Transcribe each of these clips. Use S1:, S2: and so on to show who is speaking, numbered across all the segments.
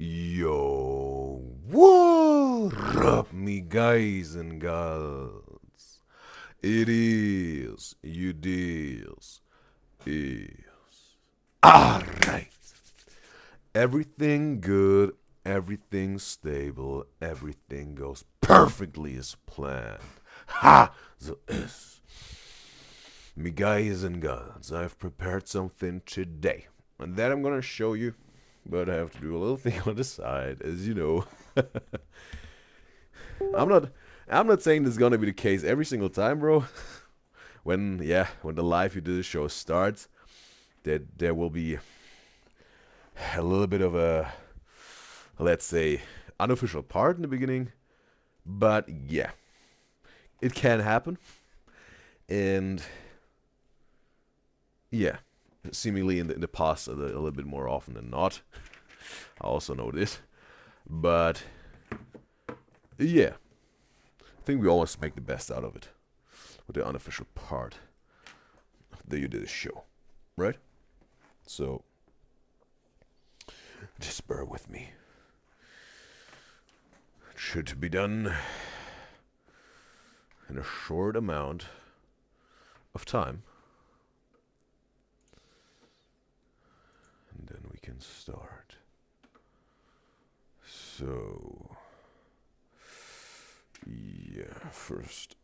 S1: Yo, what up, me guys and gals? It is Udyzyz. Is alright. Everything good, everything stable, everything goes perfectly as planned. Ha! So is. Me guys and gals, I've prepared something today, and that I'm gonna show you. But I have to do a little thing on the side, as you know. I'm not I'm not saying this is gonna be the case every single time, bro. When the live Udyzyz show starts, that there will be a little bit of a, let's say, unofficial part in the beginning. But yeah, it can happen. And yeah, seemingly in the past a little bit more often than not. I also know this. But yeah, I think we always make the best out of it with the unofficial part of the Udyzyz show, right? So just bear with me. It should be done in a short amount of time. And then we can start. So yeah, first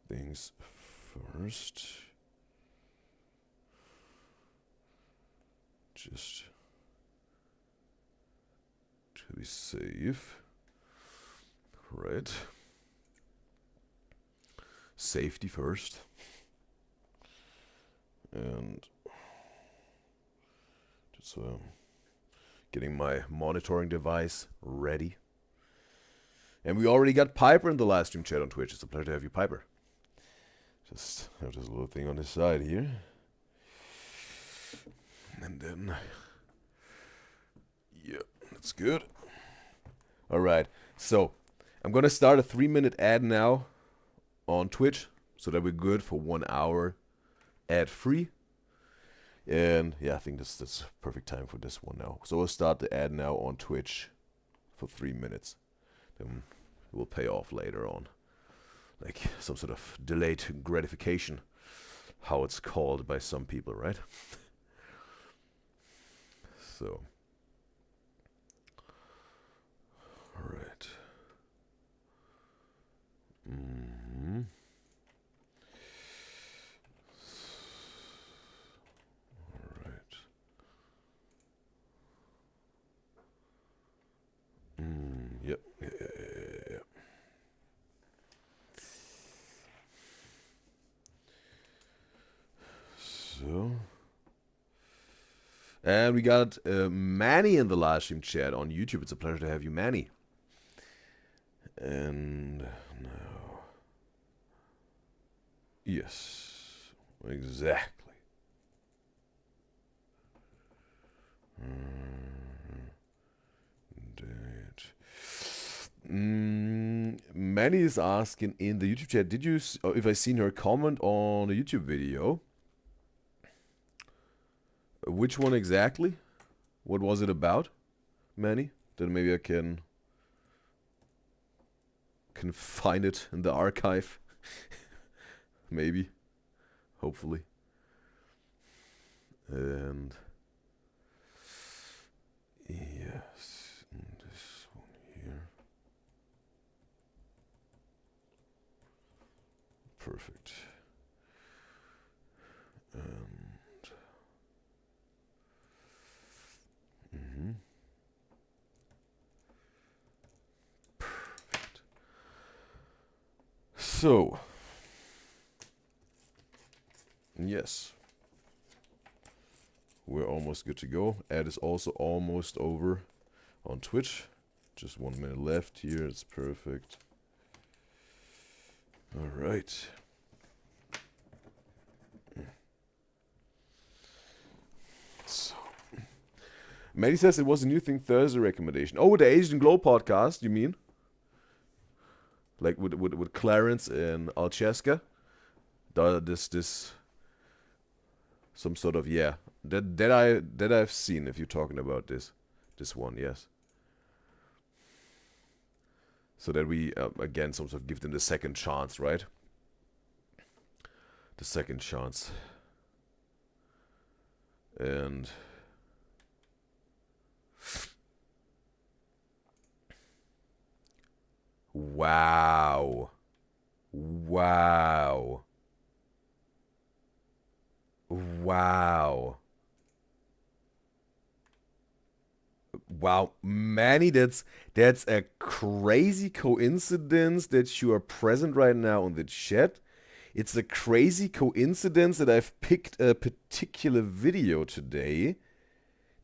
S1: things first. Just to be safe. Right. Safety first. And just getting my monitoring device ready. And we already got Piper in the live stream chat on Twitch. It's a pleasure to have you, Piper. Just have this little thing on the side here. And then, yeah, that's good. Alright, so I'm going to start a 3-minute ad now on Twitch so that we're good for 1 hour ad-free. And yeah, I think that's perfect time for this one now. So we'll start the ad now on Twitch for 3 minutes. Then it will pay off later on. Like some sort of delayed gratification, how it's called by some people, right? So, all right. All right. Yep. Yeah. So, and we got Manny in the live stream chat on YouTube. It's a pleasure to have you, Manny. And now, yes, exactly. Manny is asking in the YouTube chat, did you if I seen her comment on the YouTube video? Which one exactly? What was it about, Manny? Then maybe I can find it in the archive. Maybe. Hopefully. And yes, and this one here. Perfect. And perfect. So, yes, we're almost good to go. Ad is also almost over on Twitch. Just 1 minute left here. It's perfect. All right. So, Maddie says it was a New Thing Thursday recommendation. Oh, the Asian Glow podcast, you mean? Like with Clarence and Alcheska? This some sort of, yeah, That I've seen. If you're talking about this one, yes. So that we again sort of give them the second chance, right? The second chance. And wow. Wow. Wow. Wow, Manny, that's a crazy coincidence that you are present right now in the chat. It's a crazy coincidence that I've picked a particular video today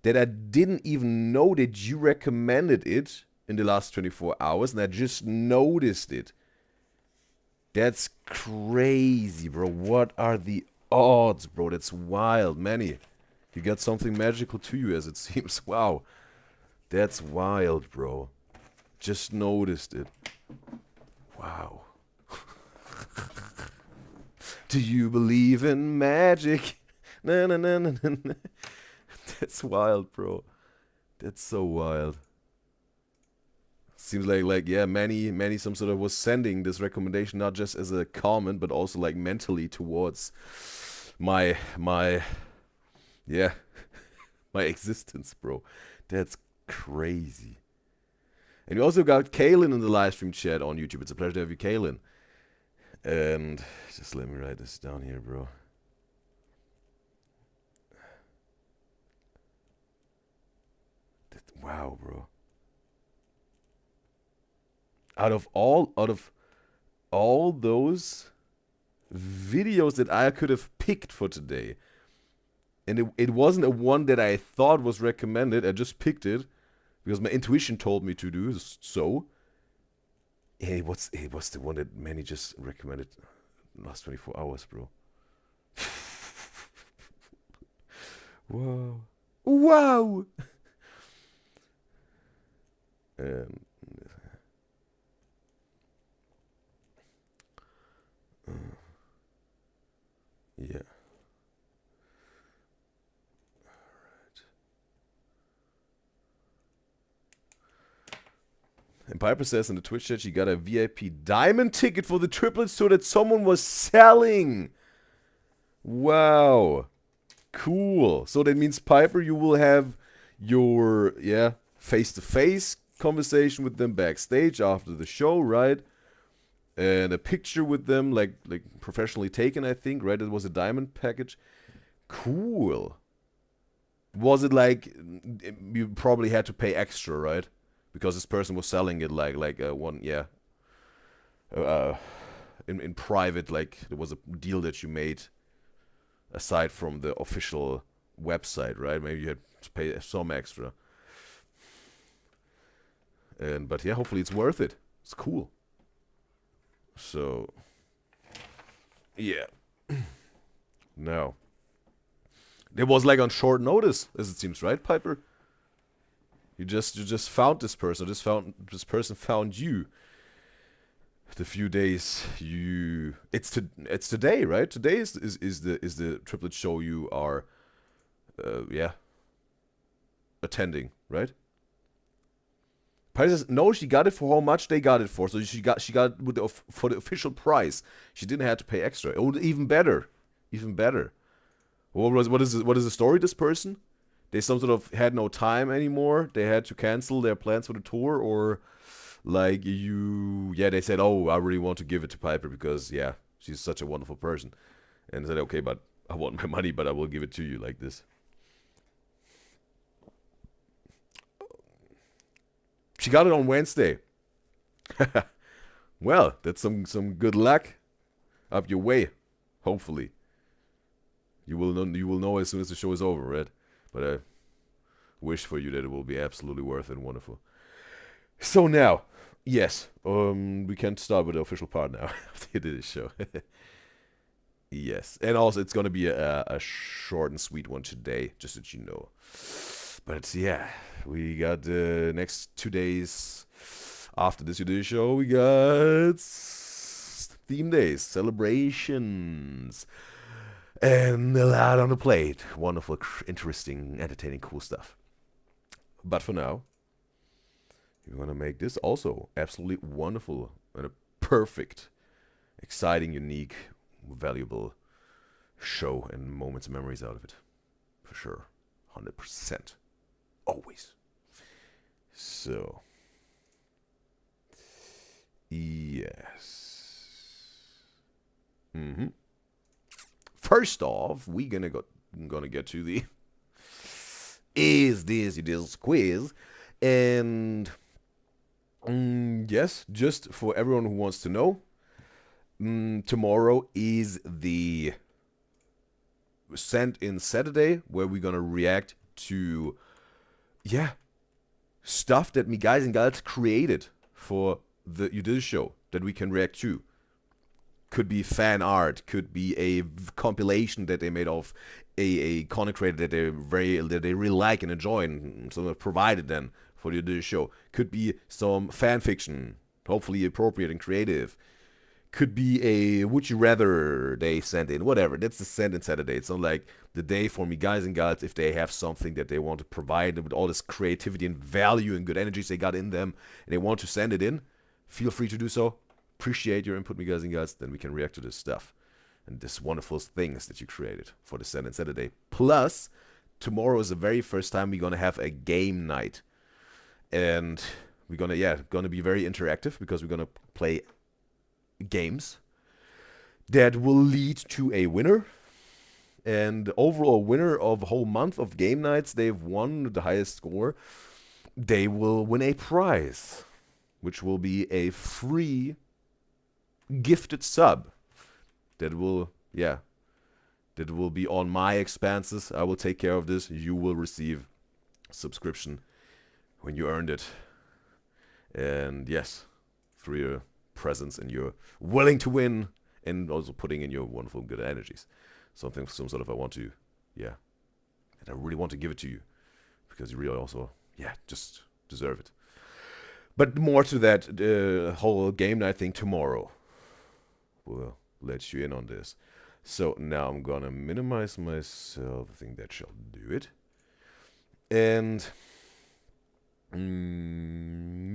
S1: that I didn't even know that you recommended it in the last 24 hours, and I just noticed it. That's crazy, bro. What are the odds, bro? That's wild. Manny, you got something magical to you, as it seems. Wow. That's wild, bro. Just noticed it. Wow. Do you believe in magic? Na na na na na. That's wild, bro. That's so wild. Seems like yeah, many some sort of was sending this recommendation not just as a comment, but also like mentally towards my yeah, my existence, bro. That's crazy. And we also got Kaylin in the live stream chat on YouTube. It's a pleasure to have you, Kaylin. And just let me write this down here, bro. Wow, bro. Out of all those videos that I could have picked for today, and it wasn't a one that I thought was recommended. I just picked it because my intuition told me to do so. Hey, what's the one that Manny just recommended in the last 24 hours, bro? Wow. Wow! Yeah. And Piper says in the Twitch chat she got a VIP diamond ticket for the triplets so that someone was selling. Wow. Cool. So that means, Piper, you will have your, yeah, face-to-face conversation with them backstage after the show, right? And a picture with them, like professionally taken, I think, right? It was a diamond package. Cool. Was it like, you probably had to pay extra, right? Because this person was selling it like one, yeah, in private, like there was a deal that you made aside from the official website, right? Maybe you had to pay some extra. But yeah, hopefully it's worth it. It's cool. So yeah. Now, it was like on short notice, as it seems, right, Piper? You just found this person. This person found you. The few days it's today, right? Today is the triplet show you are yeah, attending, right? Piper says no, she got it for how much they got it for. So she got it with for the official price. She didn't have to pay extra. Oh, even better. Even better. What is the story, this person? They some sort of had no time anymore. They had to cancel their plans for the tour, or like they said, oh, I really want to give it to Piper because, yeah, she's such a wonderful person. And said, okay, but I want my money, but I will give it to you like this. She got it on Wednesday. Well, that's some good luck up your way, hopefully. You will know as soon as the show is over, right? But I wish for you that it will be absolutely worth it and wonderful. So now, yes, we can start with the official part now after this show. Yes, and also it's gonna be a short and sweet one today, just so that you know. But yeah, we got the next 2 days after this Udyzyz show. We got theme days, celebrations. and a lot on the plate. Wonderful, interesting, entertaining, cool stuff. But for now, we're gonna make this also absolutely wonderful and a perfect, exciting, unique, valuable show and moments and memories out of it. For sure. 100%. Always. So. Yes. First off, we're gonna get to the Is This Udyzyz quiz. And yes, just for everyone who wants to know, tomorrow is the Send In Saturday, where we're gonna react to, stuff that me guys and gals created for the Udyzyz show that we can react to. Could be fan art, could be a compilation that they made of a content creator that they really like and enjoy, and so provided then for the Udyzyz show. Could be some fan fiction, hopefully appropriate and creative. Could be a would you rather they sent in, whatever. That's the Send In Saturday. It's not like the day for me guys and gals if they have something that they want to provide with all this creativity and value and good energies they got in them, and they want to send it in. Feel free to do so. Appreciate your input, me guys and gals. Then we can react to this stuff and this wonderful things that you created for the Send In Saturday. Plus, tomorrow is the very first time we're gonna have a game night, and we're gonna be very interactive because we're gonna play games that will lead to a winner. And the overall winner of a whole month of game nights, they've won the highest score. They will win a prize, which will be a free gifted sub that will be on my expenses. I will take care of this. You will receive subscription when you earned it. And yes, through your presence and you're willing to win, and also putting in your wonderful good energies. Some sort of and I really want to give it to you because you really also just deserve it. But more to that, the whole game night thing tomorrow will let you in on this. So now I'm gonna minimize myself. I think that shall do it. And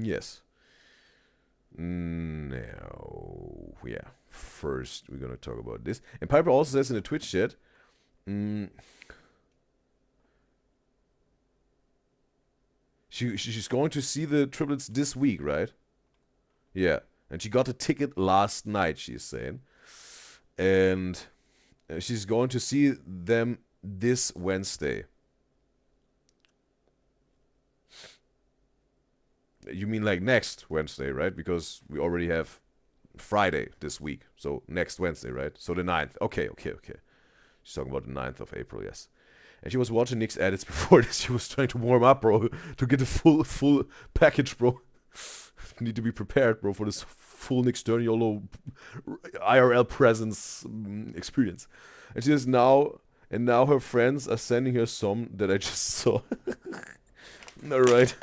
S1: yes. Now, first we're gonna talk about this. And Piper also says in the Twitch chat, she's going to see the triplets this week, right? Yeah, and she got a ticket last night, she's saying. And she's going to see them this Wednesday. You mean like next Wednesday, right? Because we already have Friday this week. So next Wednesday, right? So the 9th. Okay. She's talking about the 9th of April, yes. And she was watching Nick's edits before this. She was trying to warm up, bro, to get the full package, bro. Need to be prepared, bro, for this full Nick Sturniolo IRL presence experience. And she says now her friends are sending her some that I just saw. Alright.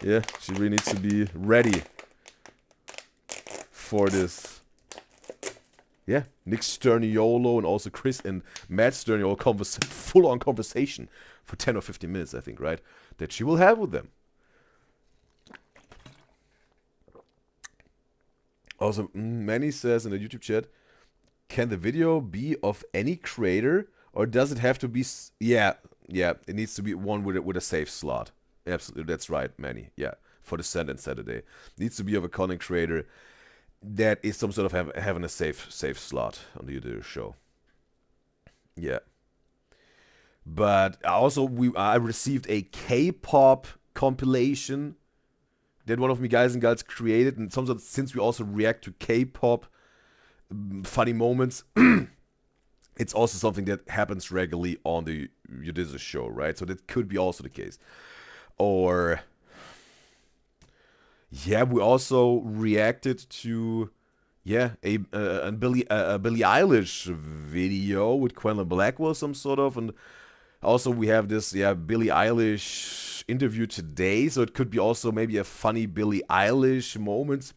S1: Yeah, she really needs to be ready for this. Yeah, Nick Sturniolo and also Chris and Matt Sturniolo full-on conversation for 10 or 15 minutes, I think, right? That she will have with them. Also, Manny says in the YouTube chat, can the video be of any creator, or does it have to be... Yeah, it needs to be one with a safe slot. Absolutely, that's right, Manny. Yeah, for the Send In Saturday. Needs to be of a content creator that is some sort of having a safe slot on the Udyzyz show. Yeah. But also, I received a K-pop compilation that one of me guys and gals created, and since we also react to K-pop funny moments, it's also something that happens regularly on the Udyzyz show, right? So that could be also the case. Or we also reacted to a Billie Eilish video with Quentin Blackwell, some sort of, and also we have this Billie Eilish interview today, so it could be also maybe a funny Billie Eilish moments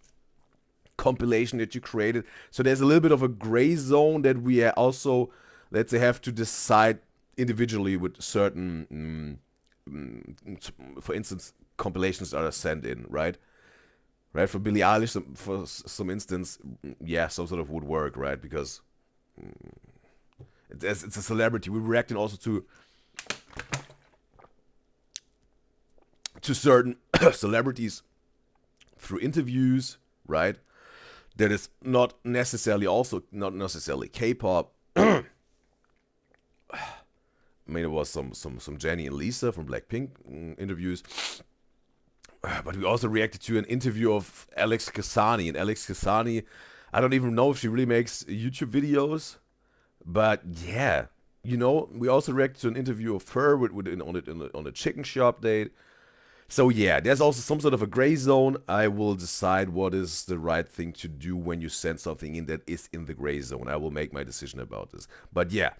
S1: compilation that you created. So there's a little bit of a gray zone that we also let's say, have to decide individually with certain, for instance, compilations that are sent in, right? Right, for Billie Eilish, for some instance, yeah, some sort of would work, right? Because it's a celebrity. We're reacting also to certain celebrities through interviews, right? That is not necessarily K-pop. I mean, it was some Jennie and Lisa from Blackpink interviews, but we also reacted to an interview of Alex Kasani. And Alex Kasani, I don't even know if she really makes YouTube videos, but yeah, we also reacted to an interview of her on a chicken shop date. So yeah, there's also some sort of a gray zone. I will decide what is the right thing to do when you send something in that is in the gray zone. I will make my decision about this. But yeah,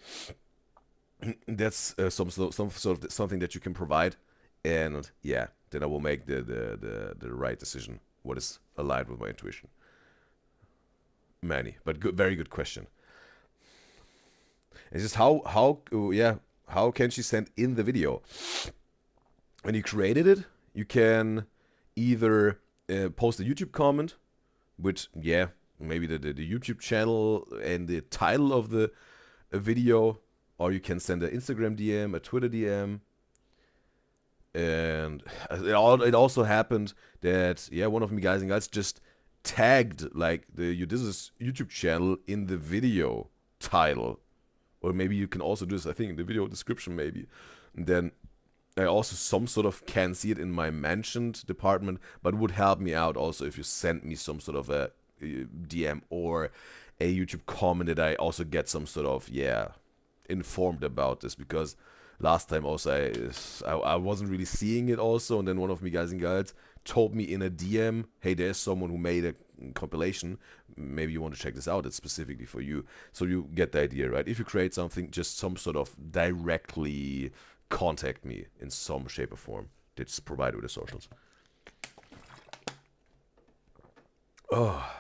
S1: that's some sort of something that you can provide, and yeah, then I will make the right decision. What is aligned with my intuition? Many, but good, very good question. It's just how can she send in the video? When you created it, you can either post a YouTube comment, which, yeah, maybe the YouTube channel and the title of the video, or you can send an Instagram DM, a Twitter DM. And it also happened that, yeah, one of me guys and guys just tagged like the Udyzyz YouTube channel in the video title. Or maybe you can also do this, I think, in the video description maybe. And then I also some sort of can see it in my mentioned department, but it would help me out also if you send me some sort of a DM or a YouTube comment that I also get some sort of, yeah, informed about this, because last time also I wasn't really seeing it also, and then one of me guys and girls told me in a DM, hey, there's someone who made a compilation, maybe you want to check this out, it's specifically for you. So you get the idea, right? If you create something, just some sort of directly contact me in some shape or form that's provided with the socials. Oh,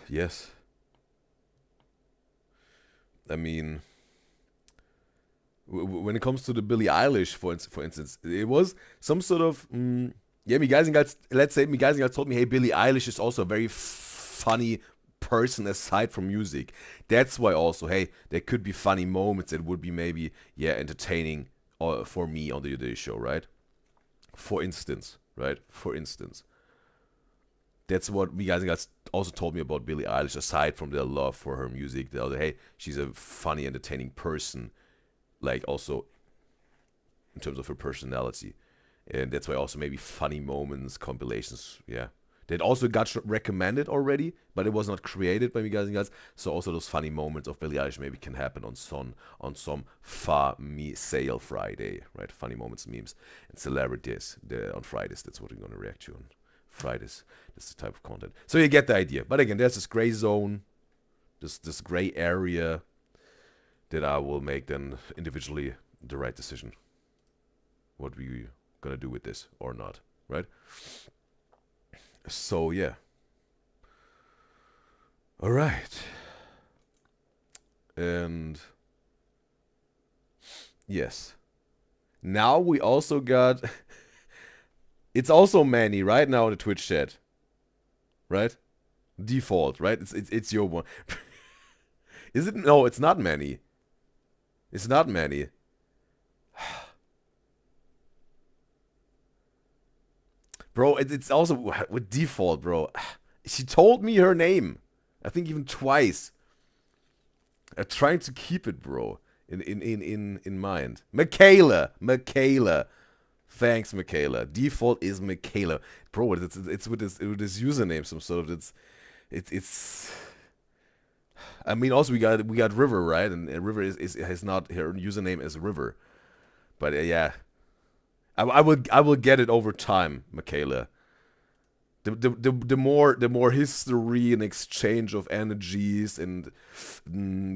S1: yes. I mean, when it comes to the Billie Eilish, for instance, it was some sort of, yeah, me guys and guys, let's say me guys and guys told me, hey, Billie Eilish is also a very funny person aside from music. That's why also, hey, there could be funny moments that would be maybe, yeah, entertaining for me on the Udyzyz show, right? For instance, right? For instance. That's what me guys and guys also told me about Billie Eilish, aside from their love for her music. They also, hey, she's a funny, entertaining person, like also in terms of her personality. And that's why also maybe funny moments, compilations, yeah. That also got recommended already, but it was not created by me guys and guys. So also those funny moments of Billie Eilish maybe can happen on some me sale Friday, right? Funny moments, memes, and celebrities on Fridays. That's what we're gonna react to on Fridays. That's the type of content. So you get the idea. But again, there's this gray zone, this gray area that I will make then individually the right decision. What we gonna do with this or not, right? So yeah. All right. And yes. Now we also got it's also Manny right now in the Twitch chat. Right? Default, right? It's your one. Is it? No, it's not Manny. It's not Manny. Bro, it's also with default, bro. She told me her name. I think even twice. I'm trying to keep it, bro, in mind. Michaela. Thanks, Michaela. Default is Michaela. Bro, it's with this username, some sort of it's I mean, also we got River, right? And River has not her username as River. But yeah. I will get it over time, Michaela. The more history and exchange of energies and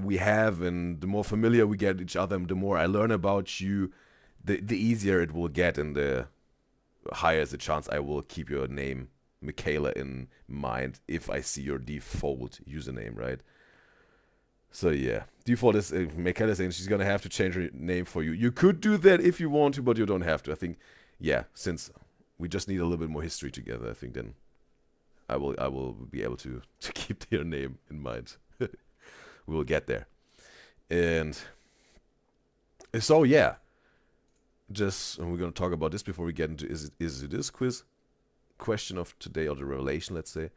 S1: we have, and the more familiar we get each other, the more I learn about you, the easier it will get, and the higher is the chance I will keep your name, Michaela, in mind if I see your default username, right? So yeah, default is Michaela saying she's gonna have to change her name for you. You could do that if you want to, but you don't have to. I think, yeah, since we just need a little bit more history together, I think then I will be able to keep your name in mind. We will get there. And so yeah, and we're gonna talk about this before we get into is it this quiz question of today, or the revelation, let's say.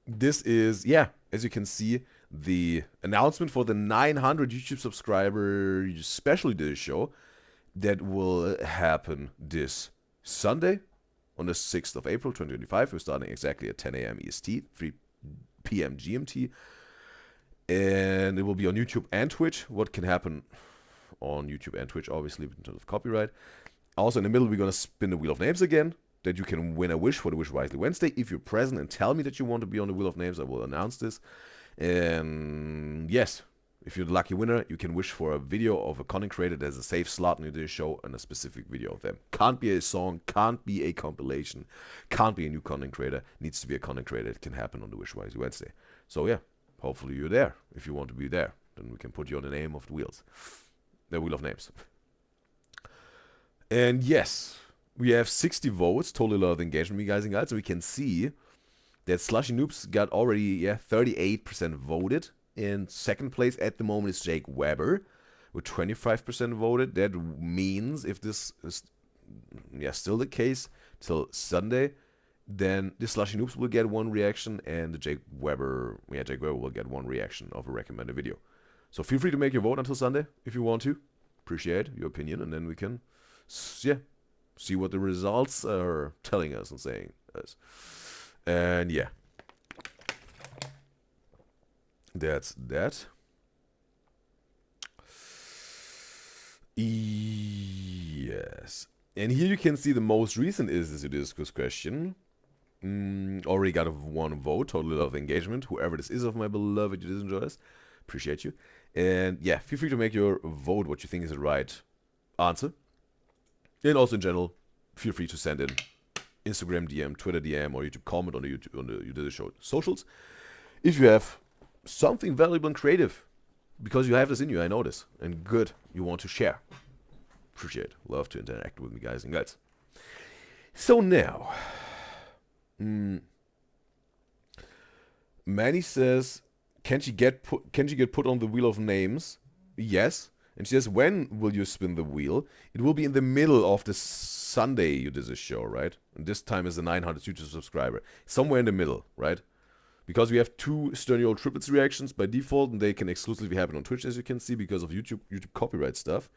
S1: This is, yeah, as you can see, the announcement for the 900 YouTube subscriber special edition show that will happen this Sunday on the 6th of April 2025. We're starting exactly at 10 a.m. EST, 3 p.m. GMT. And it will be on YouTube and Twitch. What can happen on YouTube and Twitch, obviously, in terms of copyright. Also, in the middle, we're going to spin the Wheel of Names again, that you can win a wish for the Wish Wisely Wednesday. If you're present and tell me that you want to be on the Wheel of Names, I will announce this. And yes, if you're the lucky winner, you can wish for a video of a content creator. There's a safe slot in the show and a specific video of them. Can't be a song, can't be a compilation, can't be a new content creator. Needs to be a content creator. It can happen on the Wish Wisely Wednesday. So yeah, hopefully you're there. If you want to be there, then we can put you on the name of the wheels. The Wheel of Names. And yes, we have 60 votes, totally a lot of engagement, you guys and guys. So we can see that Slushy Noobs got already 38% voted. In second place at the moment is Jake Weber with 25% voted. That means if this is still the case till Sunday, then the Slushy Noobs will get one reaction and the Jake Weber will get one reaction of a recommended video. So feel free to make your vote until Sunday if you want to. Appreciate your opinion, and then we can see what the results are telling us and saying us. And yeah, that's that. Yes. And here you can see the most recent is this Udyzyz question. Already got one vote, totally love the engagement. Whoever this is of my beloved Udyzyz enjoys. Appreciate you. And yeah, feel free to make your vote what you think is the right answer. And also in general, feel free to send in Instagram DM, Twitter DM, or YouTube comment on the Udyzyz show socials if you have something valuable and creative, because you have this in you, I know this, and good, you want to share. Appreciate, love to interact with me, guys and girls. So now, Manny says, can she get put on the Wheel of Names? Yes. And she says, when will you spin the wheel? It will be in the middle of the Sunday Udyzyz show, right? And this time is the 900 YouTube subscriber. Somewhere in the middle, right? Because we have 2 Sternio triplets reactions by default, and they can exclusively happen on Twitch, as you can see, because of YouTube copyright stuff.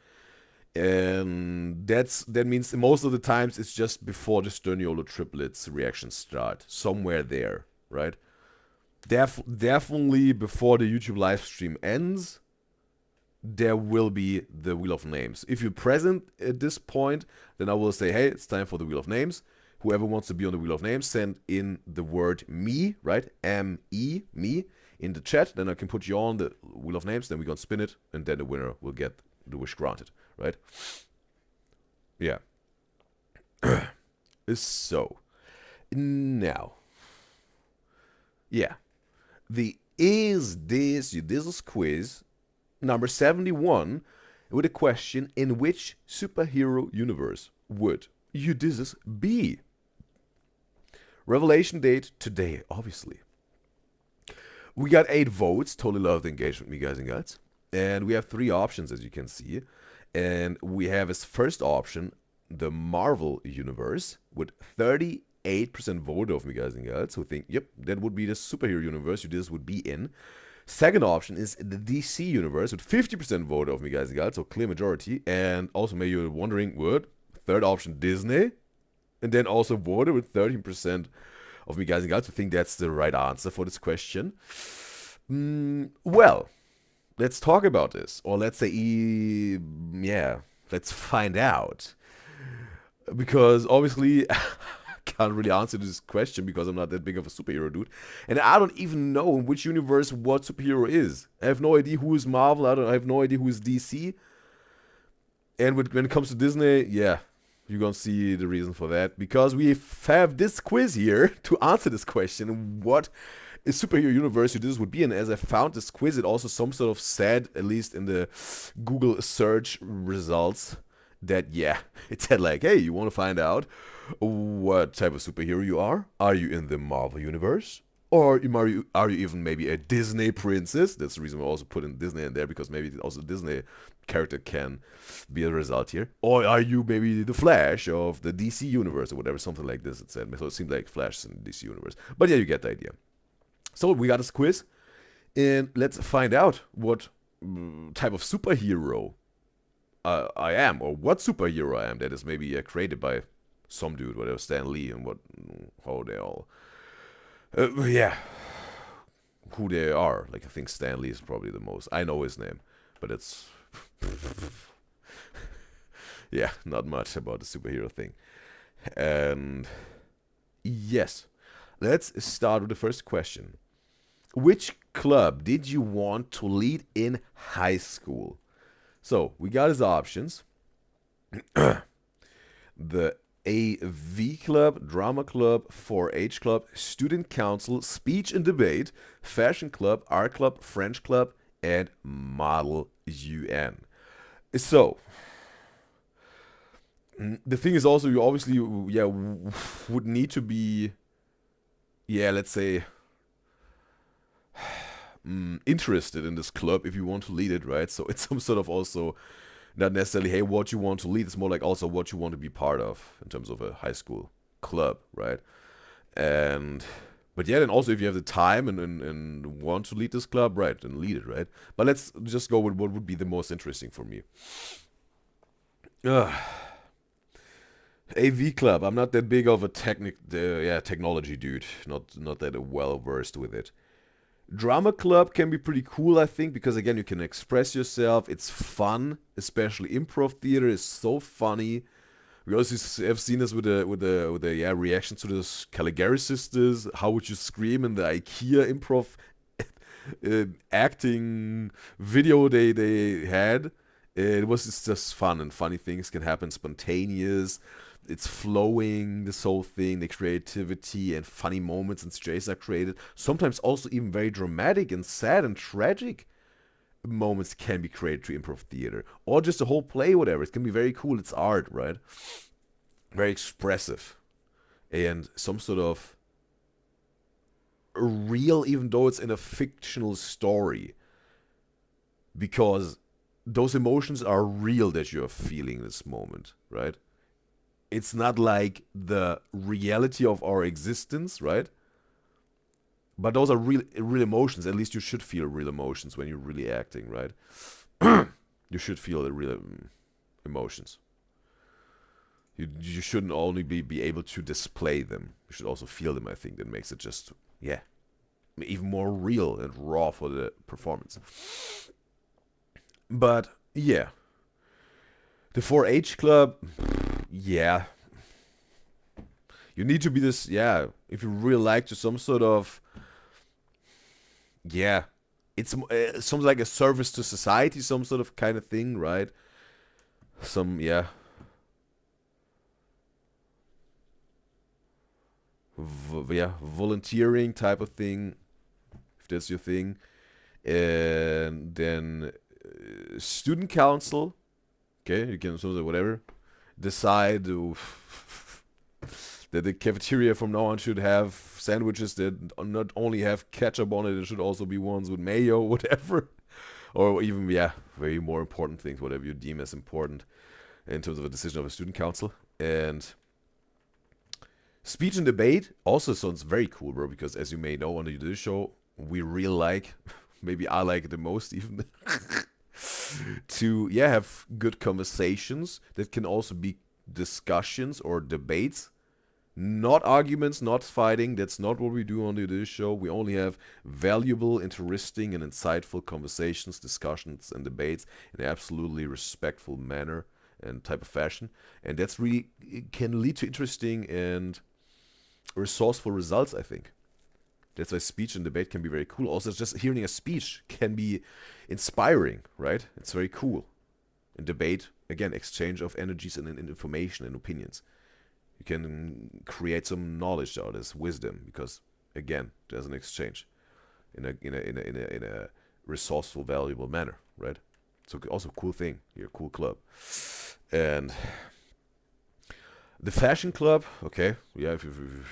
S1: And that means most of the times it's just before the Sterniolo triplets reactions start. Somewhere there, right? Definitely before the YouTube live stream ends, there will be the Wheel of Names. If you're present at this point, then I will say, hey, it's time for the Wheel of Names. Whoever wants to be on the Wheel of Names, send in the word me, right? M-E, me, in the chat. Then I can put you on the Wheel of Names. Then we're going to spin it. And then the winner will get the wish granted, right? Yeah. So, now. Yeah. The Is This Udyzyz quiz number 71 with a question: in which superhero universe would Udyzyz be? Revelation date today, obviously. We got 8 votes. Totally love the engagement, you guys and guys. And we have 3 options, as you can see. And we have as first option the Marvel universe with 38% vote of me, guys and girls, who think, yep, that would be the superhero universe Udyzyz would be in. Second option is the DC universe with 50% vote of me, guys and girls, so clear majority. And also, maybe you're wondering, what? Third option, Disney. And then also voted with 13% of me, guys and girls, who think that's the right answer for this question. Well, let's talk about this. Or let's say, yeah, let's find out. Because obviously, I can't really answer this question because I'm not that big of a superhero dude. And I don't even know in which universe what superhero is. I have no idea who is Marvel. I have no idea who is DC. And when it comes to Disney, yeah, you're going to see the reason for that. Because we have this quiz here to answer this question. What a superhero universe Udyzyz would be in. As I found this quiz, it also some sort of said, at least in the Google search results, that yeah, it said like, hey, you want to find out what type of superhero you are? Are you in the Marvel universe? Or are you even maybe a Disney princess? That's the reason we also put in Disney in there, because maybe also Disney character can be a result here. Or are you maybe the Flash of the DC universe or whatever, something like this it said. So it seemed like Flash in the DC universe. But yeah, you get the idea. So we got this quiz, and let's find out what type of superhero I am, or what superhero I am that is maybe created by some dude, whatever, Stan Lee, and how they all yeah, who they are. Like, I think Stan Lee is probably the most. I know his name, but it's yeah, not much about the superhero thing. And yes, let's start with the first question. Which club did you want to lead in high school? So we got his options: the AV club, drama club, 4-H club, student council, speech and debate, fashion club, art club, French club, and model UN. So the thing is also, you obviously, yeah, would need to be, yeah, let's say, interested in this club if you want to lead it, right? So it's some sort of also not necessarily, hey, what you want to lead. It's more like also what you want to be part of in terms of a high school club, right? But yeah, then also if you have the time and want to lead this club, right, then lead it, right? But let's just go with what would be the most interesting for me. AV club. I'm not that big of a technology dude. Not that well versed with it. Drama club can be pretty cool, I think, because again, you can express yourself. It's fun, especially improv theater is so funny. We also have seen this with the reactions to the Caligari sisters. How would you scream in the IKEA improv acting video they had? It was just fun, and funny things can happen, spontaneous. It's flowing, this whole thing, the creativity and funny moments and situations are created. Sometimes also even very dramatic and sad and tragic moments can be created through improv theater. Or just a whole play, whatever. It can be very cool. It's art, right? Very expressive. And some sort of real, even though it's in a fictional story. Because those emotions are real that you're feeling in this moment, right? It's not like the reality of our existence, right? But those are real emotions. At least you should feel real emotions when you're really acting, right? You should feel the real emotions. You shouldn't only be able to display them. You should also feel them, I think. That makes it just, yeah, even more real and raw for the performance. But, yeah. The 4-H club, yeah. You need to be this, yeah, if you really like to some sort of, yeah, it's something like a service to society, some sort of kind of thing, right? Some, yeah. Volunteering type of thing, if that's your thing. And then student council, okay, you can sort of whatever decide that the cafeteria from now on should have sandwiches that not only have ketchup on it, it should also be ones with mayo, whatever. Or even, yeah, very more important things, whatever you deem as important in terms of a decision of a student council. And speech and debate also sounds very cool, bro, because as you may know on the Udyzyz show, we really like, maybe I like it the most even, to, yeah, have good conversations that can also be discussions or debates. Not arguments, not fighting. That's not what we do on this show. We only have valuable, interesting, and insightful conversations, discussions, and debates in an absolutely respectful manner and type of fashion. And that's really, it can lead to interesting and resourceful results, I think. That's why speech and debate can be very cool. Also, just hearing a speech can be inspiring, right? It's very cool. In debate, again, exchange of energies and information and opinions. You can create some knowledge out of this, wisdom, because again, there's an exchange in a resourceful, valuable manner, right? So also cool thing here, cool club. And the fashion club, okay, yeah, if you're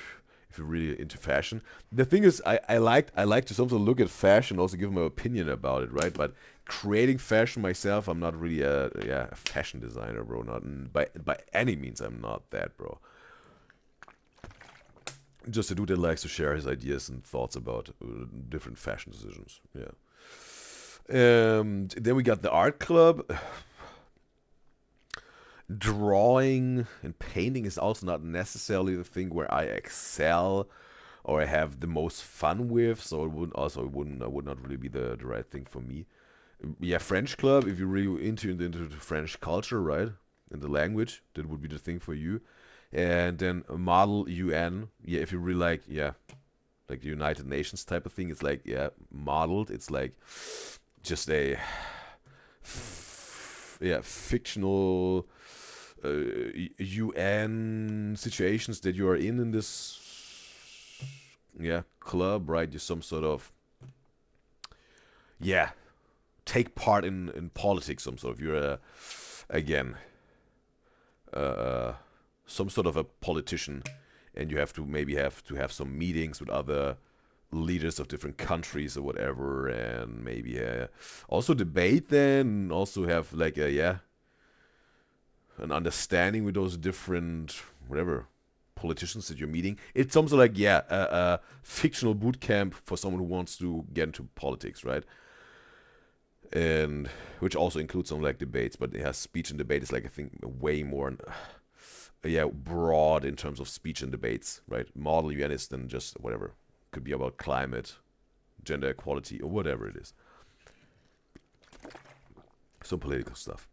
S1: really into fashion. The thing is, I like to sometimes look at fashion, also give my opinion about it, right? But creating fashion myself, I'm not really a fashion designer, bro. Not by any means, I'm not that, bro. Just a dude that likes to share his ideas and thoughts about different fashion decisions. Yeah. Then we got the art club. Drawing and painting is also not necessarily the thing where I excel or I have the most fun with, so it would not really be the right thing for me. Yeah, French club, if you're really into the French culture, right? In the language, that would be the thing for you. And then model UN, yeah, if you really like, yeah, like the United Nations type of thing, it's like, yeah, modeled, it's like just a fictional UN situations that you are in this club, right? You're some sort of take part in politics, some sort of you're again some sort of a politician, and you have to have some meetings with other leaders of different countries or whatever, and maybe also debate then, also have like an understanding with those different whatever politicians that you're meeting. It's something like a fictional boot camp for someone who wants to get into politics, right? And which also includes some like debates, but speech and debate is like I think way more broad in terms of speech and debates, right? Model UN is then just whatever, could be about climate, gender equality, or whatever it is. Some political stuff.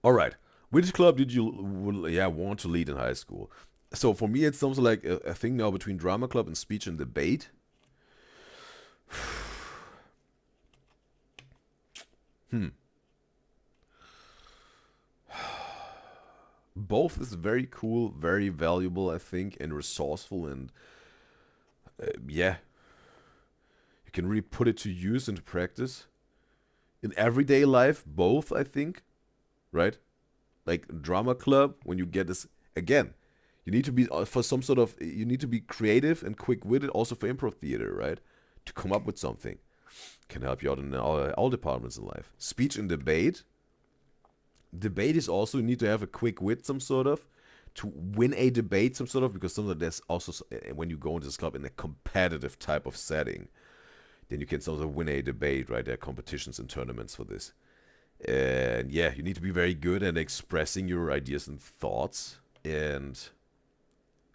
S1: All right. Which club did you want to lead in high school? So for me, it's something like a thing now between drama club and speech and debate. Both is very cool, very valuable, I think, and resourceful, and you can really put it to use into practice in everyday life. Both, I think, right? Like drama club, when you get this again, you need to be you need to be creative and quick-witted, also for improv theater, right? To come up with something can help you out in all departments in life. Speech and debate. Debate is also, you need to have a quick wit, some sort of, to win a debate, some sort of, because sometimes there's also, when you go into this club in a competitive type of setting, then you can sort of win a debate, right? There are competitions and tournaments for this. And yeah, you need to be very good at expressing your ideas and thoughts, and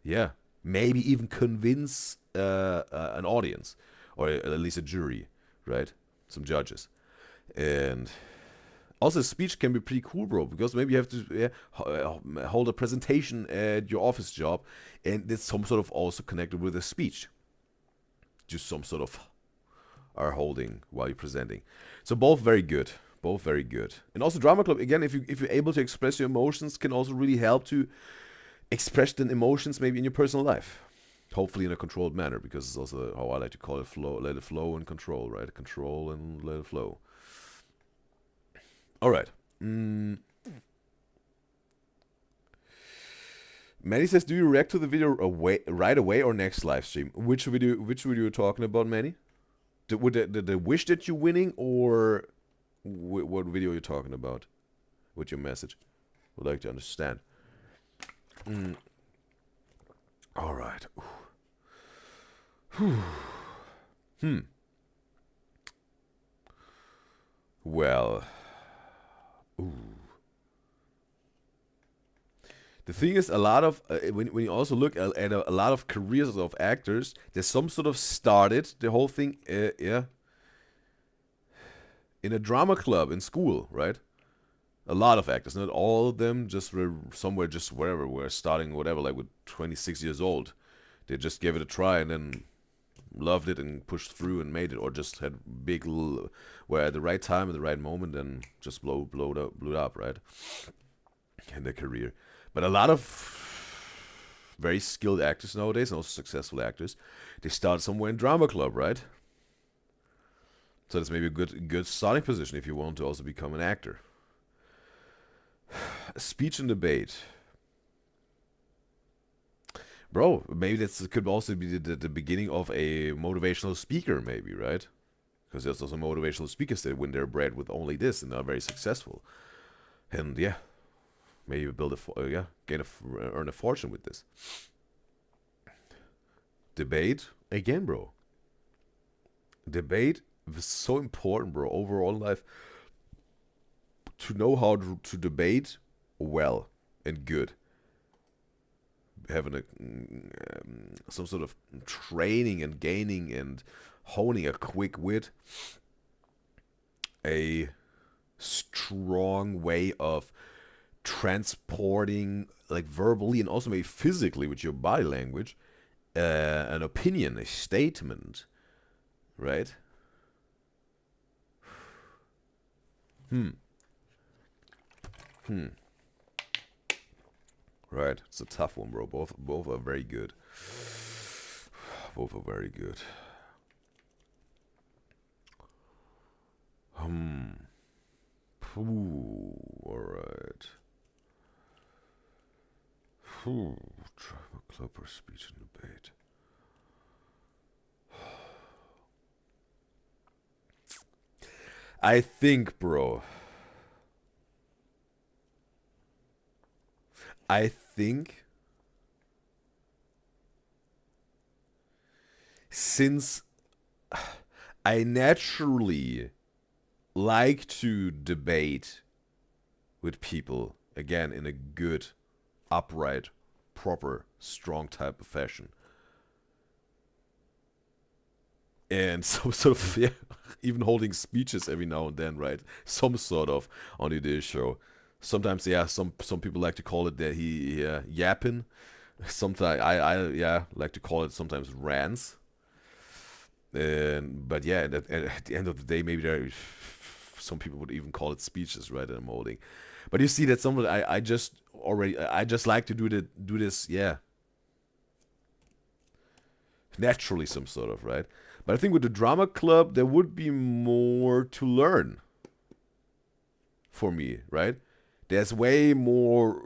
S1: yeah, maybe even convince an audience, or at least a jury, right? Some judges. And also, speech can be pretty cool, bro, because maybe you have to hold a presentation at your office job, and it's some sort of also connected with a speech. Just some sort of are holding while you're presenting. So both very good. Both very good. And also drama club, again, if you're able to express your emotions, can also really help to express the emotions maybe in your personal life. Hopefully in a controlled manner, because it's also how I like to call it, flow, let it flow and control, right? Control and let it flow. All right. Manny says, "Do you react to the video right away or next live stream?" Which video? Which video are you talking about, Manny? The wish that you're winning, or what video you're talking about? With your message, would like to understand. All right. Well. Ooh. The thing is, a lot of when you also look at a lot of careers of actors, there's some sort of started the whole thing, in a drama club in school, right? A lot of actors, not all of them, just were somewhere, just wherever, were starting whatever, like with 26 years old. They just gave it a try and then loved it and pushed through and made it, or just had where at the right time, at the right moment, and just blew it up, right? In their career. But a lot of very skilled actors nowadays, and also successful actors, they start somewhere in drama club, right? So that's maybe a good starting position if you want to also become an actor. Speech and debate. Bro, maybe that could also be the beginning of a motivational speaker, maybe, right? Because there's also motivational speakers that win their bread with only this and are very successful. And yeah, maybe build earn a fortune with this. Debate, again, bro. Debate is so important, bro, overall in life. To know how to debate well and good. Having some sort of training and gaining and honing a quick wit, a strong way of transporting, like verbally and also maybe physically with your body language, an opinion, a statement, right? Right, it's a tough one, bro. Both are very good. Both are very good. All right. Drama club or speech and debate. I think, bro. I think since I naturally like to debate with people, again, in a good, upright, proper, strong type of fashion. And so sort of, yeah, even holding speeches every now and then, right? Some sort of on the Udyzyz show. Sometimes, yeah, some people like to call it that he yapping. Sometimes I like to call it sometimes rants. But yeah, at the end of the day, maybe some people would even call it speeches, right? That I'm holding. But you see, that's something I just like to do this, yeah, naturally, some sort of, right? But I think with the drama club, there would be more to learn for me, right? There's way more,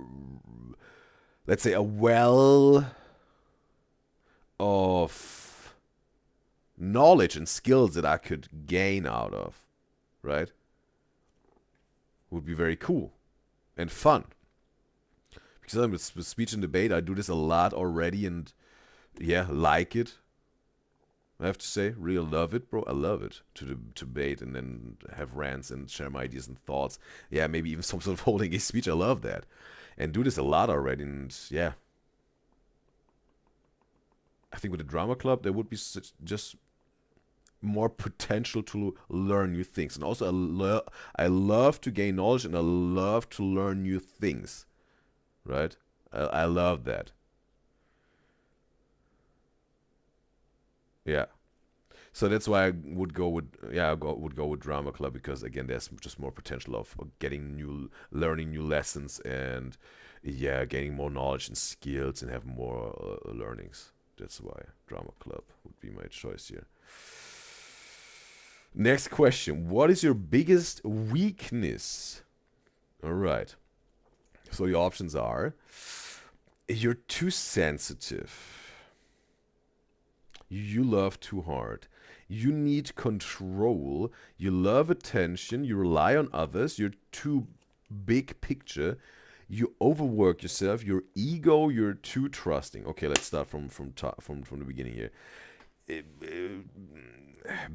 S1: let's say, a well of knowledge and skills that I could gain out of, right? Would be very cool and fun. Because with speech and debate, I do this a lot already, and yeah, like it. I have to say, real love it, bro. I love it to debate and then have rants and share my ideas and thoughts. Yeah, maybe even some sort of holding a speech. I love that, and do this a lot already. And yeah, I think with the drama club there would be just more potential to learn new things. And also, I love to gain knowledge and I love to learn new things. Right? I love that. Yeah. So that's why I would go with would go with drama club, because again there's just more potential of learning new lessons, and yeah, gaining more knowledge and skills and have more learnings. That's why drama club would be my choice here. Next question: what is your biggest weakness? All right. So the options are: you're too sensitive. You love too hard. You need control. You love attention. You rely on others. You're too big picture. You overwork yourself. Your ego. You're too trusting. Okay, let's start from the beginning here.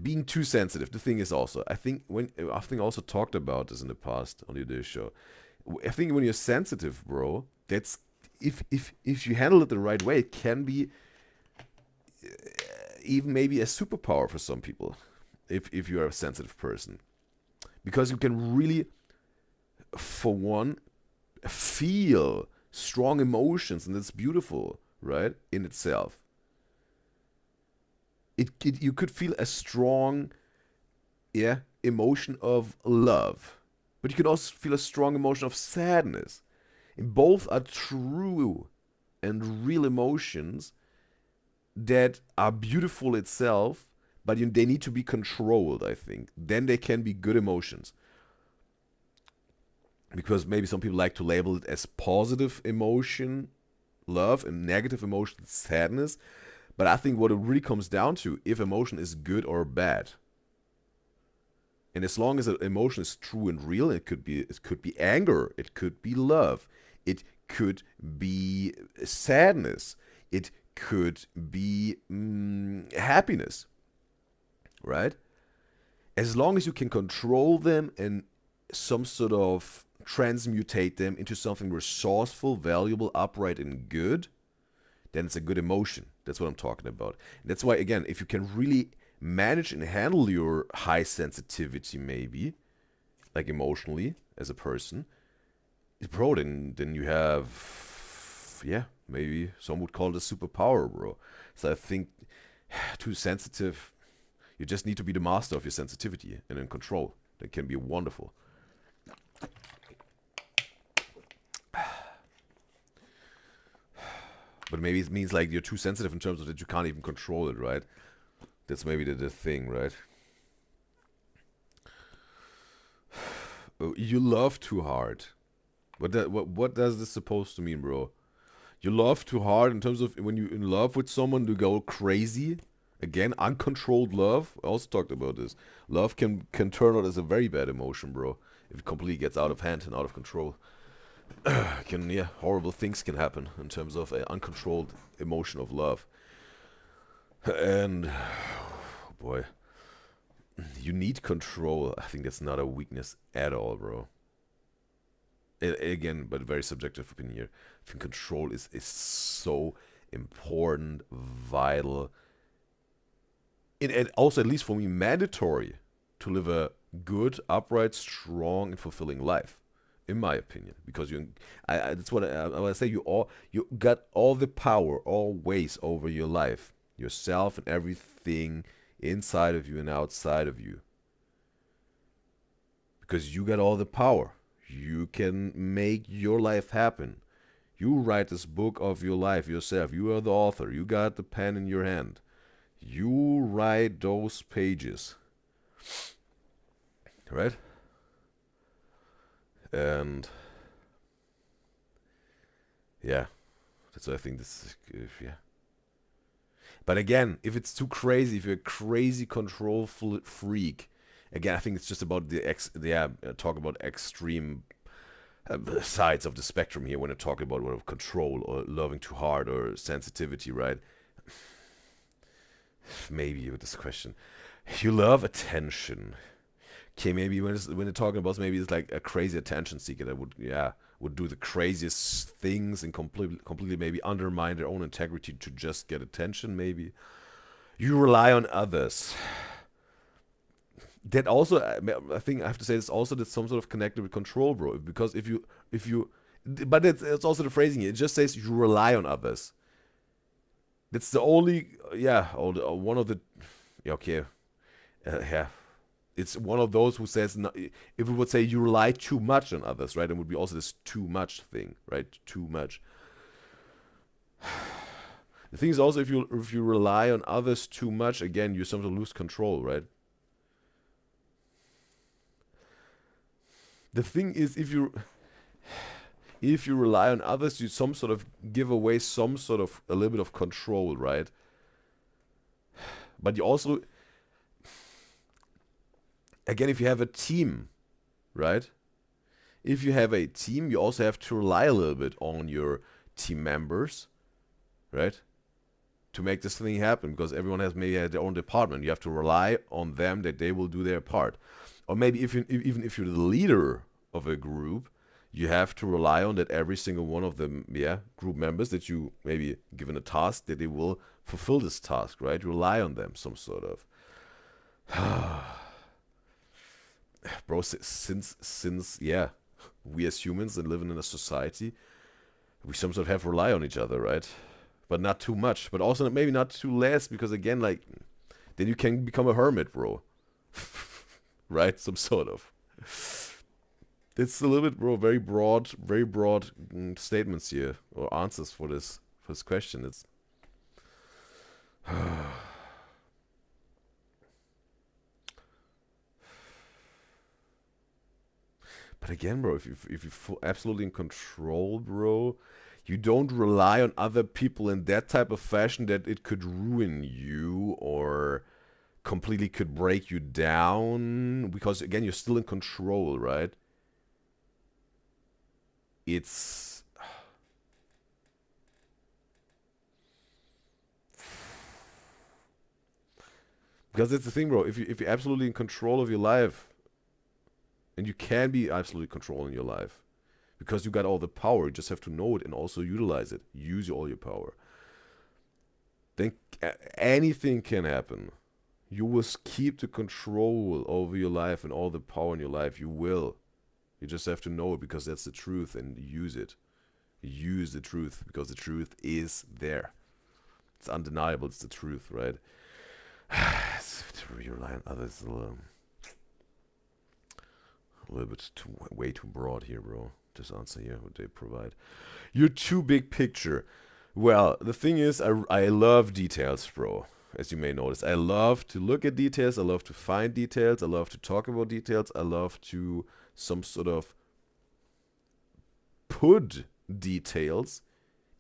S1: Being too sensitive. The thing is also, I think also talked about this in the past on the Udyzyz show. I think when you're sensitive, bro, that's if you handle it the right way, it can be even maybe a superpower for some people, if you're a sensitive person, because you can really, for one, feel strong emotions, and it's beautiful, right, in itself. You could feel a strong, yeah, emotion of love, but you can also feel a strong emotion of sadness, and both are true and real emotions that are beautiful itself, but they need to be controlled, I think. Then they can be good emotions. Because maybe some people like to label it as positive emotion, love, and negative emotion, sadness. But I think what it really comes down to, if emotion is good or bad. And as long as an emotion is true and real, it could be anger, it could be love, it could be sadness, it could be happiness, right? As long as you can control them and some sort of transmutate them into something resourceful, valuable, upright, and good, then it's a good emotion. That's what I'm talking about. And that's why, again, if you can really manage and handle your high sensitivity, maybe, like emotionally as a person, bro, then you have, yeah, maybe some would call it a superpower, bro. So I think too sensitive, you just need to be the master of your sensitivity and in control. That can be wonderful. But maybe it means like you're too sensitive in terms of that you can't even control it, right? That's maybe the thing, right? You love too hard. What does this supposed to mean, bro? You love too hard in terms of when you're in love with someone, to go crazy. Again, uncontrolled love. I also talked about this. Love can turn out as a very bad emotion, bro. If it completely gets out of hand and out of control. Horrible things can happen in terms of an uncontrolled emotion of love. And, oh boy, you need control. I think that's not a weakness at all, bro. Again, but very subjective opinion here. I think control is so important, vital, and also, at least for me, mandatory to live a good, upright, strong, and fulfilling life. In my opinion, because that's what I say. You got all the power, always, over your life, yourself, and everything inside of you and outside of you. Because you got all the power. You can make your life happen. You write this book of your life yourself. You are the author. You got the pen in your hand. You write those pages, right? And yeah, that's what I think this is, yeah. But again, if it's too crazy, if you're a crazy control freak, again, I think it's just about talk about extreme sides of the spectrum here when I talk about what control or loving too hard or sensitivity, right? Maybe with this question, you love attention. Okay, maybe when they're talking about, maybe it's like a crazy attention seeker that would do the craziest things and completely maybe undermine their own integrity to just get attention. Maybe you rely on others. That also, I think I have to say, this also, that's some sort of connected with control, bro. Because if you, but it's also the phrasing here. It just says you rely on others. That's the only, one of the, okay, yeah. It's one of those who says, no, if it would say you rely too much on others, right? It would be also this too much thing, right? Too much. The thing is also, if you rely on others too much, again, you sometimes lose control, right? The thing is, if you rely on others, you some sort of give away some sort of a little bit of control, right? But you also, again, if you have a team, right? If you have a team, you also have to rely a little bit on your team members, right? To make this thing happen, because everyone has maybe their own department. You have to rely on them that they will do their part. Or maybe even if you're the leader of a group, you have to rely on that every single one of them, group members that you maybe given a task, that they will fulfill this task, right? Rely on them, some sort of. Bro, since we as humans and living in a society, we some sort of have to rely on each other, right? But not too much, but also maybe not too less, because again, like, then you can become a hermit, bro. Right? Some sort of. It's a little bit, bro, very broad statements here, or answers for this this question. It's but again, bro, if you're absolutely in control, bro, you don't rely on other people in that type of fashion that it could ruin you or completely could break you down, because again, you're still in control, right? It's because that's the thing, bro. If you're absolutely in control of your life, and you can be absolutely controlling your life, because you got all the power, you just have to know it and also utilize it. Use all your power. Then anything can happen. You will keep the control over your life and all the power in your life. You will. You just have to know it, because that's the truth, and use it. Use the truth, because the truth is there. It's undeniable. It's the truth, right? To rely on others, a little bit way too broad here, bro. This answer here, what they provide. You're too big picture. Well, the thing is, I love details, bro. As you may notice, I love to look at details. I love to find details. I love to talk about details. I love to some sort of put details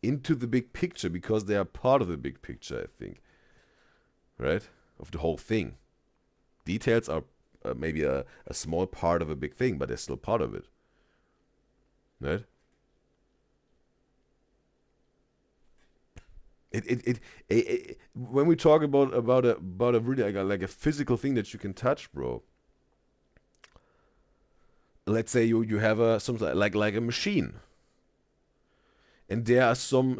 S1: into the big picture, because they are part of the big picture, I think. Right? Of the whole thing. Details are maybe a small part of a big thing, but they're still part of it. Right? When we talk about a really like a physical thing that you can touch, bro. Let's say you have something like a machine, and there are some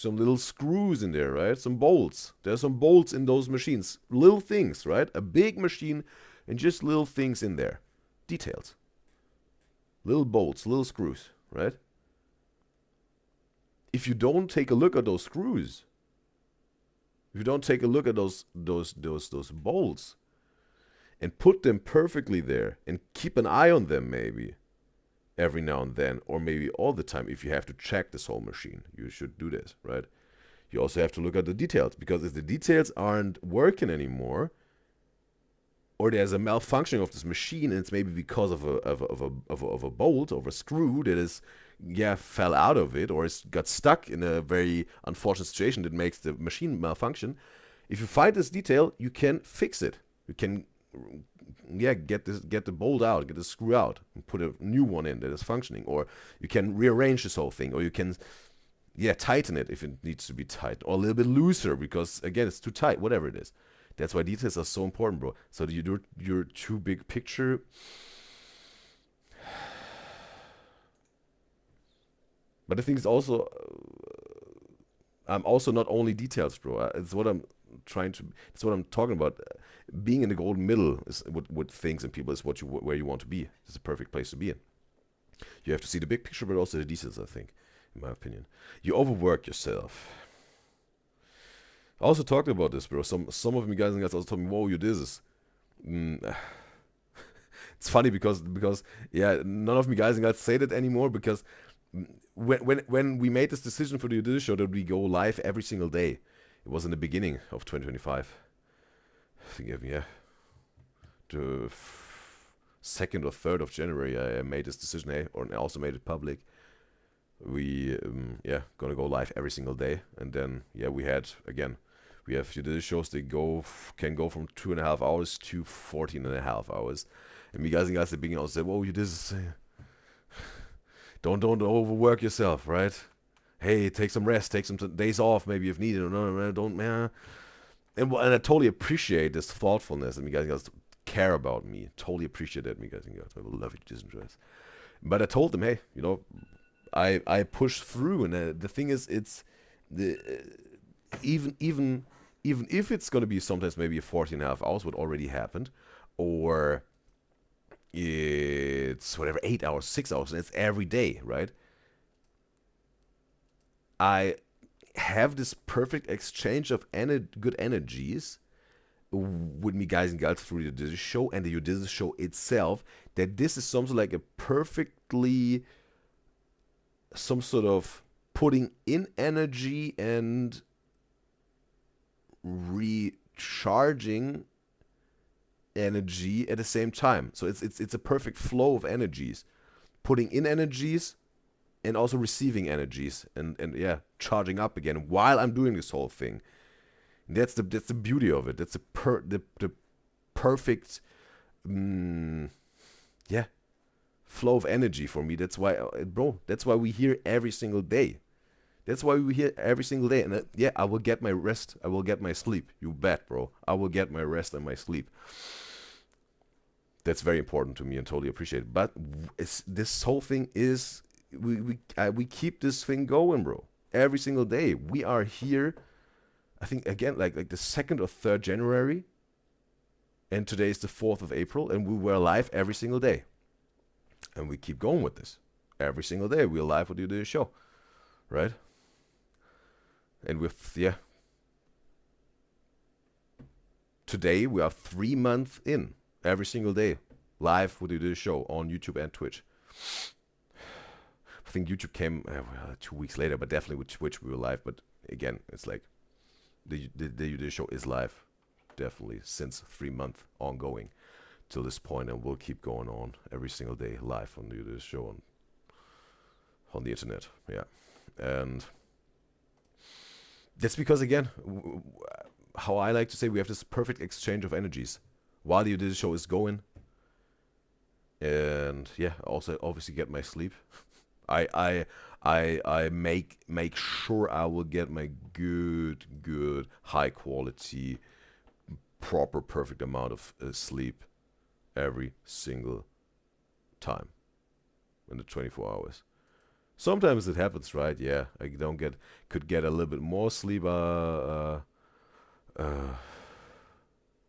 S1: little screws in there, right? Some bolts. There are some bolts in those machines. Little things, right? A big machine and just little things in there. Details. Little bolts, little screws, right? If you don't take a look at those screws, if you don't take a look at those bolts and put them perfectly there and keep an eye on them, maybe every now and then, or maybe all the time, if you have to check this whole machine, you should do this, right? You also have to look at the details, because if the details aren't working anymore, or there's a malfunction of this machine, and it's maybe because of a bolt or a screw that is fell out of it, or it's got stuck in a very unfortunate situation that makes the machine malfunction. If you find this detail, you can fix it. You can get the bolt out, get the screw out, and put a new one in that is functioning. Or you can rearrange this whole thing, or you can tighten it if it needs to be tight, or a little bit looser because again it's too tight, whatever it is. That's why details are so important, bro. So you do your too big picture. But I think it's also I'm also not only details, bro. It's what I'm it's what I'm talking about. Being in the golden middle is with things and people is where you want to be. It's a perfect place to be in. You have to see the big picture, but also the details, I think, in my opinion. You overwork yourself. I also talked about this, bro. Some of me guys and guys also told me, whoa, Udyzyz. It's funny because none of me guys and guys say that anymore, because when we made this decision for the Udyzyz show that we go live every single day, it was in the beginning of 2025. I think, the 2nd or 3rd of January, I made this decision, or I also made it public. We, gonna go live every single day. And then, we have Udyzyz shows that can go from 2.5 hours to 14.5 hours. And me guys and guys at the beginning also said, whoa, Udyzyz, don't overwork yourself, right? Hey, take some rest, take some days off, maybe if needed. No, don't, man. And I totally appreciate this thoughtfulness, and you guys care about me. Totally appreciate that, me guys and guys. I will love you, Udyzyz. But I told them, hey, I push through, and the thing is, it's even if it's gonna be sometimes maybe 14.5 hours, what already happened, or it's whatever 8 hours, 6 hours, and it's every day, right? I have this perfect exchange of good energies with me guys and girls through the Udyzyz show and the Udyzyz show itself, that this is something like a perfectly some sort of putting in energy and recharging energy at the same time. So it's a perfect flow of energies, putting in energies and also receiving energies, and yeah, charging up again while I'm doing this whole thing. That's the beauty of it. That's the perfect yeah, flow of energy for me. That's why, bro. That's why we here every single day. That's why we here every single day. And yeah, I will get my rest. I will get my sleep. You bet, bro. I will get my rest and my sleep. That's very important to me and totally appreciate it. But this whole thing is we keep this thing going, bro. Every single day we are here. I think again like the 2nd or 3rd January, and today is the 4th of April, and we were live every single day, and we keep going with this every single day. We're live with the show, right? And with today we are 3 months in. Every single day, live with the show on YouTube and Twitch. I think YouTube came 2 weeks later, but definitely with Twitch we were live. But again, it's like the show is live, definitely since 3 months ongoing till this point, and we'll keep going on every single day live on the show on the internet. Yeah, and that's because again, how I like to say, we have this perfect exchange of energies while the show is going, and yeah, also obviously get my sleep. I make sure I will get my good high quality, proper, perfect amount of sleep every single time in the 24 hours. Sometimes it happens, right? Yeah, I could get a little bit more sleep, or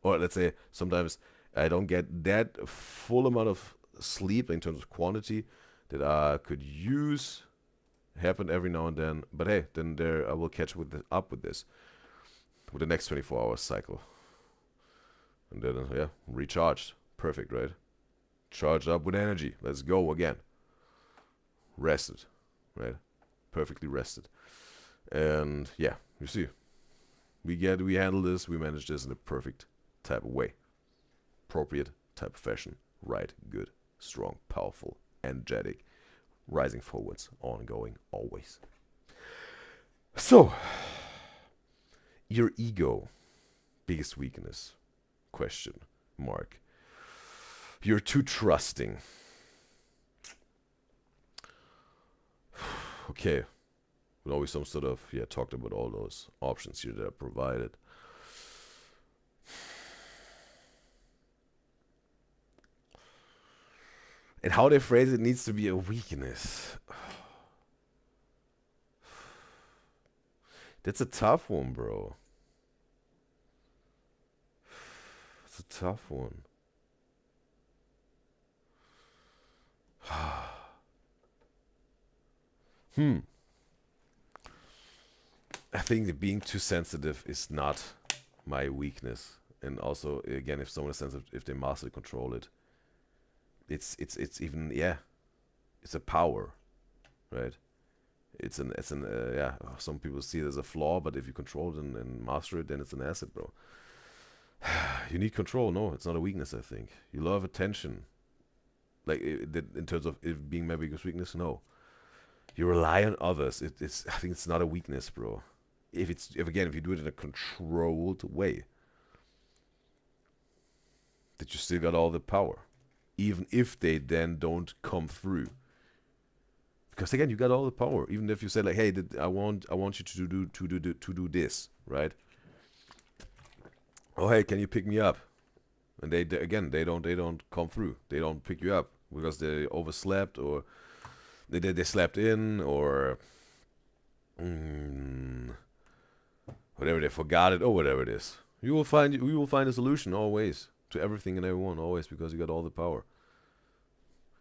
S1: let's say sometimes I don't get that full amount of sleep in terms of quantity that I could use. Happen every now and then, but hey, then there I will catch up with this with the next 24 hours cycle, and then yeah, recharged. Perfect, right? Charged up with energy. Let's go again. Rested, right? Perfectly rested, and yeah, you see, we handle this, we manage this in a perfect type of way, appropriate type of fashion, right? Good, strong, powerful, energetic, rising forwards, ongoing, always. So, your ego, biggest weakness? Question mark. You're too trusting. Okay, with always some sort of talked about all those options here that are provided. And how they phrase it needs to be a weakness. That's a tough one, bro. It's a tough one. I think that being too sensitive is not my weakness. And also, again, if someone is sensitive, if they master control it, it's even it's a power, right? It's an some people see it as a flaw, but if you control it and master it, then it's an asset, bro. You need control. No, it's not a weakness. I think you love attention, like in terms of it being my biggest weakness. No, you rely on others. It's I think it's not a weakness, bro. If you do it in a controlled way, that you still got all the power, even if they then don't come through. Because again, you got all the power. Even if you say like, "Hey, I want you to do this," right? Oh, hey, can you pick me up? And they don't come through. They don't pick you up because they overslept, or they slept in, or whatever, they forgot it, or whatever it is. We will find a solution always to everything and everyone, always, because you got all the power.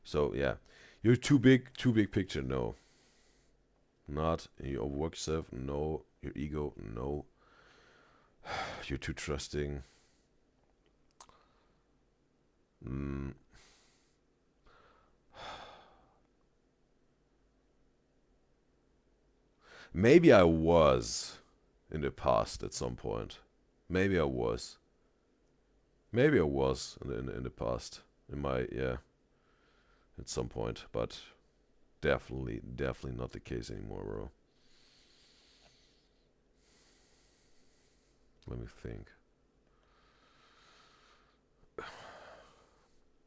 S1: So yeah, you're too big picture. No, not. You overwork yourself. No, your ego. No, you're too trusting. Maybe I was in the past at some point. Maybe I was. Maybe I was in the past. In my, yeah, at some point. But definitely not the case anymore, bro. Let me think.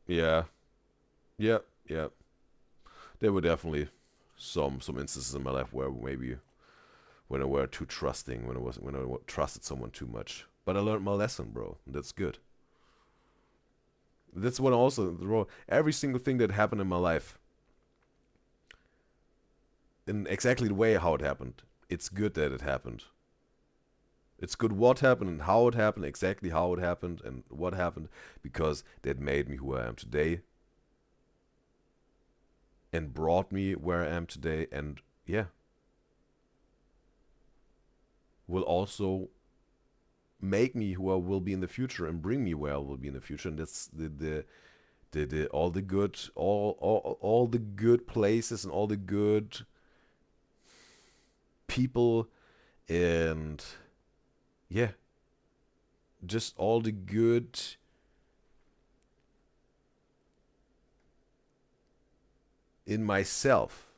S1: Yeah. Yeah. Yeah. There were definitely some instances in my life where maybe when I were too trusting, when I trusted someone too much. But I learned my lesson, bro. That's good. That's what also every single thing that happened in my life, in exactly the way how it happened. It's good that it happened. It's good what happened and how it happened, exactly how it happened and what happened, because that made me who I am today and brought me where I am today, and yeah, will also make me who I will be in the future and bring me where I will be in the future. And that's the all the good all the good places and all the good people, and yeah, just all the good in myself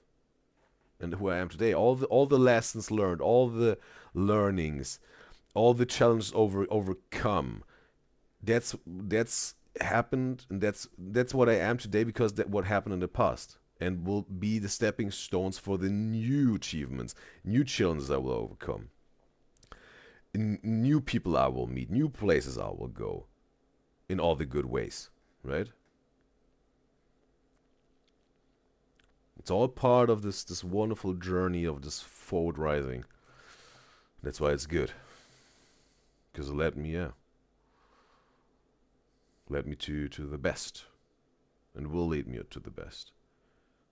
S1: and who I am today. All the lessons learned, all the learnings, all the challenges overcome. That's happened, and that's what I am today, because that what happened in the past, and will be the stepping stones for the new achievements, new challenges I will overcome, new people I will meet, new places I will go, in all the good ways, right? It's all part of this wonderful journey of this forward rising. That's why it's good, because it led me to the best, and will lead me to the best,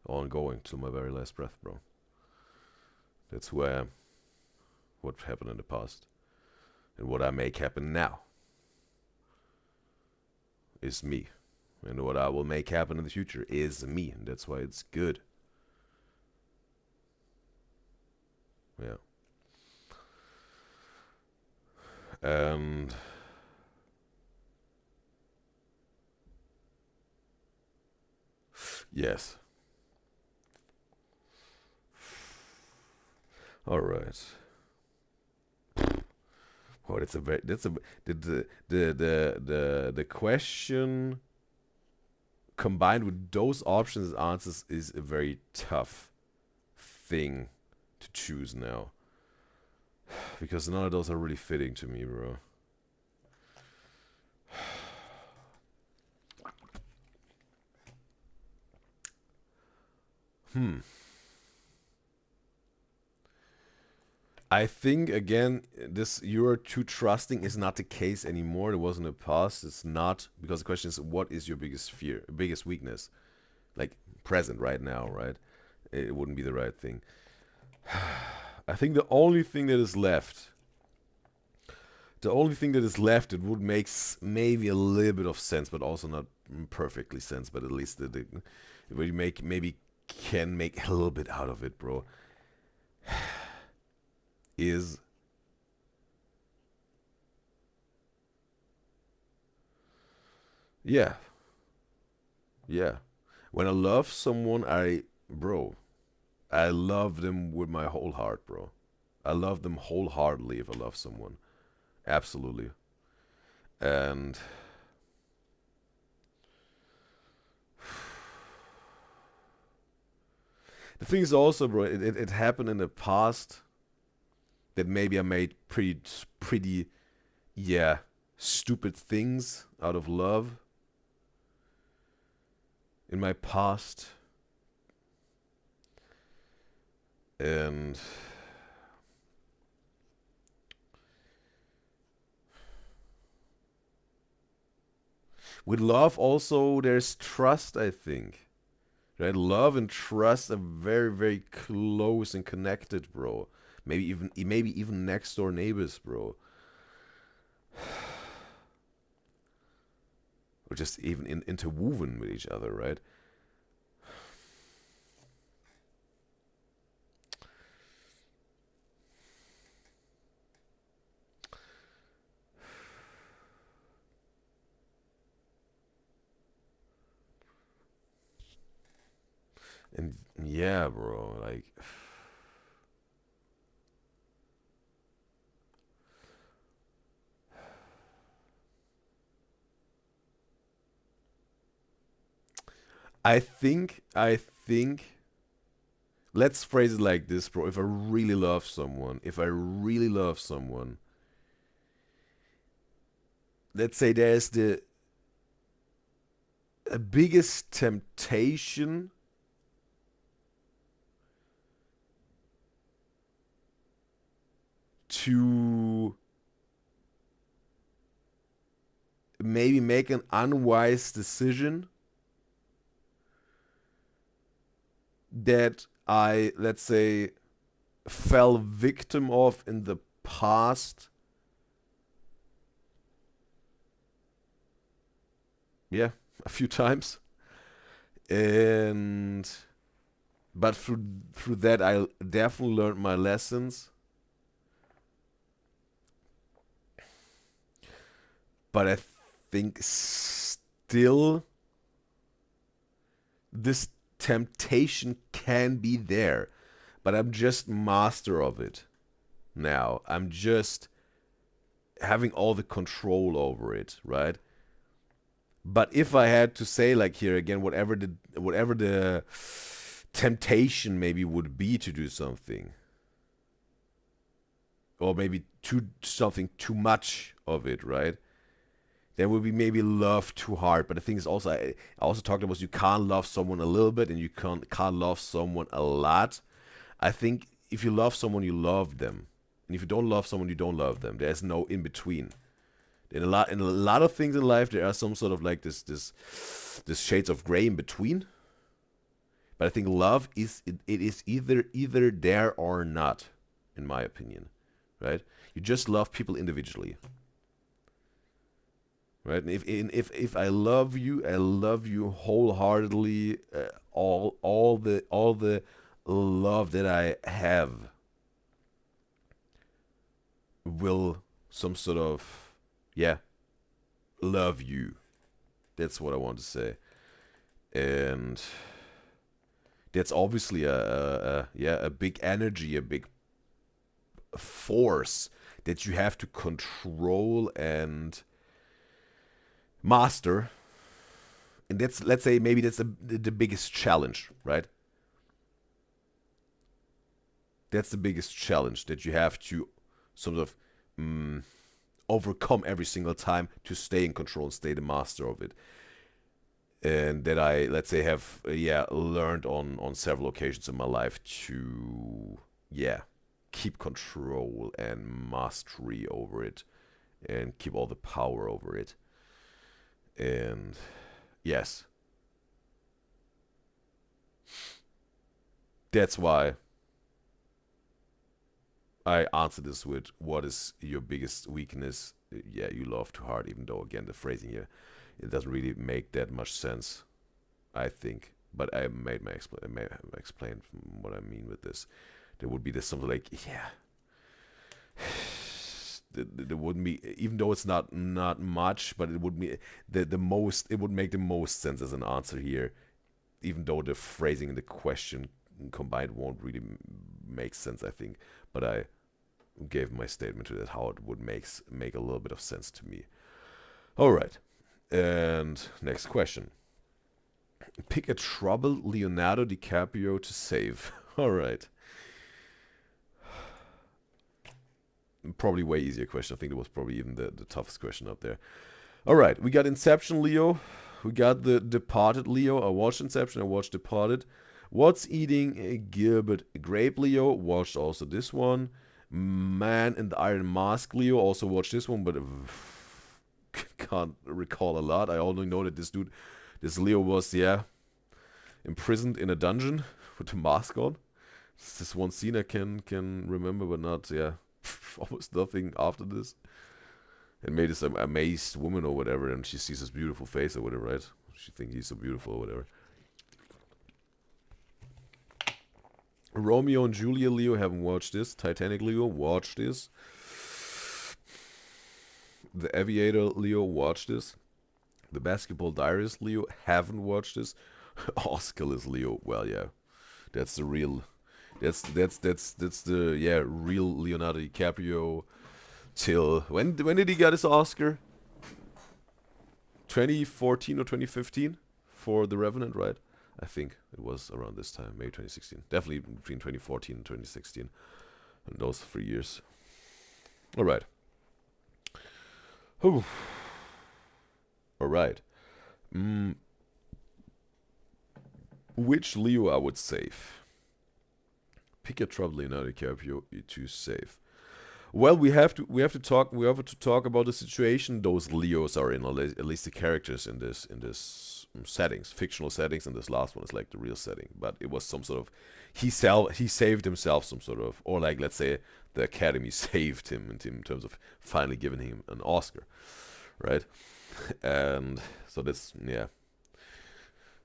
S1: ongoing till my very last breath, bro. That's who I am. What happened in the past and what I make happen now is me, and what I will make happen in the future is me, and that's why it's good. Yeah. And yes. All right. Oh, that's a the question combined with those options and answers is a very tough thing to choose now, because none of those are really fitting to me, bro. Hmm. I think again, this you're too trusting is not the case anymore. It was in the past. It's not, because the question is, what is your biggest fear, biggest weakness, like present right now, right? It wouldn't be the right thing. I think the only thing that is left, it would make maybe a little bit of sense, but also not perfectly sense. But at least where you make maybe can make a little bit out of it, bro, is yeah, yeah. When I love someone, I love them with my whole heart, bro. I love them wholeheartedly if I love someone. Absolutely. And the thing is also, bro, it happened in the past that maybe I made pretty, yeah, stupid things out of love in my past. And with love also there's trust, I think. Right? Love and trust are very, very close and connected, bro. Maybe even next door neighbors, bro. Or just even interwoven with each other, right? And yeah, bro, like I think let's phrase it like this, bro. If I really love someone, let's say there's the biggest temptation to maybe make an unwise decision that I, let's say, fell victim of in the past. Yeah, a few times. And but through that I definitely learned my lessons. But I think still this temptation can be there. But I'm just master of it now. I'm just having all the control over it, right? But if I had to say, like here again, whatever the temptation maybe would be to do something, or maybe something too much of it, right? Then would be maybe love too hard. But the thing is also, I also talked about you can't love someone a little bit and you can't love someone a lot. I think if you love someone, you love them, and if you don't love someone, you don't love them. There's no in between. In a lot of things in life, there are some sort of like this shades of gray in between. But I think love it is either there or not, in my opinion, right? You just love people individually, right? And if I love you wholeheartedly. All the love that I have will some sort of, yeah, love you. That's what I want to say. And that's obviously a big energy, a big force that you have to control and master. And that's, let's say, maybe that's the biggest challenge, right? That's the biggest challenge that you have to sort of mm, overcome every single time to stay in control and stay the master of it. And that I, let's say, have learned on several occasions in my life to, yeah, keep control and mastery over it and keep all the power over it. And yes, that's why I answer this with, what is your biggest weakness? Yeah, you love too hard, even though, again, the phrasing here, it doesn't really make that much sense, I think. But I made my I may have explained what I mean with this. There would be this something like, yeah, there wouldn't be, even though it's not much, but it would be the most, it would make the most sense as an answer here, even though the phrasing and the question combined won't really make sense, I think. But I gave my statement to that, how it would make a little bit of sense to me. All right, and next question. Pick a troubled Leonardo DiCaprio to save. All right. Probably way easier question. I think it was probably even the toughest question up there. All right, we got Inception Leo. We got The Departed Leo. I watched Inception. I watched Departed. What's Eating Gilbert Grape Leo. Watched also this one. Man in the Iron Mask Leo. Also watched this one, but can't recall a lot. I only know that this Leo was, yeah, imprisoned in a dungeon with the mask on. It's this one scene I can remember, but not, yeah, almost nothing after this. And made this amazed woman or whatever, and she sees his beautiful face or whatever, right? She thinks he's so beautiful or whatever. Romeo and Julia Leo, haven't watched this. Titanic Leo, watched this. The Aviator Leo, watched this. The Basketball Diaries Leo, haven't watched this. Oscar is Leo, well, yeah. That's the real. That's the real Leonardo DiCaprio. Till when did he get his Oscar? 2014 or 2015 for The Revenant, right? I think it was around this time, maybe 2016. Definitely between 2014 and 2016, in those 3 years. All right. All right. Which Leo I would save? Pick your trouble, Leonardo DiCaprio. You choose save. Well, we have to talk about the situation those Leos are in, or at least the characters in this settings, fictional settings, and this last one is like the real setting. But it was some sort of he saved himself, some sort of, or like let's say the Academy saved him in terms of finally giving him an Oscar, right? And so that's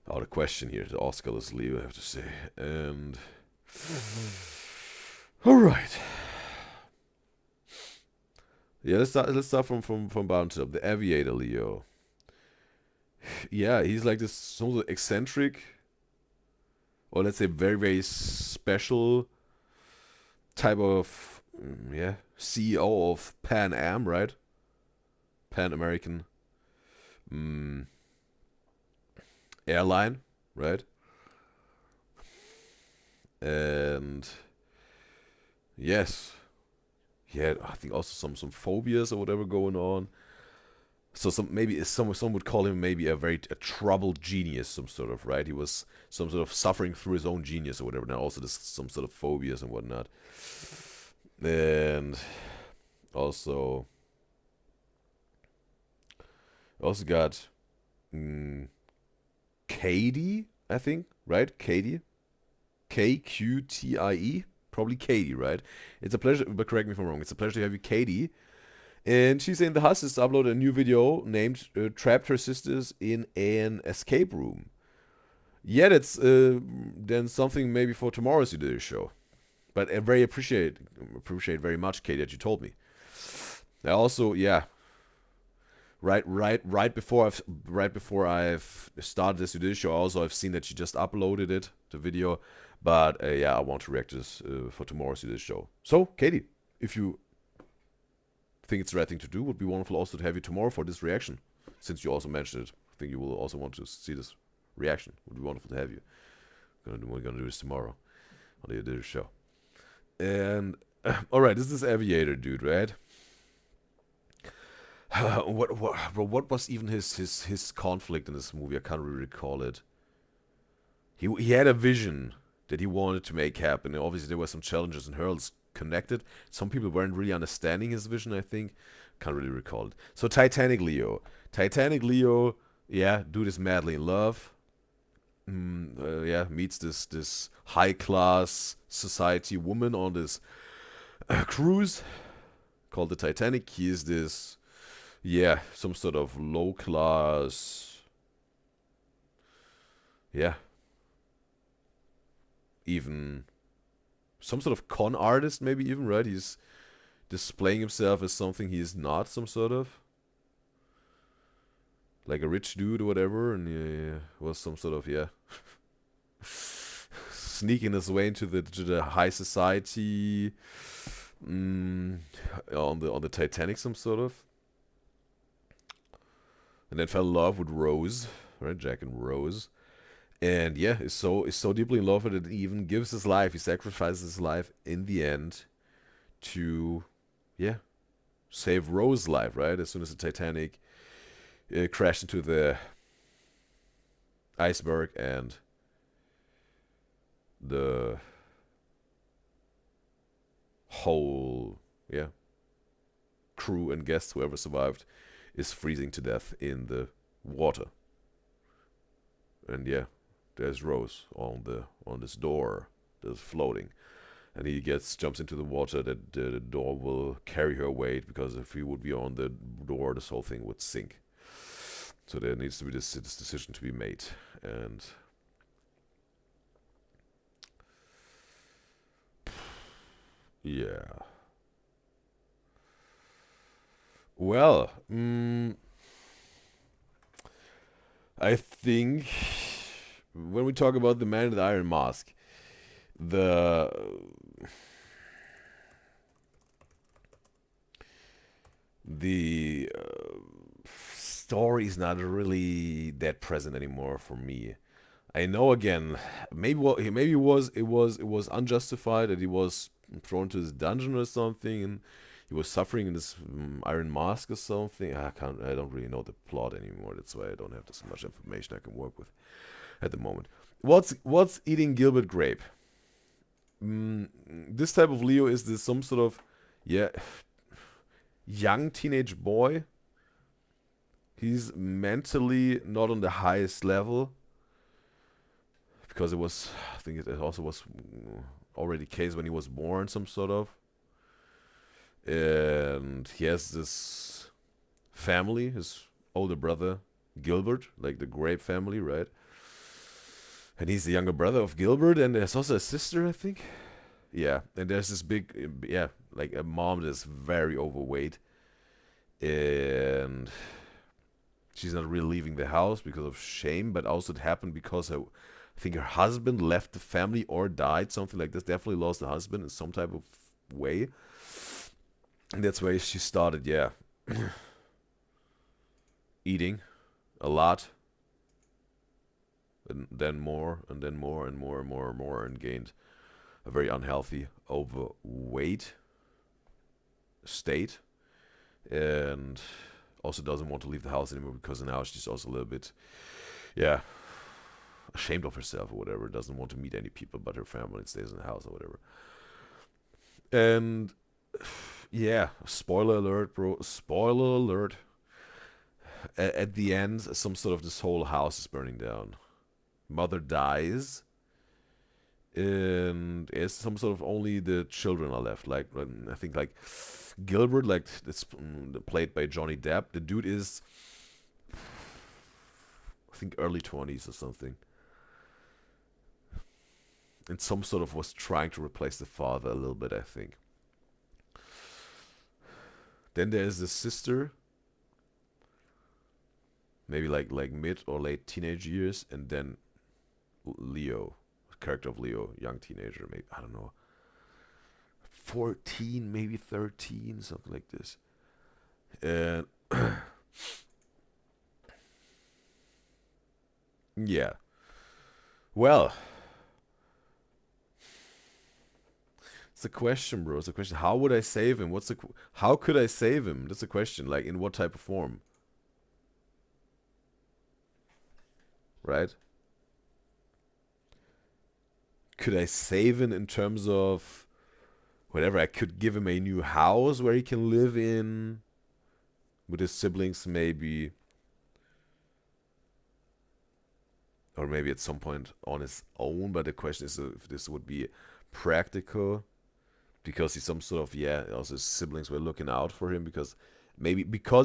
S1: out of question here. The Oscar-less Leo, I have to say. And all right. Yeah, let's start from bottom to top. The Aviator Leo. Yeah, he's like this sort of eccentric, or let's say very, very special type of CEO of Pan Am, right? Pan American airline, right? And yes, he had, I think, also some phobias or whatever going on. So some would call him maybe a troubled genius, some sort of, right? He was some sort of suffering through his own genius or whatever. Now also there's some sort of phobias and whatnot. And also got Katie, I think, right? Katie, Kqtie, probably Katie, right? It's a pleasure, but correct me if I'm wrong. It's a pleasure to have you, Katie. And she's saying the hustlers uploaded a new video named "Trapped Her Sisters in an Escape Room." Yeah, that's then something maybe for tomorrow's Udyzyz show. But I very appreciate very much, Katie, that you told me. I also, right before I've started this Udyzyz show, also I've seen that she just uploaded the video. But I want to react to this for tomorrow's Udyzyz show. So, Katie, if you think it's the right thing to do, would be wonderful also to have you tomorrow for this reaction. Since you also mentioned it, I think you will also want to see this reaction. Would be wonderful to have you. We're gonna do this tomorrow on the Udyzyz show. And all right, this is this Aviator dude, right? What was even his conflict in this movie? I can't really recall it. He had a vision that he wanted to make happen. And obviously, there were some challenges and hurdles connected. Some people weren't really understanding his vision, I think. Can't really recall it. So, Titanic Leo. Dude is madly in love. Meets this high-class society woman on this cruise called the Titanic. He is this, some sort of low-class, even some sort of con artist, maybe even, right? He's displaying himself as something he is not, some sort of. Like a rich dude or whatever, and was some sort of, sneaking his way into the high society on the Titanic, some sort of. And then fell in love with Rose, right? Jack and Rose. And is so deeply in love with it, he even gives his life, he sacrifices his life in the end to, save Rose's life, right? As soon as the Titanic crashed into the iceberg and the whole, crew and guests, whoever survived, is freezing to death in the water. And there's Rose on this door that's floating, and he jumps into the water. That the door will carry her weight, because if he would be on the door, this whole thing would sink. So there needs to be this decision to be made, and well, I think when we talk about the Man in the Iron Mask, the the story is not really that present anymore for me. I know again, maybe it was unjustified that he was thrown to this dungeon or something, and he was suffering in this iron mask or something. I don't really know the plot anymore. That's why I don't have this much information I can work with at the moment. What's eating Gilbert Grape? This type of Leo is this some sort of yeah young teenage boy. He's mentally not on the highest level because I think it also was already the case when he was born, some sort of. And he has this family, his older brother, Gilbert, like the Grape family, right? And he's the younger brother of Gilbert, and there's also a sister, I think. Yeah, and there's this big, yeah, like a mom that's very overweight, and she's not really leaving the house because of shame, but also it happened because I think her husband left the family or died, something like this. Definitely lost the husband in some type of way. And that's why she started, yeah, eating a lot, and then more, and then more, and more, and more, and more, and gained a very unhealthy, overweight state. And also doesn't want to leave the house anymore because now she's also a little bit, yeah, ashamed of herself or whatever. Doesn't want to meet any people but her family and stays in the house or whatever. And yeah, spoiler alert, bro. Spoiler alert. At the end, some sort of this whole house is burning down. Mother dies, and it's some sort of only the children are left. Like I think like Gilbert, like it's played by Johnny Depp. The dude is, I think, early 20s or something, and some sort of was trying to replace the father a little bit, I think. Then there's the sister, maybe like mid or late teenage years, and then Leo, character of Leo, young teenager, maybe I don't know, 14, maybe 13, something like this. And yeah, well, it's a question, bro. It's a question. How would I save him? How could I save him? That's a question. Like in what type of form, right? Could I save him in terms of whatever? I could give him a new house where he can live in with his siblings, maybe, or maybe at some point on his own. But the question is if this would be practical, because he's some sort of, yeah, also his siblings were looking out for him because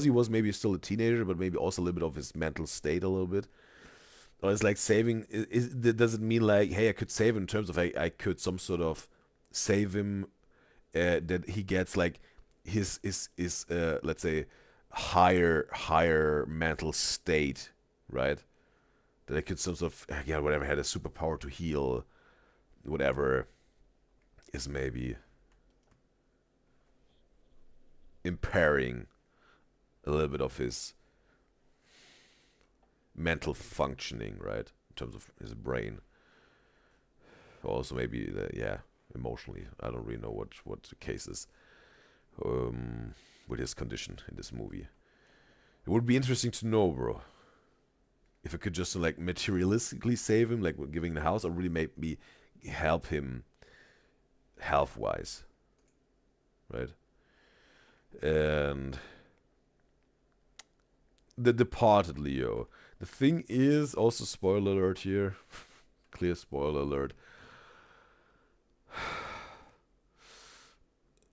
S1: he was maybe still a teenager, but maybe also a little bit of his mental state a little bit. Or it's like saving. Does it mean like, hey, I could save him in terms of I could some sort of save him, that he gets like his let's say higher mental state, right? That I could some sort of, yeah, whatever, had a superpower to heal whatever is maybe impairing a little bit of his mental functioning, right? In terms of his brain. Also maybe yeah, emotionally. I don't really know what the case is, with his condition in this movie. It would be interesting to know, bro, if I could just like materialistically save him, like giving the house, or really maybe help him health wise, right? And The Departed, Leo. The thing is, also spoiler alert here, clear spoiler alert.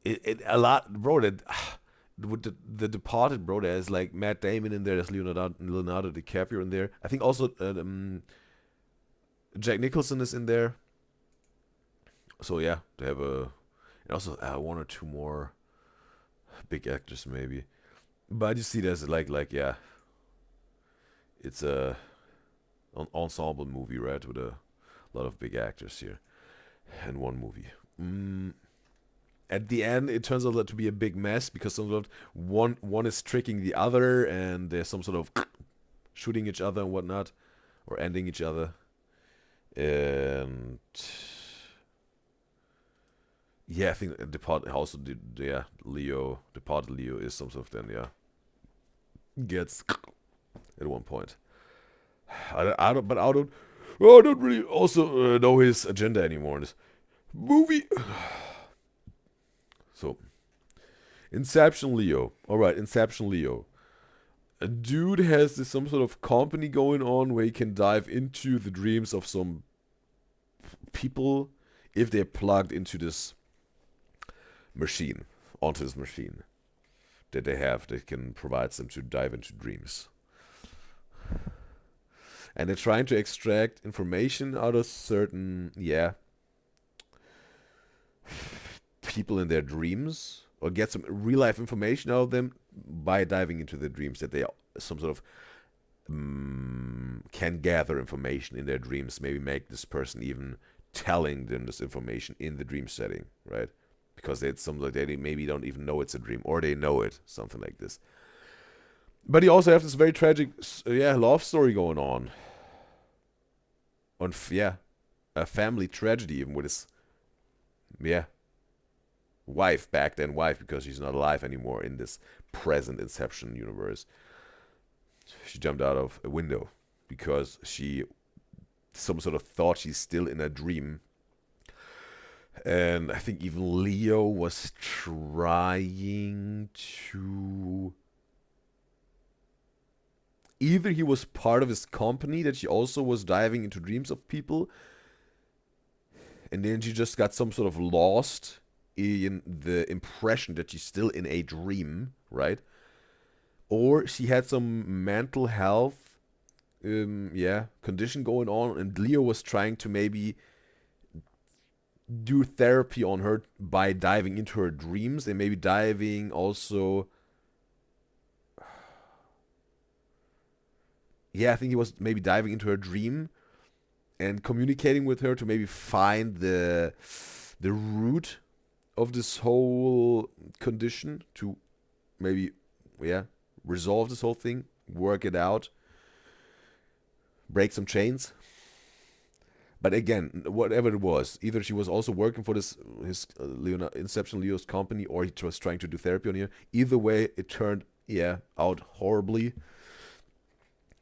S1: It a lot, bro. That with the Departed, bro. There's like Matt Damon in there. There's Leonardo DiCaprio in there. I think also Jack Nicholson is in there. So yeah, they have and also one or two more big actors maybe. But you see, there's like yeah, it's a an ensemble movie, right, with a lot of big actors here. in one movie. At the end, it turns out to be a big mess because some sort of one is tricking the other, and there's some sort of shooting each other and whatnot, or ending each other. And yeah, I think Departed also Departed Leo is some sort of then gets at one point. I don't really also know his agenda anymore in this movie. So, Inception Leo. Alright, Inception Leo. A dude has some sort of company going on where he can dive into the dreams of some people if they're plugged into this machine, onto this machine that they have that can provide them to dive into dreams. And they're trying to extract information out of certain, people in their dreams, or get some real life information out of them by diving into their dreams, that they some sort of can gather information in their dreams, maybe make this person even telling them this information in the dream setting, right? Because it's something like they maybe don't even know it's a dream, or they know it, something like this. But he also has this very tragic, love story going on. A family tragedy even with his, wife, back then wife, because she's not alive anymore in this present Inception universe. She jumped out of a window because she some sort of thought she's still in a dream. And I think even Leo was trying to... Either he was part of his company that she also was diving into dreams of people, and then she just got some sort of lost in the impression that she's still in a dream, right? Or she had some mental health, condition going on, and Leo was trying to maybe do therapy on her by diving into her dreams, and maybe diving also... I think he was maybe diving into her dream and communicating with her to maybe find the root of this whole condition, to maybe, resolve this whole thing, work it out, break some chains. But again, whatever it was, either she was also working for his Inception Leo's company, or he was trying to do therapy on her. Either way, it turned out horribly,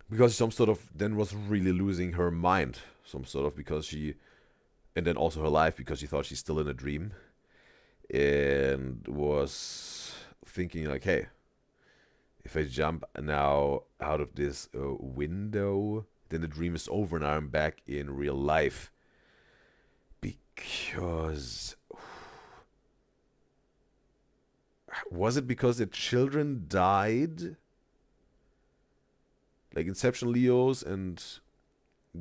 S1: because some sort of then was really losing her mind, some sort of, because she, and then also her life, because she thought she's still in a dream, and was thinking like, hey, if I jump now out of this window, then the dream is over and I'm back in real life. Because... Was it because the children died? Like Inception Leo's and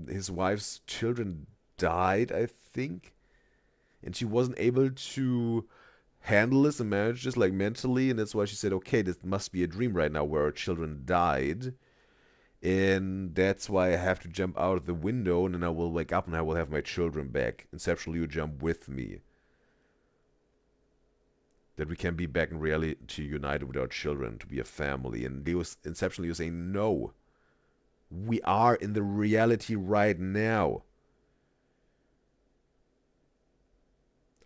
S1: his wife's children died, I think. And she wasn't able to handle this and manage this, like, mentally, and that's why she said, okay, this must be a dream right now where our children died, and that's why I have to jump out of the window, and then I will wake up and I will have my children back. Inception Leo, jump with me. That we can be back in reality, united with our children, to be a family. And Inception Leo saying, no, we are in the reality right now.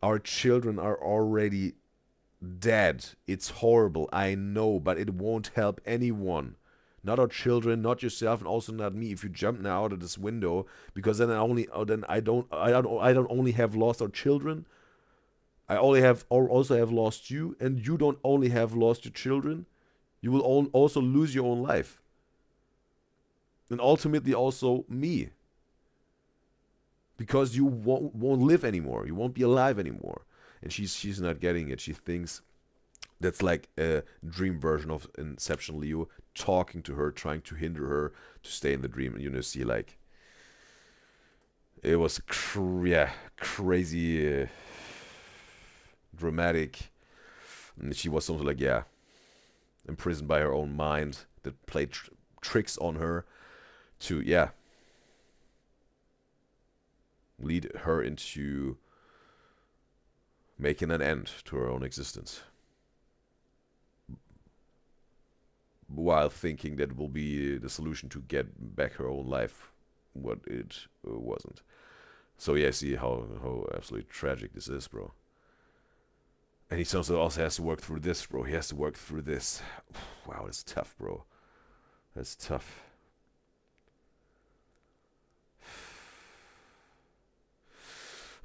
S1: Our children are already dead. It's horrible, I know, but it won't help anyone. Not our children, not yourself, and also not me. If you jump now out of this window, because then I don't only have lost our children. I also have lost you, and you don't only have lost your children. You will also lose your own life, and ultimately also me. Because you won't live anymore. You won't be alive anymore. And she's not getting it. She thinks that's like a dream version of Inception Leo talking to her, trying to hinder her to stay in the dream. And see, like, it was crazy, dramatic. And she was something like, imprisoned by her own mind that played tricks on her to, lead her into making an end to her own existence, while thinking that will be the solution to get back her own life, what it wasn't. So yeah, see how absolutely tragic this is, bro. And he also has to work through this, bro. He has to work through this. Wow, it's tough, bro. That's tough.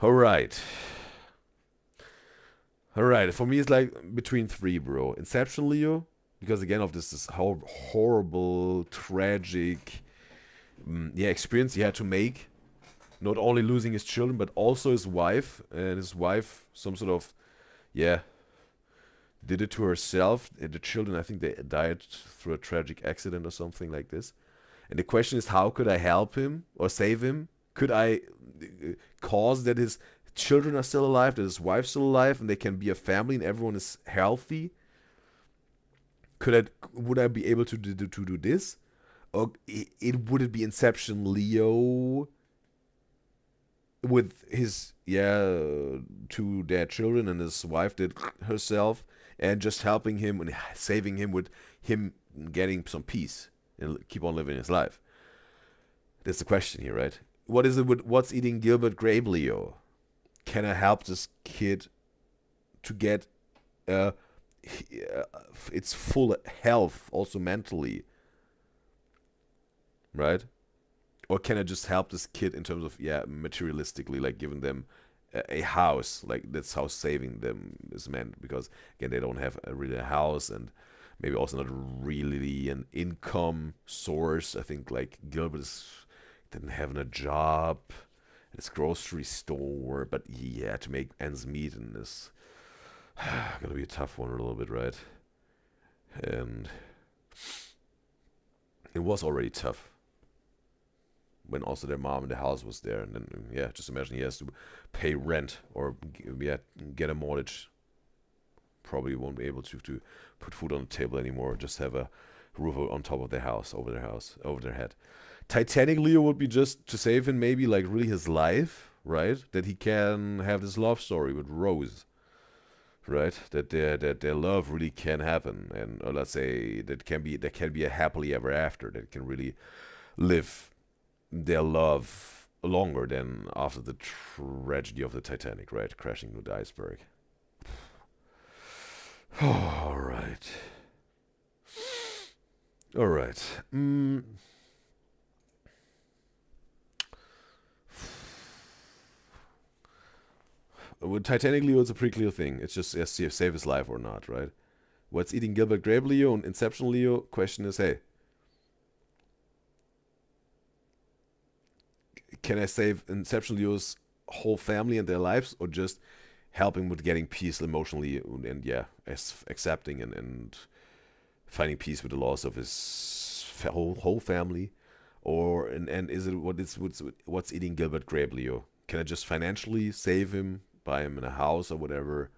S1: All right. All right. For me, it's like between three, bro. Inception, Leo, because again of this horrible, tragic, experience he had to make. Not only losing his children, but also his wife. And his wife, some sort of, yeah, did it to herself. And the children, I think they died through a tragic accident or something like this. And the question is, how could I help him or save him? Could I cause that his children are still alive, that his wife's still alive, and they can be a family and everyone is healthy? Would I be able to do this? Or would it be Inception Leo with his two dead children and his wife did herself, and just helping him and saving him with him getting some peace and keep on living his life? That's the question here, right? What is it with What's Eating Gilbert Grape, Leo? Can I help this kid to get its full health, also mentally, right? Or can I just help this kid in terms of materialistically, like giving them a house? Like that's how saving them is meant, because again they don't have really a house, and maybe also not really an income source. I think like Gilbert didn't have a job at his grocery store, but yeah, to make ends meet in this gonna be a tough one a little bit, right? And it was already tough when also their mom in the house was there, and then just imagine he has to pay rent or get a mortgage. Probably won't be able to put food on the table anymore. Just have a roof on top of their house, over their head. Titanic Leo would be just to save him, maybe like really his life, right? That he can have this love story with Rose, right? That their love really can happen, and or let's say there can be a happily ever after, that can really live their love longer than after the tragedy of the Titanic, right? Crashing into the iceberg. All right. All right. With Titanic Leo, it's a pretty clear thing. It's just save his life or not, right? What's Eating Gilbert Grape Leo and Inception Leo? Question is, hey, can I save Inception Leo's whole family and their lives, or just helping with getting peace emotionally and accepting and finding peace with the loss of his whole family? Or and is it what's Eating Gilbert Grape Leo? Can I just financially save him, buy him in a house or whatever?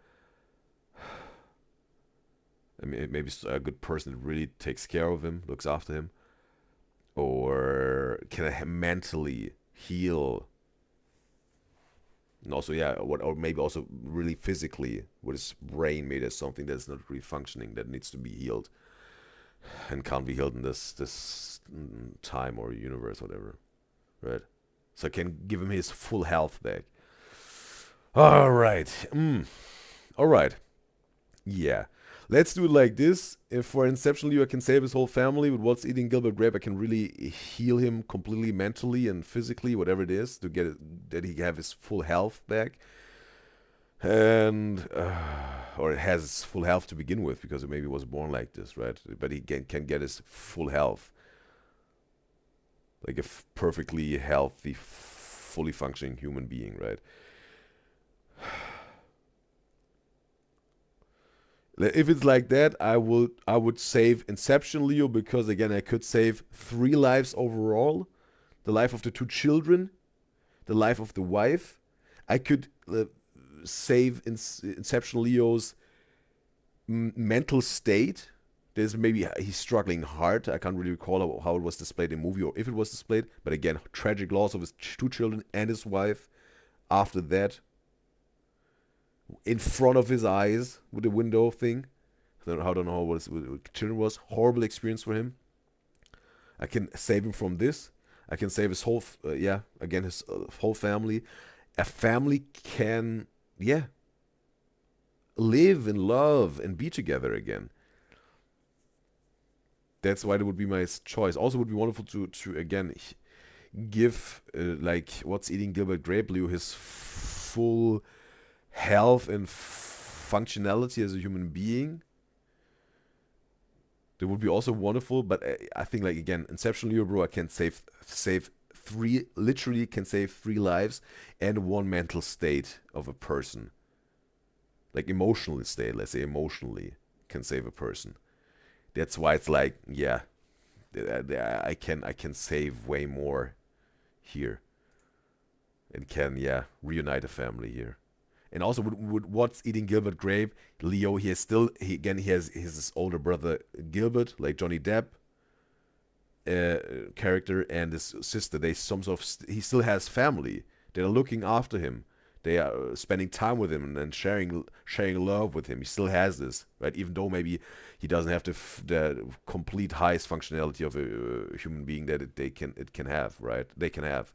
S1: I mean, maybe a good person that really takes care of him, looks after him. Or can I mentally heal? And also, or maybe also really physically with his brain, maybe there's something that's not really functioning that needs to be healed and can't be healed in this time or universe, whatever, right? So I can give him his full health back. All right. All right. Yeah. Let's do it like this. If for Inception Leo I can save his whole family, with What's Eating Gilbert Grape I can really heal him completely mentally and physically, whatever it is, to get it, that he have his full health back. And or it has his full health to begin with, because it maybe was born like this, right? But he can get his full health, like a perfectly healthy, fully functioning human being, right? If it's like that, I would save Inception Leo, because again I could save 3 lives overall: the life of the 2 children, the life of the wife. I could save Inception Leo's mental state. There's maybe he's struggling hard. I can't really recall how it was displayed in the movie, or if it was displayed. But again, tragic loss of his 2 children and his wife. After that, in front of his eyes with the window thing. I don't know what children was. Horrible experience for him. I can save him from this. I can save his whole, again, his whole family. A family can, live and love and be together again. That's why it would be my choice. Also, it would be wonderful to again give like what's eating Gilbert Grape Leo his full health and functionality as a human being. That would be also wonderful, but I think like again, Inception Leo, bro, I can save three, literally can save 3 lives and one mental state of a person, like emotional state. Let's say emotionally can save a person. That's why it's like I can save way more here and can reunite a family here. And also with what's eating Gilbert Grape, Leo, he has his older brother Gilbert, like Johnny Depp character, and his sister. They some sort of he still has family. They are looking after him. They are spending time with him and sharing love with him. He still has this, right? Even though maybe he doesn't have the complete highest functionality of a human being that it can have, right? They can have.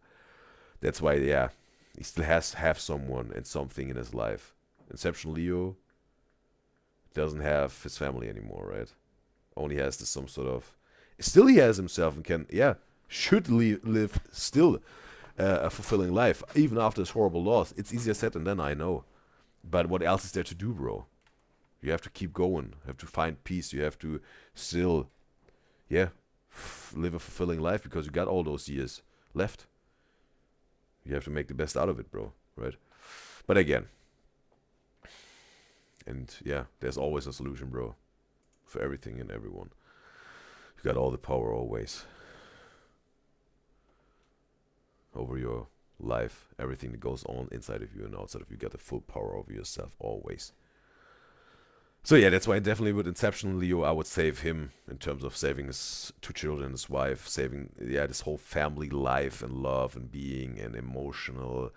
S1: That's why, he still has have someone and something in his life. Inception Leo doesn't have his family anymore, right? Only has this some sort of. Still, he has himself and can, should live still a fulfilling life, even after this horrible loss. It's easier said than done, I know. But what else is there to do, bro? You have to keep going. You have to find peace. You have to still, live a fulfilling life because you got all those years left. You have to make the best out of it, bro. Right? But again, and there's always a solution, bro, for everything and everyone. You got all the power always over your life, everything that goes on inside of you and outside of you. Got the full power over yourself always. So that's why definitely with Inception Leo, I would save him in terms of saving his 2 children, his wife, saving this whole family life and love and being and emotional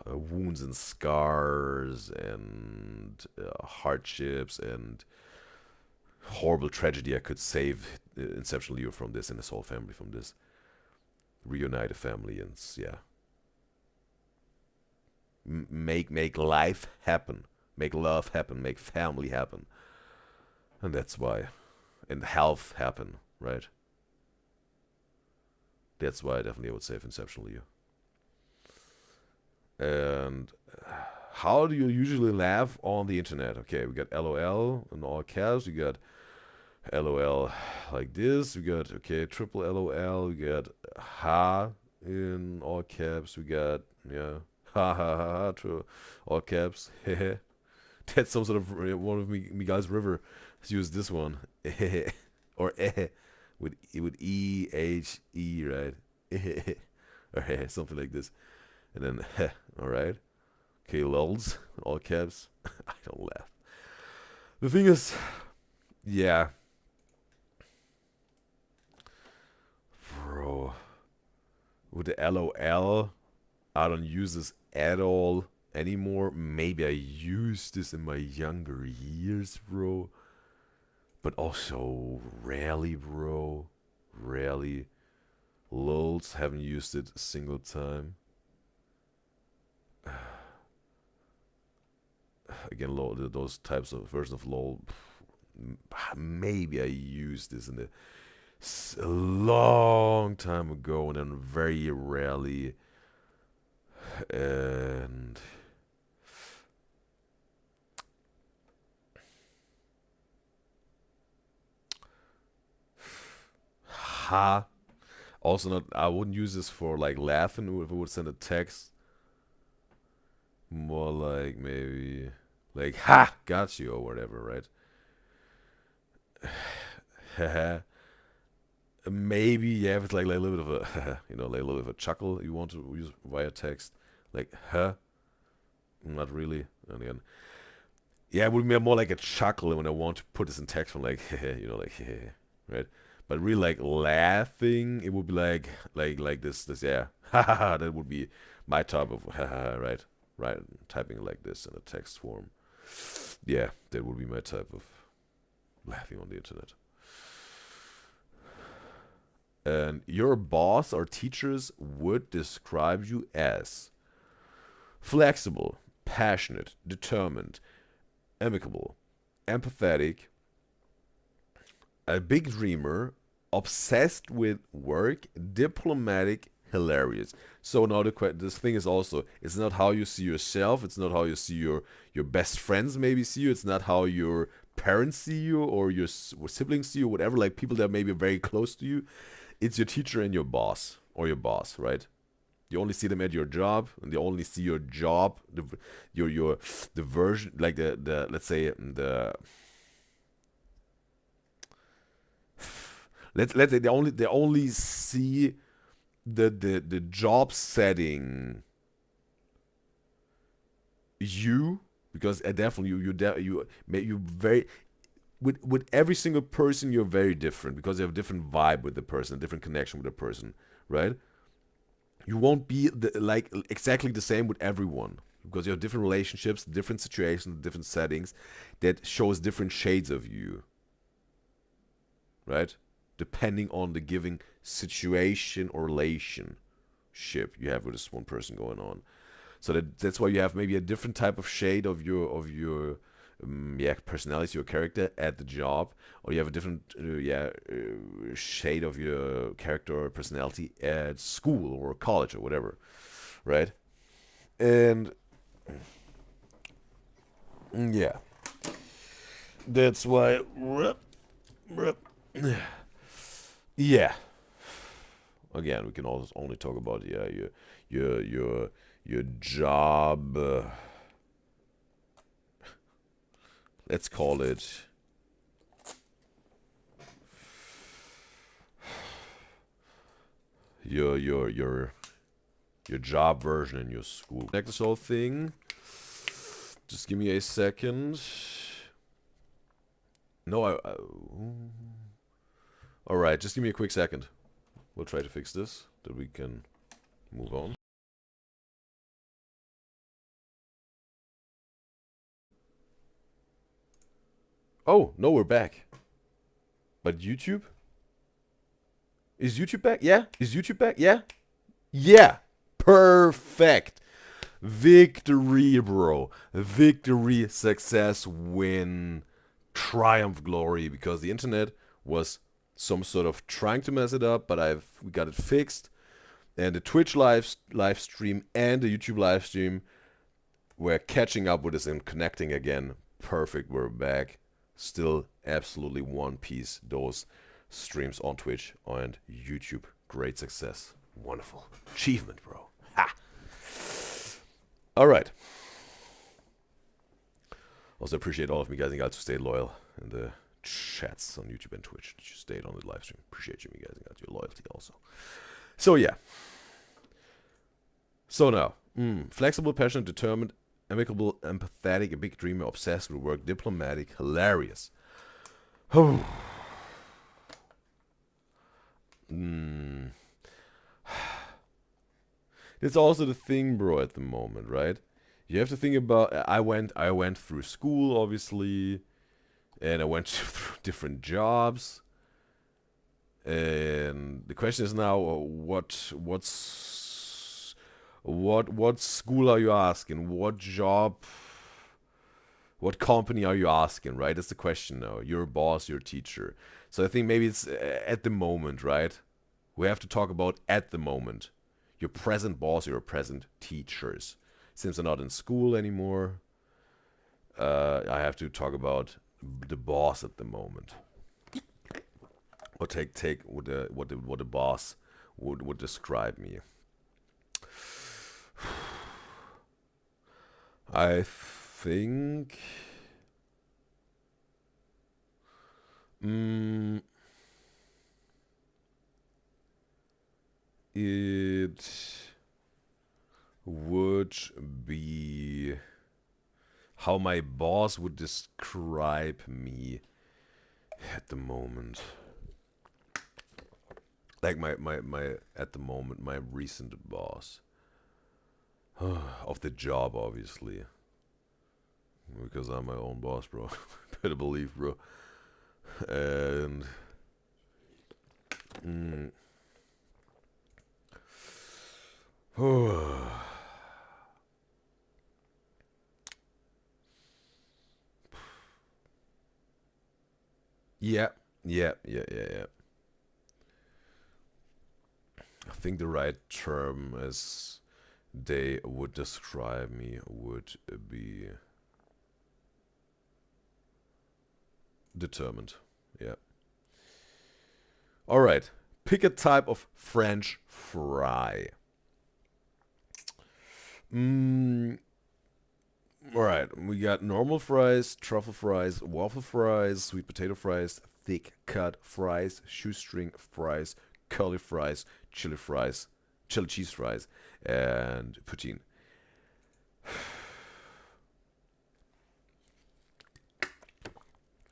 S1: wounds and scars and hardships and horrible tragedy. I could save Inception Leo from this and his whole family from this. Reunite a family and make life happen, make love happen, make family happen, and that's why, and health happen, right? That's why I definitely would save Inception Leo. And how do you usually laugh on the internet? Okay, we got LOL in all caps. We got LOL like this. We got triple LOL. We got ha in all caps. We got ha ha ha ha to all caps. That's some sort of one of Miguel's River has used this one or with EHE, right? Or something like this, and then all right. Okay, lols all caps. I don't laugh. The thing is, bro, with the LOL, I don't use this at all anymore. Maybe I used this in my younger years, bro. But also rarely, bro. Rarely. LOLs, haven't used it a single time. Again, LOL, those types of versions of LOL. Maybe I used this in a long time ago, and then very rarely. And ha, also not. I wouldn't use this for like laughing if I would send a text. More like maybe like ha, got you or whatever, right? Maybe if it's like a little bit of a like a little bit of a chuckle you want to use via text, like not really. And again, it would be more like a chuckle when I want to put this in text from like like right. But really like laughing, it would be like this that would be my type of right. right? Typing like this in a text form. Yeah, that would be my type of laughing on the internet. And your boss or teachers would describe you as flexible, passionate, determined, amicable, empathetic, a big dreamer, obsessed with work, diplomatic, hilarious. So now this thing is also, it's not how you see yourself, it's not how you see your best friends maybe see you, it's not how your parents see you or your siblings see you, whatever, like people that may be very close to you. It's your teacher and your boss, or your boss, right? You only see them at your job, and they only see your job, the version, like the let's say let's say they only see the job setting you, because definitely you very with every single person you're very different, because you have a different vibe with the person, a different connection with the person, right? You won't be like exactly the same with everyone, because you have different relationships, different situations, different settings that shows different shades of you, right? Depending on the given situation or relationship you have with this one person going on. So that's why you have maybe a different type of shade of your personality, your character at the job, or you have a different shade of your character or personality at school or college or whatever, right? And yeah, that's why. Yeah. Again, we can also only talk about your your job. Let's call it your job version in your school. Connect this whole thing. Just give me a second. No, all right, just give me a quick second. We'll try to fix this, that we can move on. Oh, no, we're back. But YouTube? Is YouTube back? Yeah? Is YouTube back? Yeah? Yeah! Perfect! Victory, bro. Victory, success, win, triumph, glory. Because the internet was some sort of trying to mess it up, but we got it fixed. And the Twitch live stream and the YouTube live stream were catching up with us and connecting again. Perfect, we're back. Still absolutely one piece. Those streams on Twitch and YouTube. Great success. Wonderful. Achievement, bro. Ha! Alright. Also appreciate all of you guys and gals who stayed loyal in the chats on YouTube and Twitch. That you stayed on the live stream. Appreciate you guys and gals, your loyalty also. So yeah. So now. Flexible, passionate, determined, amicable, empathetic, a big dreamer, obsessed with work, diplomatic, hilarious. It's also the thing, bro, at the moment, right? You have to think about, I went through school, obviously, and I went through different jobs. And the question is now, what school are you asking? What job, what company are you asking, right? That's the question now. Your boss, your teacher. So I think maybe it's at the moment, right? We have to talk about at the moment. Your present boss, your present teachers. Since they're not in school anymore, I have to talk about the boss at the moment. Or take what the boss would describe me. I think it would be how my boss would describe me at the moment. Like my at the moment, my recent boss. of the job, obviously, because I'm my own boss, bro. Better believe, bro. And mm, yeah, yeah. I think the right term as they would describe me would be determined. Yeah. All right. Pick a type of French fry. Mm, all right. We got normal fries, truffle fries, waffle fries, sweet potato fries, thick cut fries, shoestring fries, curly fries, chili cheese fries, and poutine.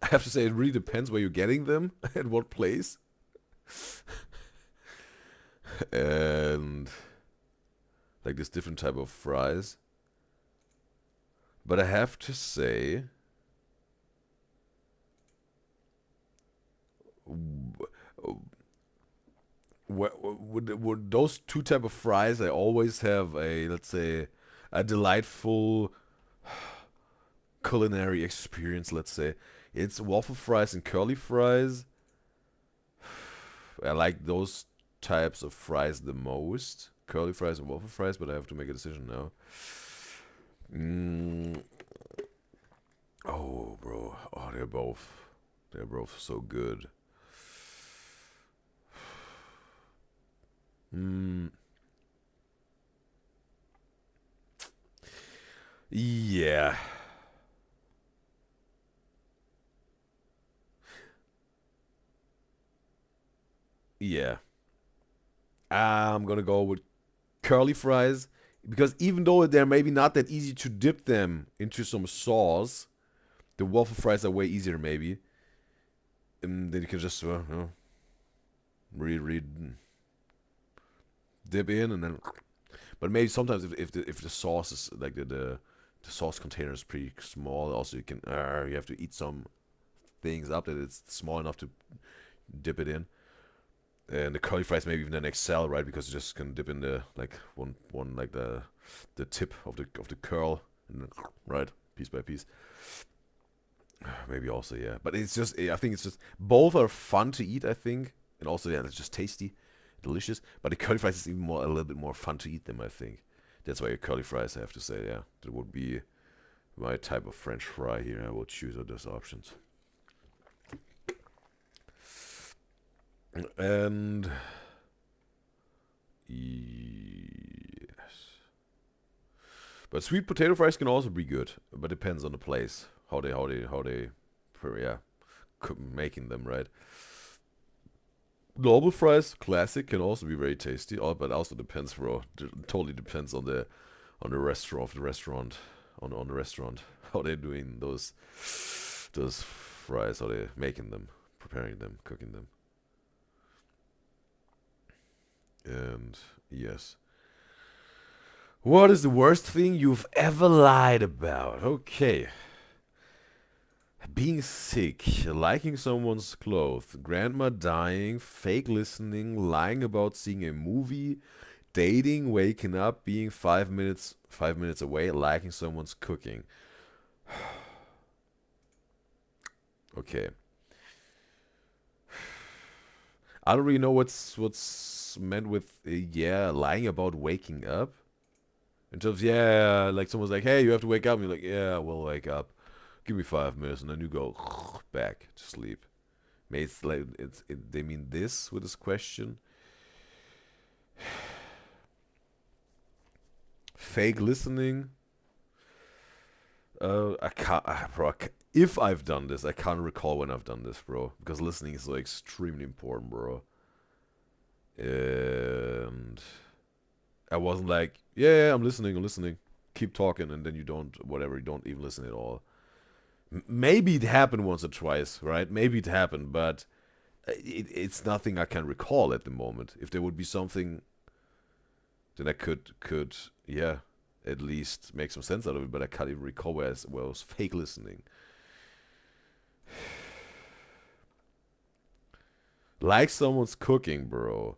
S1: I have to say, it really depends where you're getting them, at what place. And like this different type of fries. But I have to say, would those two type of fries, I always have a, let's say, a delightful culinary experience, let's say. It's waffle fries and curly fries. I like those types of fries the most. Curly fries and waffle fries, but I have to make a decision now. Mm. Oh, bro. Oh, they're both so good. Mm. Yeah. Yeah. I'm gonna go with curly fries because even though they're maybe not that easy to dip them into some sauce, the waffle fries are way easier maybe. And then you can just re dip in and then. But maybe sometimes if the sauce is like the sauce container is pretty small, also you have to eat some things up that it's small enough to dip it in. And the curly fries maybe even then excel, right? Because you just can dip in the like one like the tip of the curl, and then, right, piece by piece. Maybe also, yeah. But it's just, I think it's just both are fun to eat, I think, and also yeah, it's just tasty, delicious. But the curly fries is even more a little bit more fun to eat them, I think. That's why curly fries, I have to say, yeah, that would be my type of French fry here. I will choose those options. And yes, but sweet potato fries can also be good, but depends on the place, how they, yeah, making them right. Normal fries, classic, can also be very tasty. But also depends, bro. Totally depends on the restaurant, on the restaurant, how they're doing those fries, how they're making them, preparing them, cooking them. And yes, what is the worst thing you've ever lied about? Okay. Being sick, liking someone's clothes, grandma dying, fake listening, lying about seeing a movie, dating, waking up, being 5 minutes away, liking someone's cooking. Okay. I don't really know what's meant with yeah, lying about waking up. In terms, yeah, like someone's like, hey, you have to wake up, and you're like, yeah, we'll wake up. Give me 5 minutes, and then you go back to sleep. Maybe it's like they mean this with this question. Fake listening. I can't, bro. If I've done this, I can't recall when I've done this, bro. Because listening is so extremely important, bro. And I wasn't like, yeah, I'm listening. Keep talking, and then you don't, whatever, you don't even listen at all. Maybe it happened once or twice, right? Maybe it happened, but it's nothing I can recall at the moment. If there would be something, then I could, yeah, at least make some sense out of it, but I can't even recall where I was fake listening. Like someone's cooking, bro.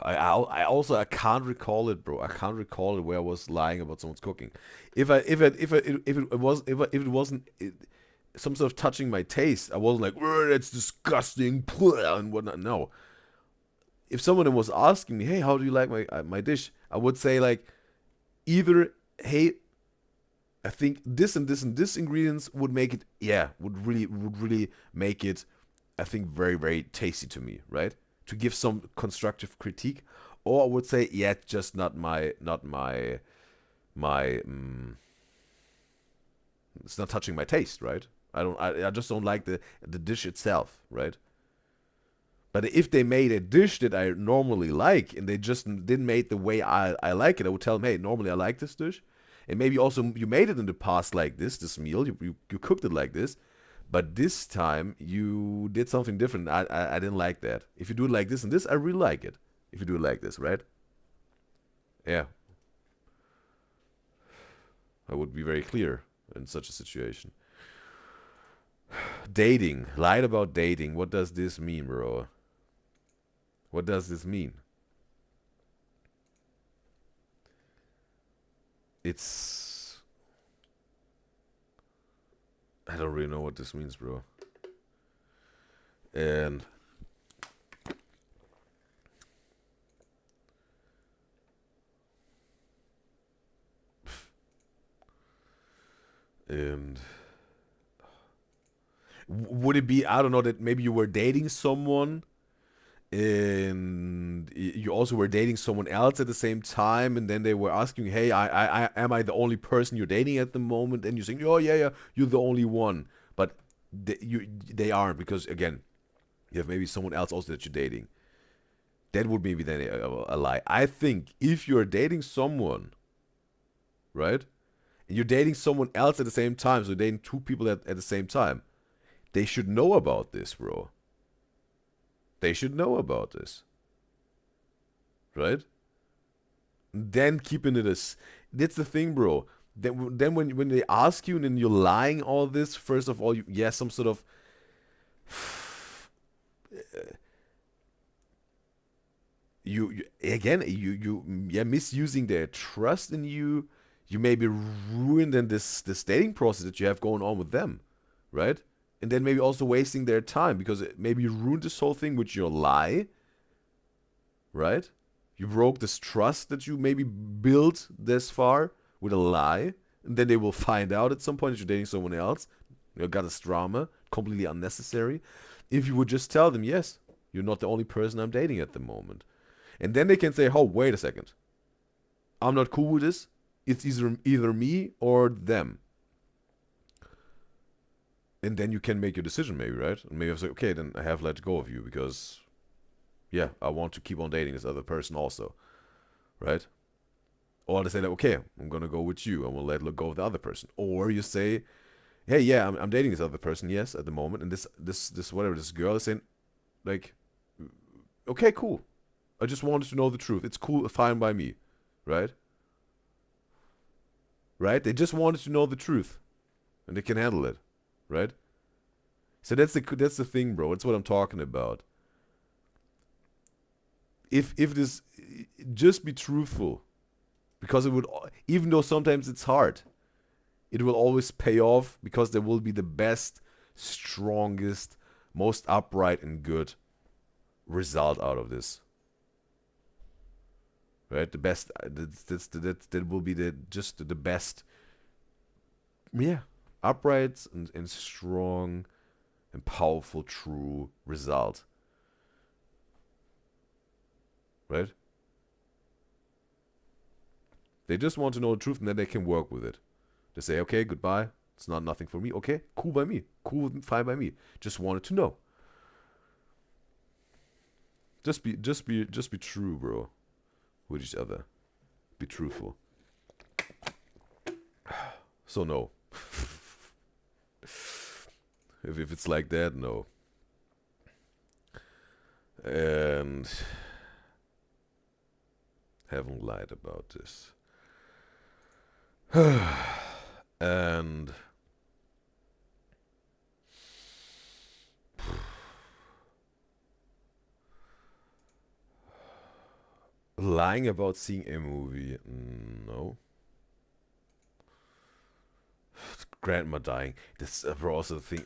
S1: I can't recall it, bro. I can't recall it where I was lying about someone's cooking. If it wasn't some sort of touching my taste, I wasn't like, that's disgusting, and whatnot. No. If someone was asking me, hey, how do you like my dish? I would say like, either, hey, I think this and this and this ingredients would make it, would really make it, I think, very, very tasty to me, right? To give some constructive critique, or I would say, it's just not my, it's not touching my taste, right? I just don't like the dish itself, right? But if they made a dish that I normally like, and they just didn't make the way I like it, I would tell them, hey, normally I like this dish, and maybe also you made it in the past like this meal, you cooked it like this, but this time you did something different. I didn't like that. If you do it like this and this, I really like it. If you do it like this, right? Yeah. I would be very clear in such a situation. Dating. Lied about dating. What does this mean, bro? What does this mean? It's... I don't really know what this means, bro. And... would it be, I don't know, that maybe you were dating someone and you also were dating someone else at the same time, and then they were asking you, hey, I am I the only person you're dating at the moment? And you're saying, oh yeah, you're the only one, but they aren't, because again, you have maybe someone else also that you're dating. That would maybe then a lie. I think if you're dating someone, right, and you're dating someone else at the same time, so you're dating two people at the same time, they should know about this, bro. They should know about this. Right? Then keeping it as... That's the thing, bro. Then when they ask you and then you're lying all this, first of all, some sort of... you misusing their trust in you. You maybe ruin then this dating process that you have going on with them. Right? And then maybe also wasting their time, because maybe you ruined this whole thing with your lie, right? You broke this trust that you maybe built this far with a lie, and then they will find out at some point that you're dating someone else. Got this drama, completely unnecessary. If you would just tell them, yes, you're not the only person I'm dating at the moment. And then they can say, oh, wait a second. I'm not cool with this. It's either me or them. And then you can make your decision, maybe, right? And maybe I say, okay, then I have let go of you because, I want to keep on dating this other person also, right? Or they say that, okay, I'm gonna go with you. I will let go of the other person. Or you say, hey, I'm dating this other person, yes, at the moment, and this girl is saying, like, okay, cool. I just wanted to know the truth. It's cool, fine by me, right? Right? They just wanted to know the truth, and they can handle it. Right? So that's the thing, bro. That's what I'm talking about. If this, just be truthful, because it would, even though sometimes it's hard, it will always pay off, because there will be the best, strongest, most upright and good result out of this. Right? The best, that will be the best, upright and strong and powerful, true result. Right? They just want to know the truth, and then they can work with it. They say, okay, goodbye. It's not nothing for me. Okay, cool by me. Cool, fine by me. Just wanted to know. Just be true, bro. With each other. Be truthful. So no. If it's like that, no. and haven't lied about this. And lying about seeing a movie, no. Grandma dying. This also the thing.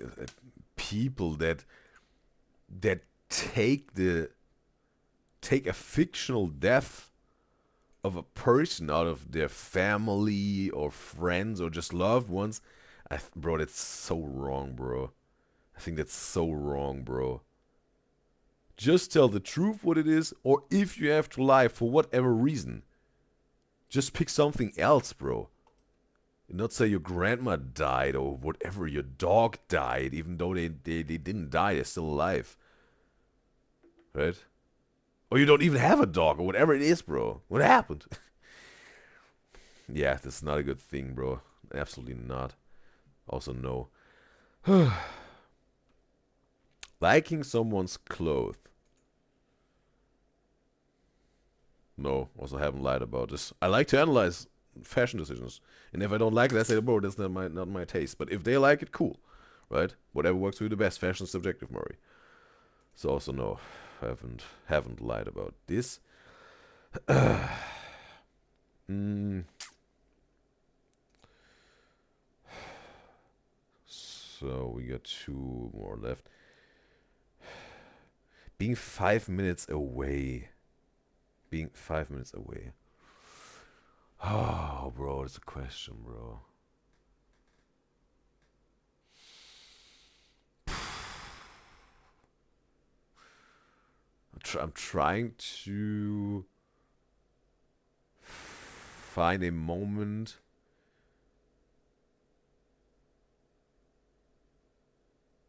S1: People that take a fictional death of a person out of their family or friends or just loved ones. Bro, that's so wrong, bro. I think that's so wrong, bro. Just tell the truth what it is, or if you have to lie for whatever reason, just pick something else, bro. And not say your grandma died or whatever, your dog died, even though they didn't die, they're still alive. Right? Or you don't even have a dog, or whatever it is, bro. What happened? Yeah, this is not a good thing, bro. Absolutely not. Also, no. Liking someone's clothes. No, also haven't lied about this. I like to analyze fashion decisions. And if I don't like it, I say, bro, that's not my taste. But if they like it, cool. Right? Whatever works for you the best. Fashion is subjective, Murray. So also no, haven't lied about this. So we got 2 more left. Being 5 minutes away. Being 5 minutes away. Oh, bro, that's a question, bro. I'm trying to find a moment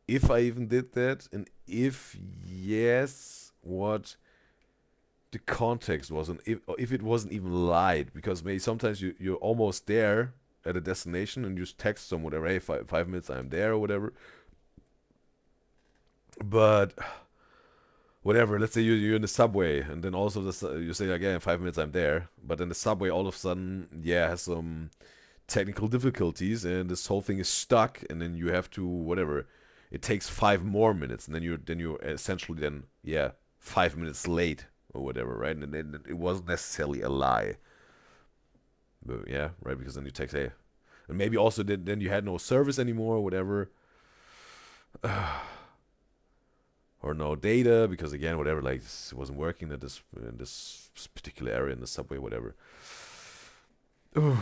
S1: if I even did that, and if yes, what the context was, and if it wasn't even lied, because maybe sometimes you're almost there at a destination and you just text someone whatever, hey, 5 minutes I'm there or whatever. But whatever, let's say you're in the subway, and then also you say again, 5 minutes I'm there, but then the subway all of a sudden, yeah, has some technical difficulties, and this whole thing is stuck, and then you have to whatever. It takes 5 more minutes, and then you're essentially 5 minutes late or whatever, right? And then it wasn't necessarily a lie, but yeah, right, because then you text, hey, and maybe also then you had no service anymore or whatever. Or no data, because again, whatever, like it wasn't working in this particular area in the subway, whatever. Bro,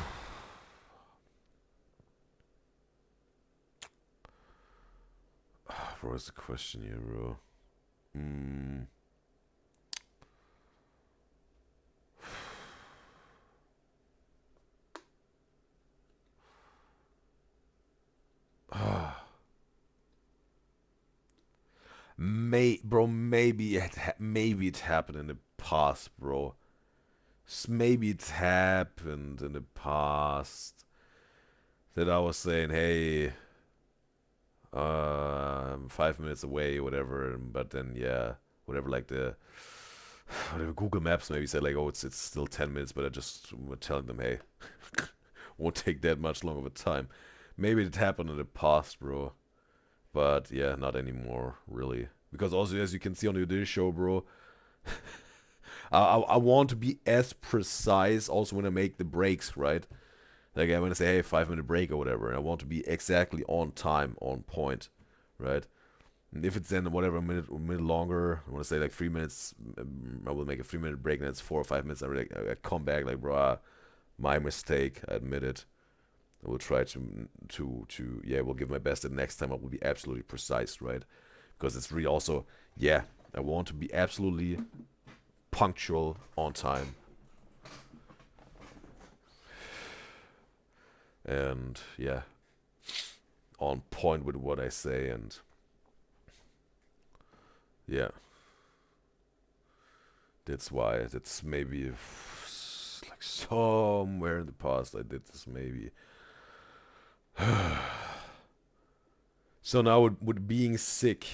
S1: what's the question here, bro? Maybe it happened in the past, bro. Maybe it happened in the past that I was saying, hey, I'm 5 minutes away, whatever. But then, yeah, whatever, like whatever Google Maps maybe said, like, oh, it's still 10 minutes, but I just were telling them, hey, won't take that much long of a time. Maybe it happened in the past, bro. But yeah, not anymore, really. Because also, as you can see on the Udyzyz show, bro, I want to be as precise also when I make the breaks, right? Like I want to say, hey, 5 minute break or whatever, and I want to be exactly on time, on point, right? And if it's then whatever a minute longer, I want to say like 3 minutes, I will make a 3 minute break, and it's 4 or 5 minutes. I come back like, bro, my mistake. I admit it. I will try to we'll give my best. And next time I will be absolutely precise, right? Because it's really also, yeah, I want to be absolutely punctual, on time. And yeah, on point with what I say, and yeah, that's why. That's maybe like somewhere in the past I did this maybe. So now with being sick,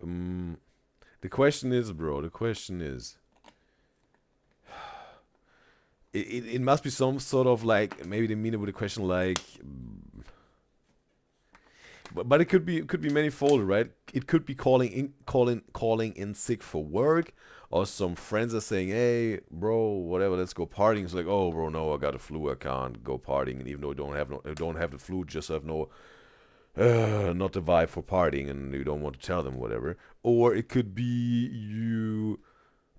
S1: The question is, bro. The question is, it must be some sort of like, maybe they mean it with a question like, but it could be manifold, right? It could be calling in sick for work, or some friends are saying, "Hey, bro, whatever, let's go partying." It's like, "Oh, bro, no, I got a flu, I can't go partying." And even though I don't have the flu, just have no not the vibe for partying, and you don't want to tell them whatever. Or it could be you,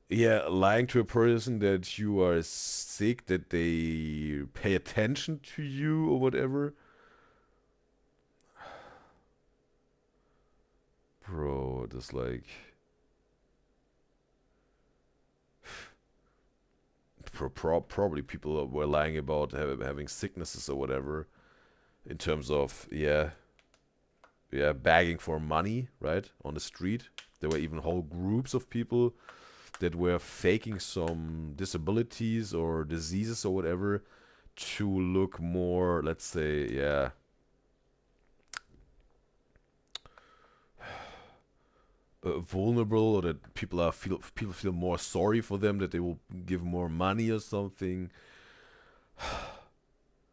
S1: yeah, lying to a person that you are sick, that they pay attention to you or whatever. Bro, just like probably people were lying about having sicknesses or whatever, in terms of, yeah, begging for money, right, on the street. There were even whole groups of people that were faking some disabilities or diseases or whatever to look more, let's say, yeah, vulnerable, or that people feel more sorry for them, that they will give more money or something.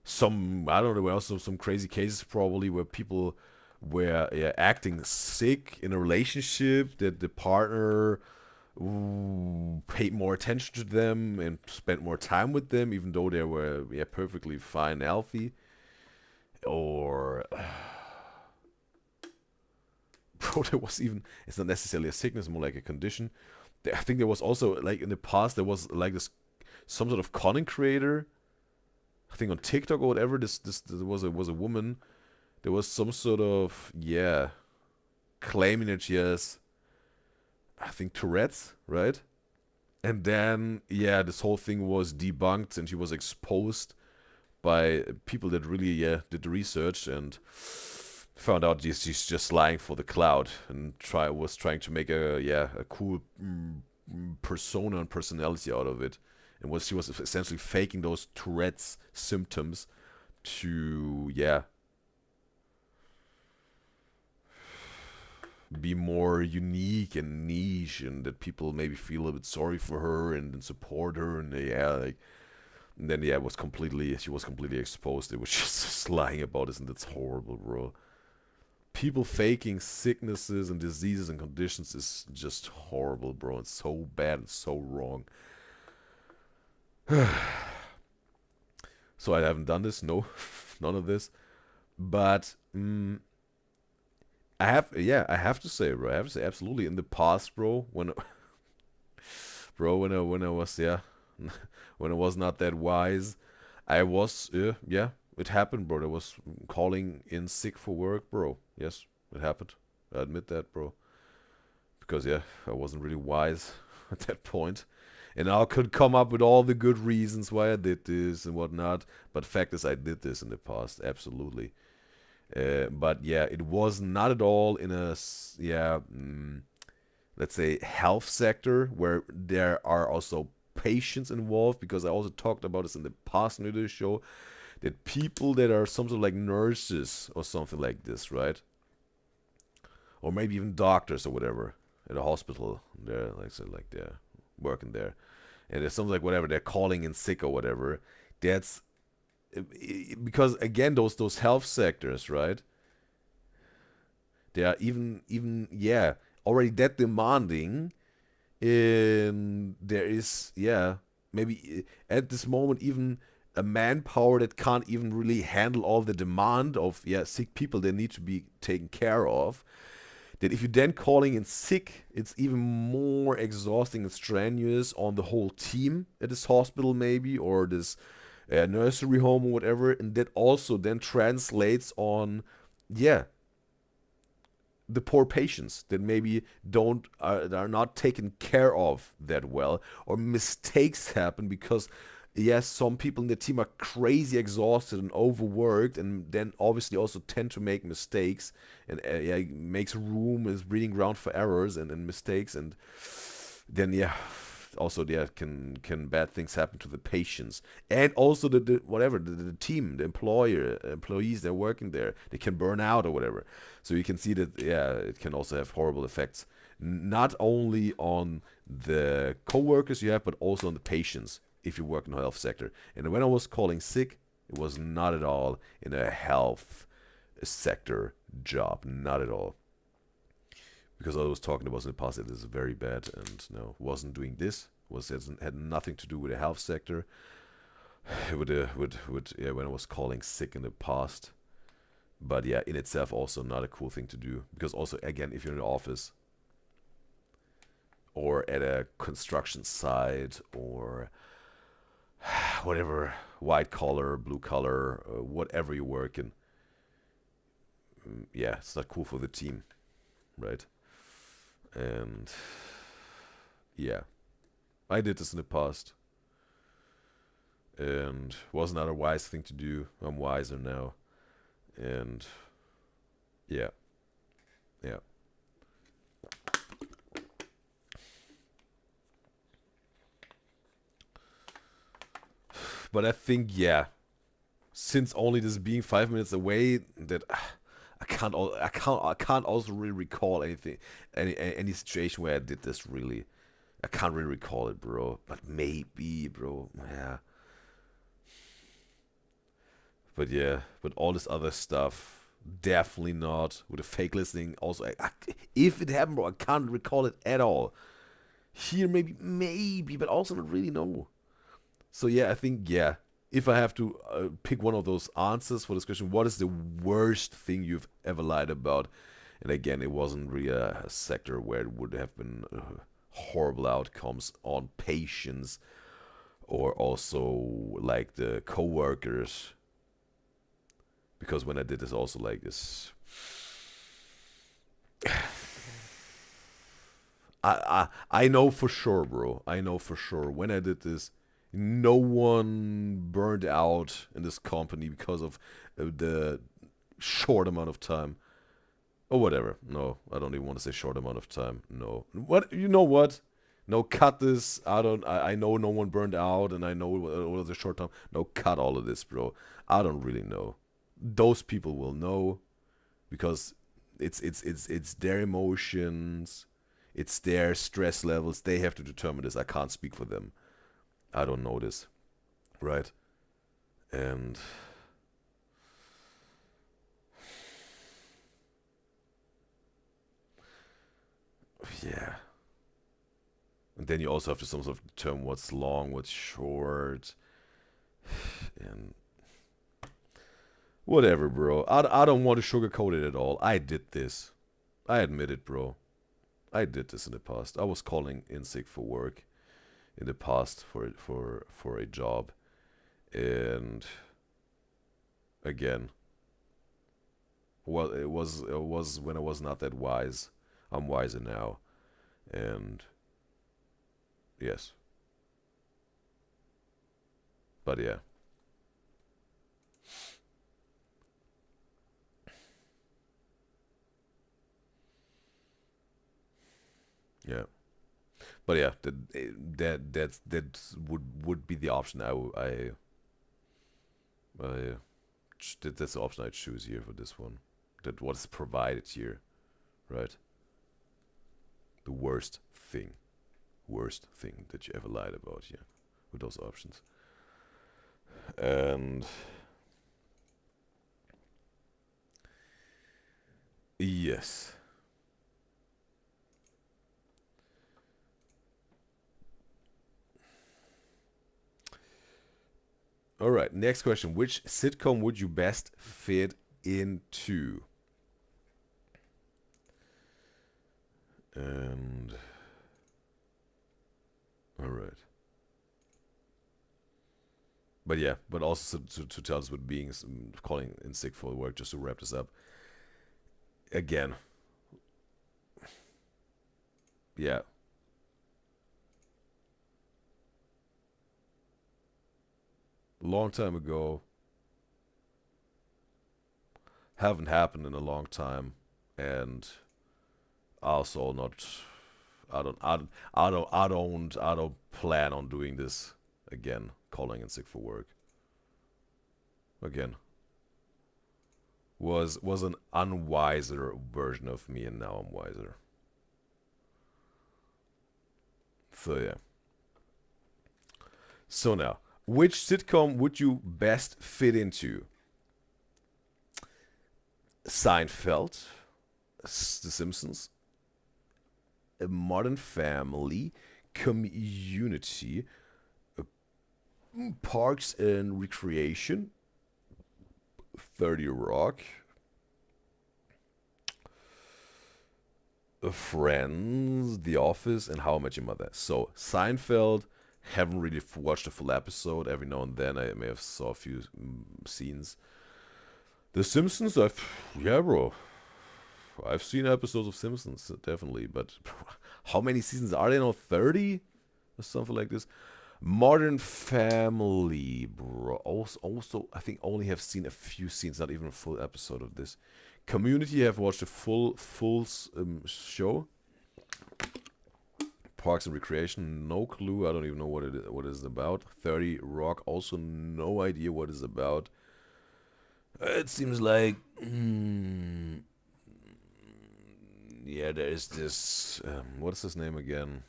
S1: Some, I don't know, also some crazy cases probably where people were, yeah, acting sick in a relationship, that the partner, paid more attention to them and spent more time with them, even though they were, yeah, perfectly fine and healthy. Or bro, there was even, it's not necessarily a sickness, more like a condition. I think there was also, like, in the past, there was like this, some sort of content creator, I think on TikTok or whatever. This there was a woman. There was some sort of, yeah, claiming that she has, I think, Tourette's, right? And then, yeah, this whole thing was debunked, and she was exposed by people that really, yeah, did the research, and found out she's just lying for the cloud, and was trying to make a, yeah, a cool, persona and personality out of it. And she was essentially faking those Tourette's symptoms to, yeah, be more unique and niche, and that people maybe feel a bit sorry for her and support her, and, yeah, like, and then, yeah, she was completely exposed. It was just lying about this, and that's horrible, bro. People faking sicknesses and diseases and conditions is just horrible, bro. It's so bad and so wrong. So I haven't done this, no, none of this. But, I have to say, bro. I have to say, absolutely. In the past, bro, when I was, yeah, when I was not that wise, I was, yeah, it happened, bro. I was calling in sick for work, bro. Yes, it happened. I admit that, bro. Because, yeah, I wasn't really wise at that point. And I could come up with all the good reasons why I did this and whatnot. But fact is, I did this in the past, absolutely. But yeah, it was not at all in a, yeah, let's say, health sector where there are also patients involved. Because I also talked about this in the past in the show, that people that are some sort of like nurses or something like this, right? Or maybe even doctors or whatever at a hospital. They're, like I said, like, they're working there, and there's something like whatever, they're calling in sick or whatever. That's because, again, those health sectors, right? They are even, yeah, already that demanding. And there is, yeah, maybe, at this moment, even a manpower that can't even really handle all the demand of, yeah, sick people that need to be taken care of. That if you're then calling in sick, it's even more exhausting and strenuous on the whole team at this hospital, maybe, or this, nursery home or whatever. And that also then translates on, yeah, the poor patients that maybe don't are not taken care of that well, or mistakes happen because, yes, some people in the team are crazy exhausted and overworked, and then obviously also tend to make mistakes, and, yeah, makes room, is breeding ground for errors and mistakes. And then, yeah, also there can bad things happen to the patients and also the team, the employees that are working there. They can burn out or whatever. So you can see that yeah, it can also have horrible effects, not only on the coworkers you have, but also on the patients if you work in the health sector. And when I was calling sick, it was not at all in a health sector job, not at all. Because I was talking about in the past, it is very bad, and no, wasn't doing this. Had nothing to do with the health sector. With yeah, when I was calling sick in the past. But yeah, in itself also not a cool thing to do, because also again, if you're in the office or at a construction site or whatever, white collar, blue collar, whatever you work in, yeah, it's not cool for the team, right? And yeah, I did this in the past, and was not a wise thing to do. I'm wiser now, and yeah, yeah. But I think yeah, since only this being 5 minutes away, that I can't also really recall anything, any situation where I did this really. I can't really recall it, bro. But maybe, bro. Yeah. But yeah, but all this other stuff, definitely not. With the fake listening, also, if it happened, bro, I can't recall it at all. Here, maybe, but also not really know. So yeah, I think yeah. If I have to pick one of those answers for this question, what is the worst thing you've ever lied about? And again, it wasn't really a sector where it would have been horrible outcomes on patients or also like the co-workers, because when I did this also like this, I know for sure, bro. I know for sure when I did this, no one burned out in this company because of the short amount of time or whatever. No, I don't even want to say short amount of time. No, what you know what? No, cut this. I don't. I know no one burned out, and I know it was a short time. No, cut all of this, bro. I don't really know. Those people will know because it's their emotions, it's their stress levels. They have to determine this. I can't speak for them. I don't know this, right? And yeah, and then you also have to some sort of determine what's long, what's short, and whatever, bro. I don't want to sugarcoat it at all. I did this. I admit it, bro. I did this in the past. I was calling in sick for work in the past for a job, and again, well, it was when I was not that wise. I'm wiser now, and yes, but yeah, yeah, but yeah, that would be the option. I that's the option I choose here for this one. That what is provided here, right? The worst thing that you ever lied about here with those options. And yes. All right, next question. Which sitcom would you best fit into? And all right. But yeah, but also to tell us what being calling in sick for work, just to wrap this up. Again, yeah, long time ago, haven't happened in a long time, and also not I don't plan on doing this again. Calling in sick for work again was an unwiser version of me, and now I'm wiser. So yeah. So now, which sitcom would you best fit into? Seinfeld, The Simpsons, A Modern Family, Community, Parks and Recreation, 30 Rock, Friends, The Office, and How I Met Your Mother. So Seinfeld, haven't really watched a full episode. Every now and then I may have saw a few scenes. The Simpsons, yeah, bro. I've seen episodes of Simpsons, definitely, but how many seasons are there now? 30 or something like this. Modern Family, bro. Also, I think only have seen a few scenes, not even a full episode of this. Community, have watched a full show. Parks and Recreation, no clue. I don't even know what it is about. 30 Rock, also no idea what it's about. It seems like, yeah, there is this. What is his name again?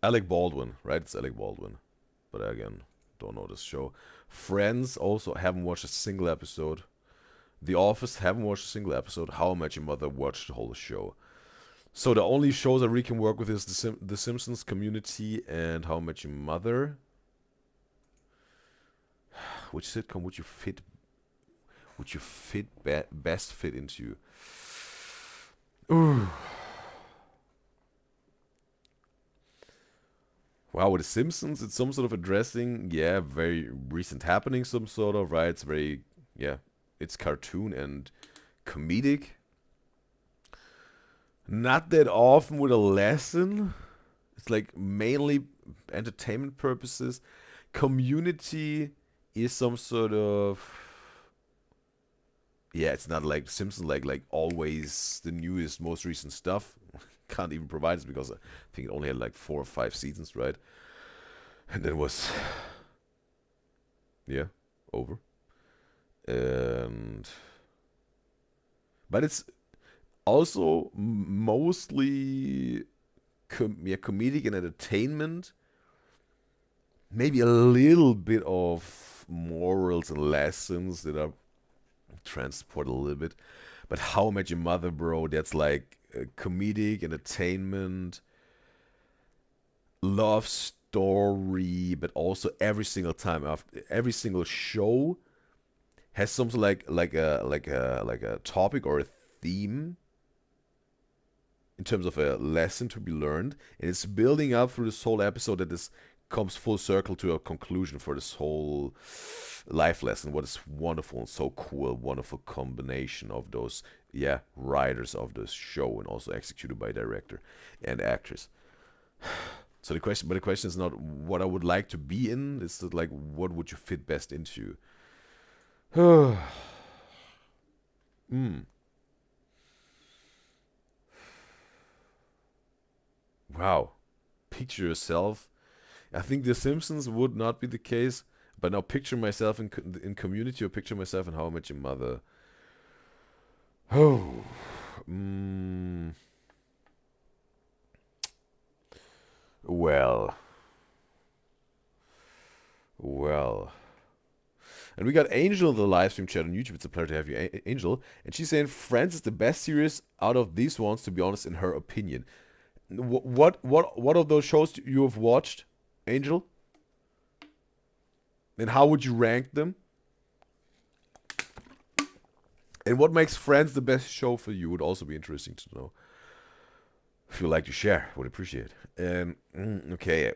S1: Alec Baldwin, right? It's Alec Baldwin. But again, don't know this show. Friends, also haven't watched a single episode. The Office, haven't watched a single episode. How I Met Your Mother, watched the whole show. So the only shows I really can work with is The Simpsons, Community, and How I Met Your Mother. Which sitcom would you fit? Best fit into? Ooh. Wow, with The Simpsons, it's some sort of addressing, yeah, very recent happening, some sort of, right? It's very, yeah, it's cartoon and comedic. Not that often with a lesson. It's like mainly entertainment purposes. Community is some sort of, yeah, it's not like Simpsons, like always the newest, most recent stuff. Can't even provide this because I think it only had like 4 or 5 seasons, right? And then was, yeah, over. And but it's also mostly comedic and entertainment. Maybe a little bit of morals and lessons that are transported a little bit. But How I Met Your Mother, bro, that's like comedic entertainment, love story, but also every single time after every single show has something like a topic or a theme in terms of a lesson to be learned, and it's building up through this whole episode that this comes full circle to a conclusion for this whole life lesson. What is wonderful and so cool, wonderful combination of those, yeah, writers of this show, and also executed by director and actors. So the question is not what I would like to be in. It's like what would you fit best into. Hmm. Wow. Picture yourself. I think The Simpsons would not be the case, but now picture myself in Community, or picture myself in How I Met Your Mother. Oh. Mm. Well. Well. And we got Angel in the live stream chat on YouTube. It's a pleasure to have you, Angel. And she's saying Friends is the best series out of these ones, to be honest, in her opinion. What of those shows you have watched, Angel? And how would you rank them? And what makes Friends the best show for you would also be interesting to know. If you'd like to share, would appreciate. Okay.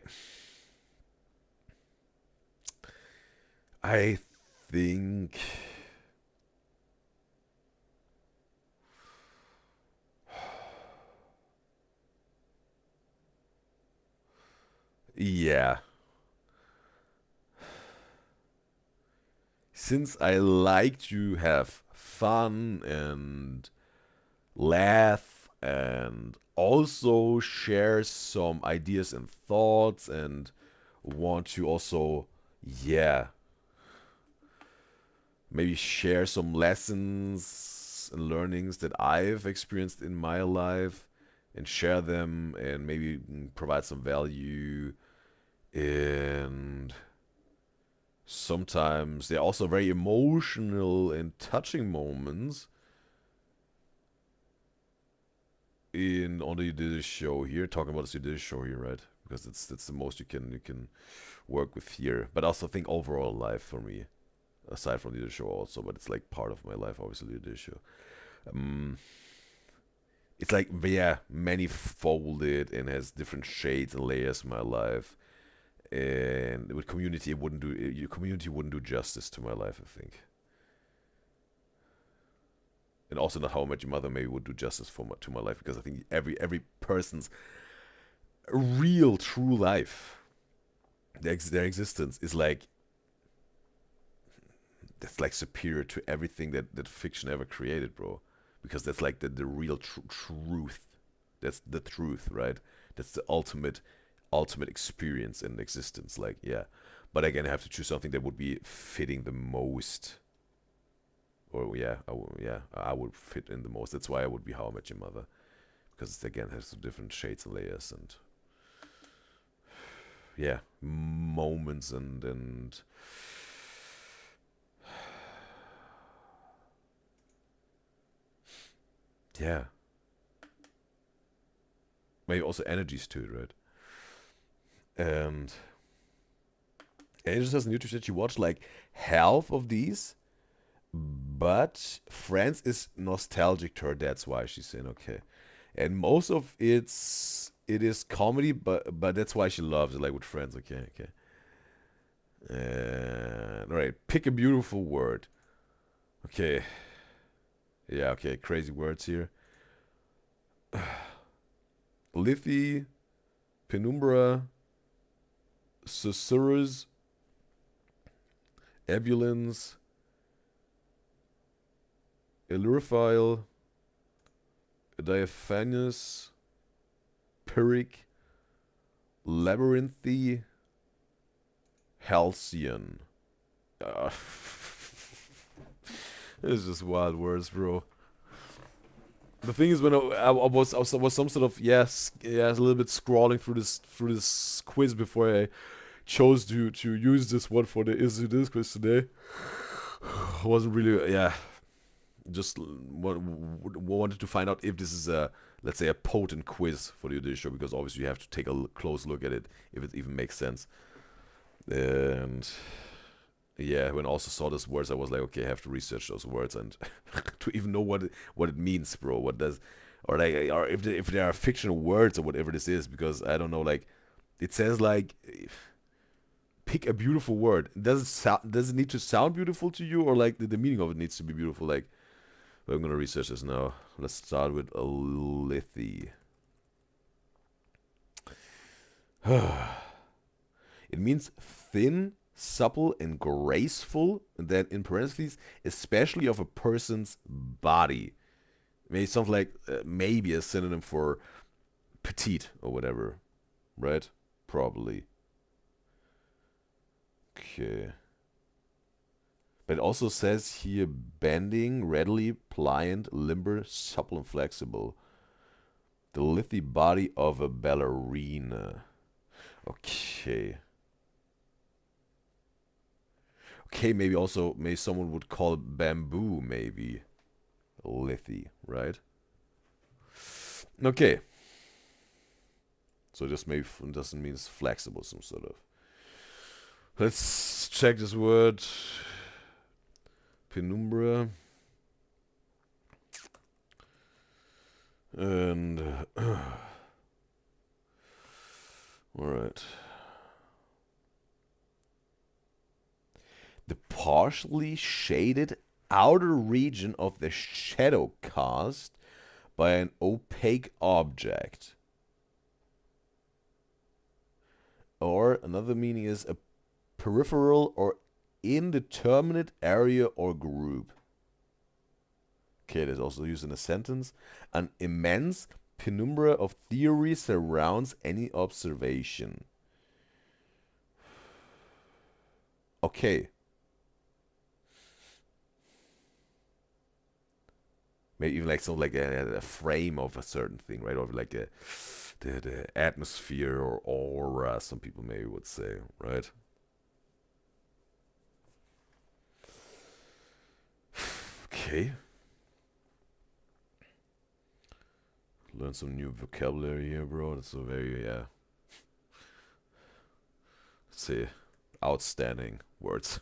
S1: I think. Yeah. Since I like to have fun and laugh and also share some ideas and thoughts, and want to also, yeah, maybe share some lessons and learnings that I've experienced in my life and share them, and maybe provide some value. And sometimes they're also very emotional and touching moments in on the Udyzyz show here, talking about the Udyzyz show here, right? Because that's the most you can work with here. But I also think overall life for me, aside from the Udyzyz show also, but it's like part of my life, obviously the Udyzyz show. Um, it's like, yeah, many folded and has different shades and layers in my life. And with community, it wouldn't do your community wouldn't do justice to my life, I think. And also not How I Met Your Mother maybe would do justice to my life, because I think every person's real true life, their existence is like, that's like superior to everything that fiction ever created, bro. Because that's like the real truth. That's the truth, right? That's the ultimate experience in existence. Like, yeah. But again, I have to choose something that would be fitting the most. Or yeah, I would fit in the most. That's why I would be How I Met Your Mother, because it again has different shades and layers and, yeah, moments and yeah, maybe also energies to it, right? And Angel says on YouTube that she watched like half of these, but Friends is nostalgic to her. That's why she's saying okay. And most of it is comedy, but that's why she loves it, like with Friends. Okay, okay. And all right, pick a beautiful word. Okay, yeah, okay, crazy words here. Lithy, penumbra, susurrus, ebullience, illyrophile, diaphanous, pyrrhic, labyrinthy, halcyon. Uh, it's just wild words, bro. The thing is, when I was some sort of, a little bit scrolling through this quiz before I chose to use this one for the Is It This quiz today. I wasn't really, just wanted to find out if this is a, let's say, a potent quiz for the Udyzyz show, because obviously you have to take a close look at it if it even makes sense. And yeah, when I also saw those words, I was like, okay, I have to research those words and to even know what it means, bro. What does, or like, or if there are fictional words or whatever this is, because I don't know. Like, it says like, pick a beautiful word. Does it need to sound beautiful to you, or like the meaning of it needs to be beautiful? Like, well, I'm gonna research this now. Let's start with a lithy. It means thin, supple, and graceful, and then in parentheses, especially of a person's body. Maybe something like, maybe a synonym for petite or whatever, right? Probably. Okay. But it also says here bending, readily, pliant, limber, supple, and flexible. The lithy body of a ballerina. Okay. Okay, maybe someone would call it bamboo, maybe. Lithy, right? Okay. So just maybe doesn't mean flexible, some sort of. Let's check this word. Penumbra. And all right. The partially shaded outer region of the shadow cast by an opaque object. Or another meaning is a peripheral or indeterminate area or group. Okay, it is also used in a sentence. An immense penumbra of theory surrounds any observation. Okay. Maybe even like something like a frame of a certain thing, right? Or like the atmosphere or aura, some people maybe would say, right? Okay. Learn some new vocabulary here, bro. That's a very, let's say, outstanding words.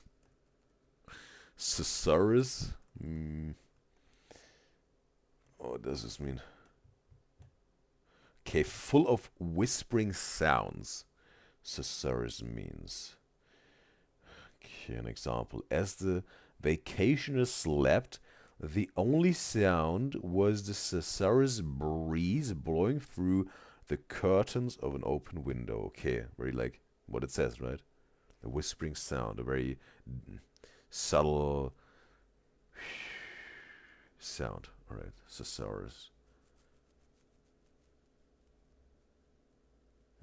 S1: Thesaurus. What does this mean? Okay, full of whispering sounds. Thesaurus means. Okay, an example. As the vacationers slept, the only sound was the thesaurus breeze blowing through the curtains of an open window. Okay, very like what it says, right? A whispering sound, a very subtle sound. All right, thesaurus.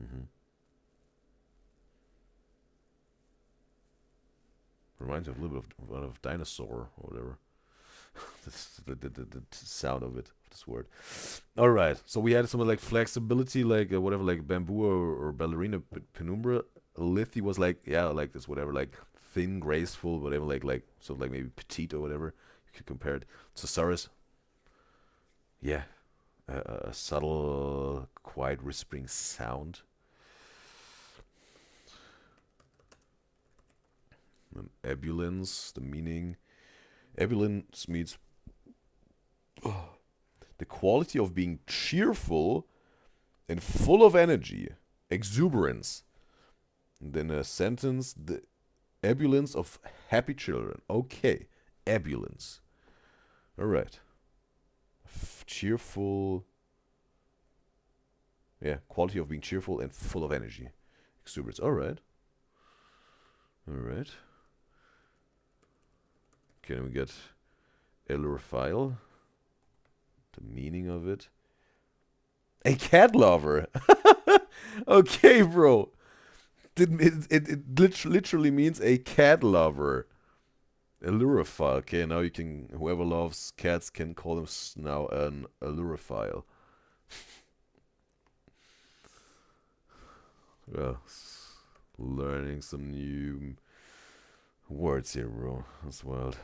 S1: Mm-hmm. Reminds me of a little bit of dinosaur or whatever. The sound of it, this word. All right, so we had something like flexibility, like whatever, like bamboo or ballerina penumbra. Lithy was like, yeah, like this, whatever, like thin, graceful, whatever, like so like maybe petite or whatever. You could compare it. Thesaurus, yeah, a subtle, quiet, whispering sound. And ebullience, the meaning. Ebullience means the quality of being cheerful and full of energy, exuberance. And then a sentence, the ebullience of happy children. Okay, ebullience. All right. Cheerful. Yeah, quality of being cheerful and full of energy. Exuberance. All right. All right. Okay, then we get allurophile. The meaning of it. A cat lover. Okay, bro. It literally means a cat lover. Allurophile. Okay, now you can, whoever loves cats can call them now an allurophile. Well, learning some new words here, bro. That's wild.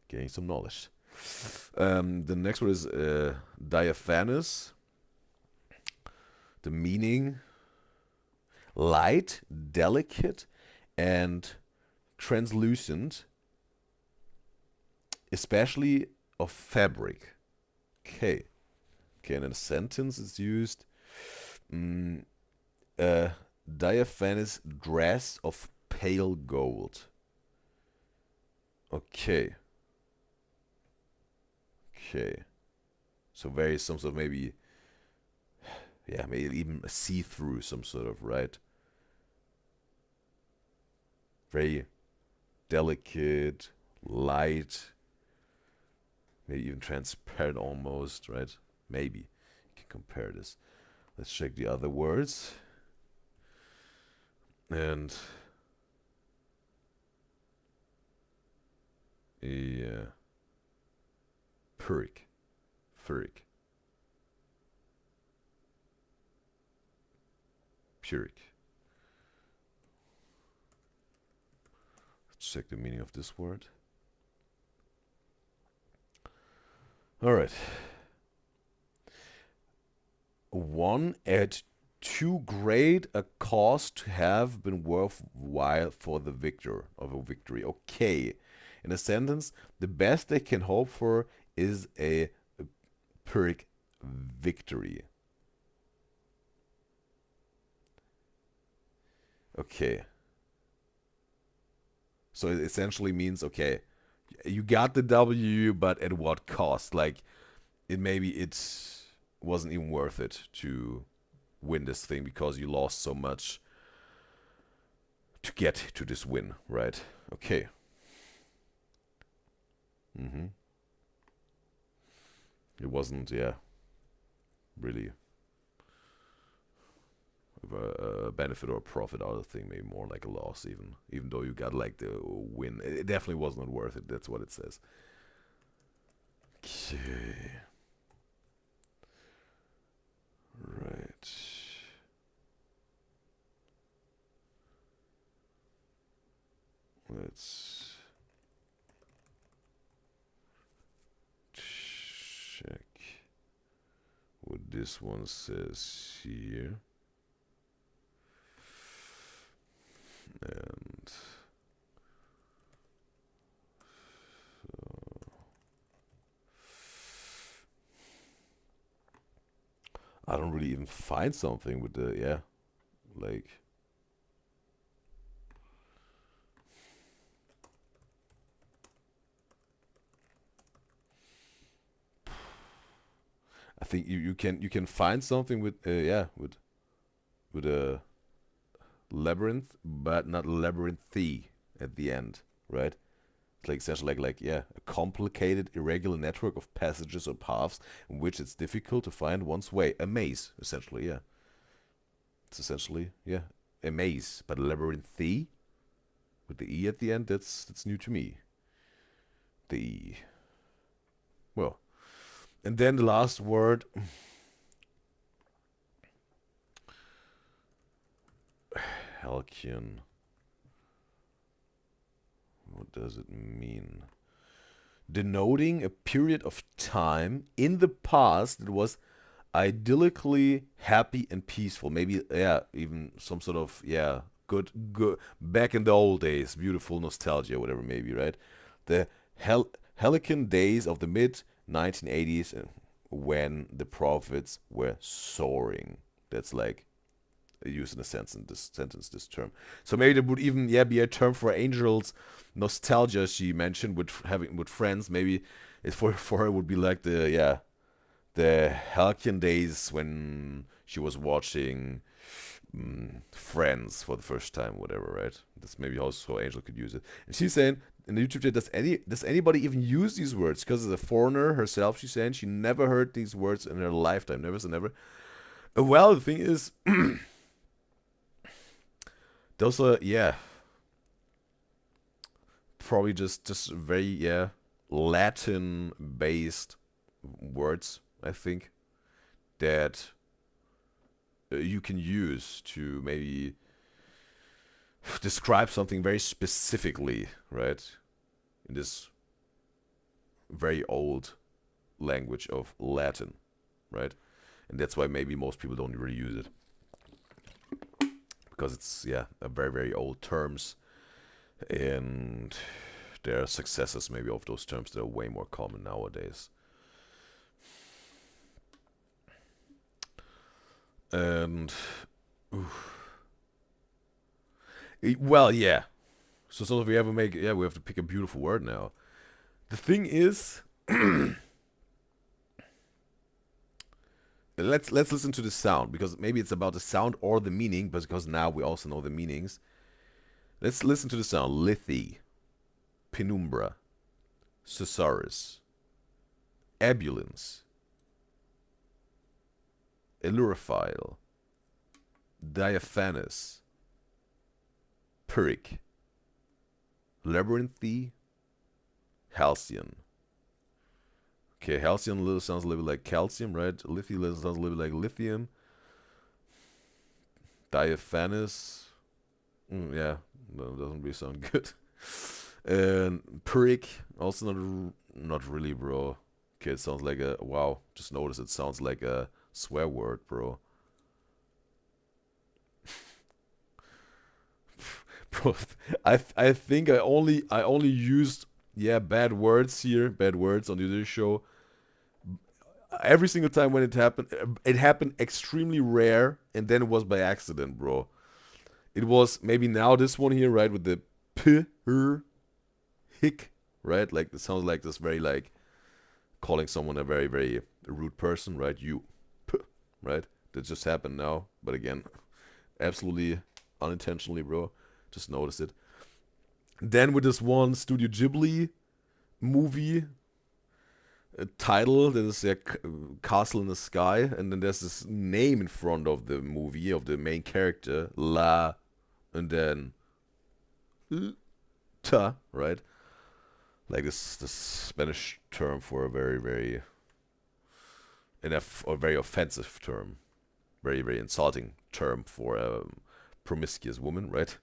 S1: Getting some knowledge. The next word is diaphanous. The meaning: light, delicate, and translucent, especially of fabric. Okay. Okay, and in a sentence it's used a diaphanous dress of pale gold. Okay. Okay. So very some sort of maybe, yeah, maybe even a see-through, some sort of, right? Very delicate, light, maybe even transparent almost, right? Maybe you can compare this. Let's check the other words. And yeah, pyrrhic, pyrrhic, pyrrhic. Let's check the meaning of this word. All right. One at too great a cost to have been worthwhile for the victor of a victory. Okay. In a sentence, the best they can hope for is a Pyrrhic victory. Okay. So it essentially means, okay, you got the W, but at what cost? Like, it wasn't even worth it to win this thing because you lost so much to get to this win, right? Okay. Mm-hmm. It wasn't, yeah, really a benefit or a profit out of the thing, maybe more like a loss, even though you got like the win. It definitely was not worth it. That's what it says. Okay. Right. Let's check what this one says here. And I don't really even find something with the, yeah, like, I think you can find something with yeah, with a labyrinth, but not labyrinthy at the end, right? It's like essentially like yeah, a complicated, irregular network of passages or paths in which it's difficult to find one's way. A maze, essentially, yeah. It's essentially yeah, a maze, but labyrinthy with the e at the end. That's new to me. The e. Well, and then the last word. Halcyon. What does it mean? Denoting a period of time in the past that was idyllically happy and peaceful. Maybe, yeah, even some sort of, yeah, good, back in the old days, beautiful nostalgia, whatever, maybe, right? The halcyon days of the mid 1980s when the profits were soaring. That's like used in a sentence, this term. So maybe there would even yeah be a term for Angel's nostalgia she mentioned with having with friends. Maybe it for her would be like the yeah the halcyon days when she was watching Friends for the first time, whatever, right? That's maybe how Angel could use it. And she's saying in the YouTube chat, does anybody even use these words? Because as a foreigner herself, she's saying she never heard these words in her lifetime, never say never. Well, the thing is, those are yeah, probably just very yeah Latin based words. I think that you can use to maybe describe something very specifically, right? In this very old language of Latin, right? And that's why maybe most people don't really use it because it's yeah a very old terms, and there are successors maybe of those terms that are way more common nowadays. And well, yeah. So if we ever make yeah, we have to pick a beautiful word now. The thing is, let's listen to the sound because maybe it's about the sound or the meaning, but because now we also know the meanings. Let's listen to the sound. Lithy, penumbra, Cesaris, ebullience, Illurophile, diaphanous, Pyrrhic, labyrinthy, halcyon. Okay, halcyon sounds a little bit like calcium, right? Lithium sounds a little bit like lithium. Diaphanous, yeah, no, doesn't really sound good. And Pyrrhic, also not really, bro. Okay, it sounds like a wow. Just notice it sounds like a swear word, bro. Bro, I think I only used yeah bad words here, bad words on the other show. Every single time when it happened extremely rare, and then it was by accident, bro. It was maybe now this one here, right, with the p r hic, right? Like it sounds like this very like calling someone a very rude person, right? You, p, right? That just happened now, but again, absolutely unintentionally, bro. Just notice it. Then with this one Studio Ghibli movie, a title that is Castle in the Sky, and then there's this name in front of the movie of the main character, La, and then Ta, right? Like this Spanish term for a very a very offensive term, very insulting term for a promiscuous woman, right?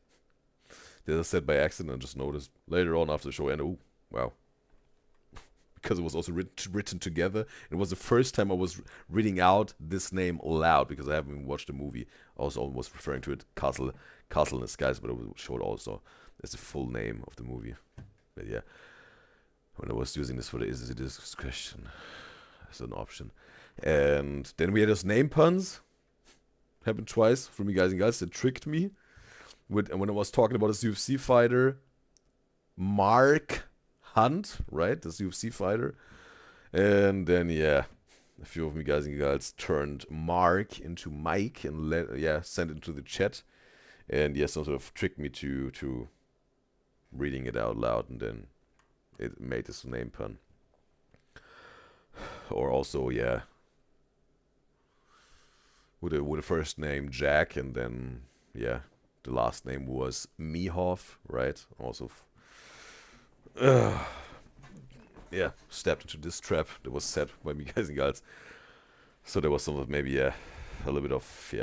S1: That I said by accident and just noticed later on after the show, and oh wow, because it was also written together. It was the first time I was reading out this name loud because I haven't watched the movie. I was almost referring to it Castle in the Skies, but it was showed also as the full name of the movie. But yeah, when I was using this for the is this question as an option, and then we had those name puns. Happened twice from you guys and guys that tricked me. And when I was talking about this UFC fighter, Mark Hunt, right? This UFC fighter. And then, yeah, a few of me guys and girls turned Mark into Mike and sent it to the chat. And yeah, sort of tricked me to reading it out loud, and then it made this name pun. Or also, yeah, with a first name Jack, and then yeah, the last name was Mihov, right? Also, yeah, stepped into this trap that was set by me guys and girls. So there was some of maybe a little bit of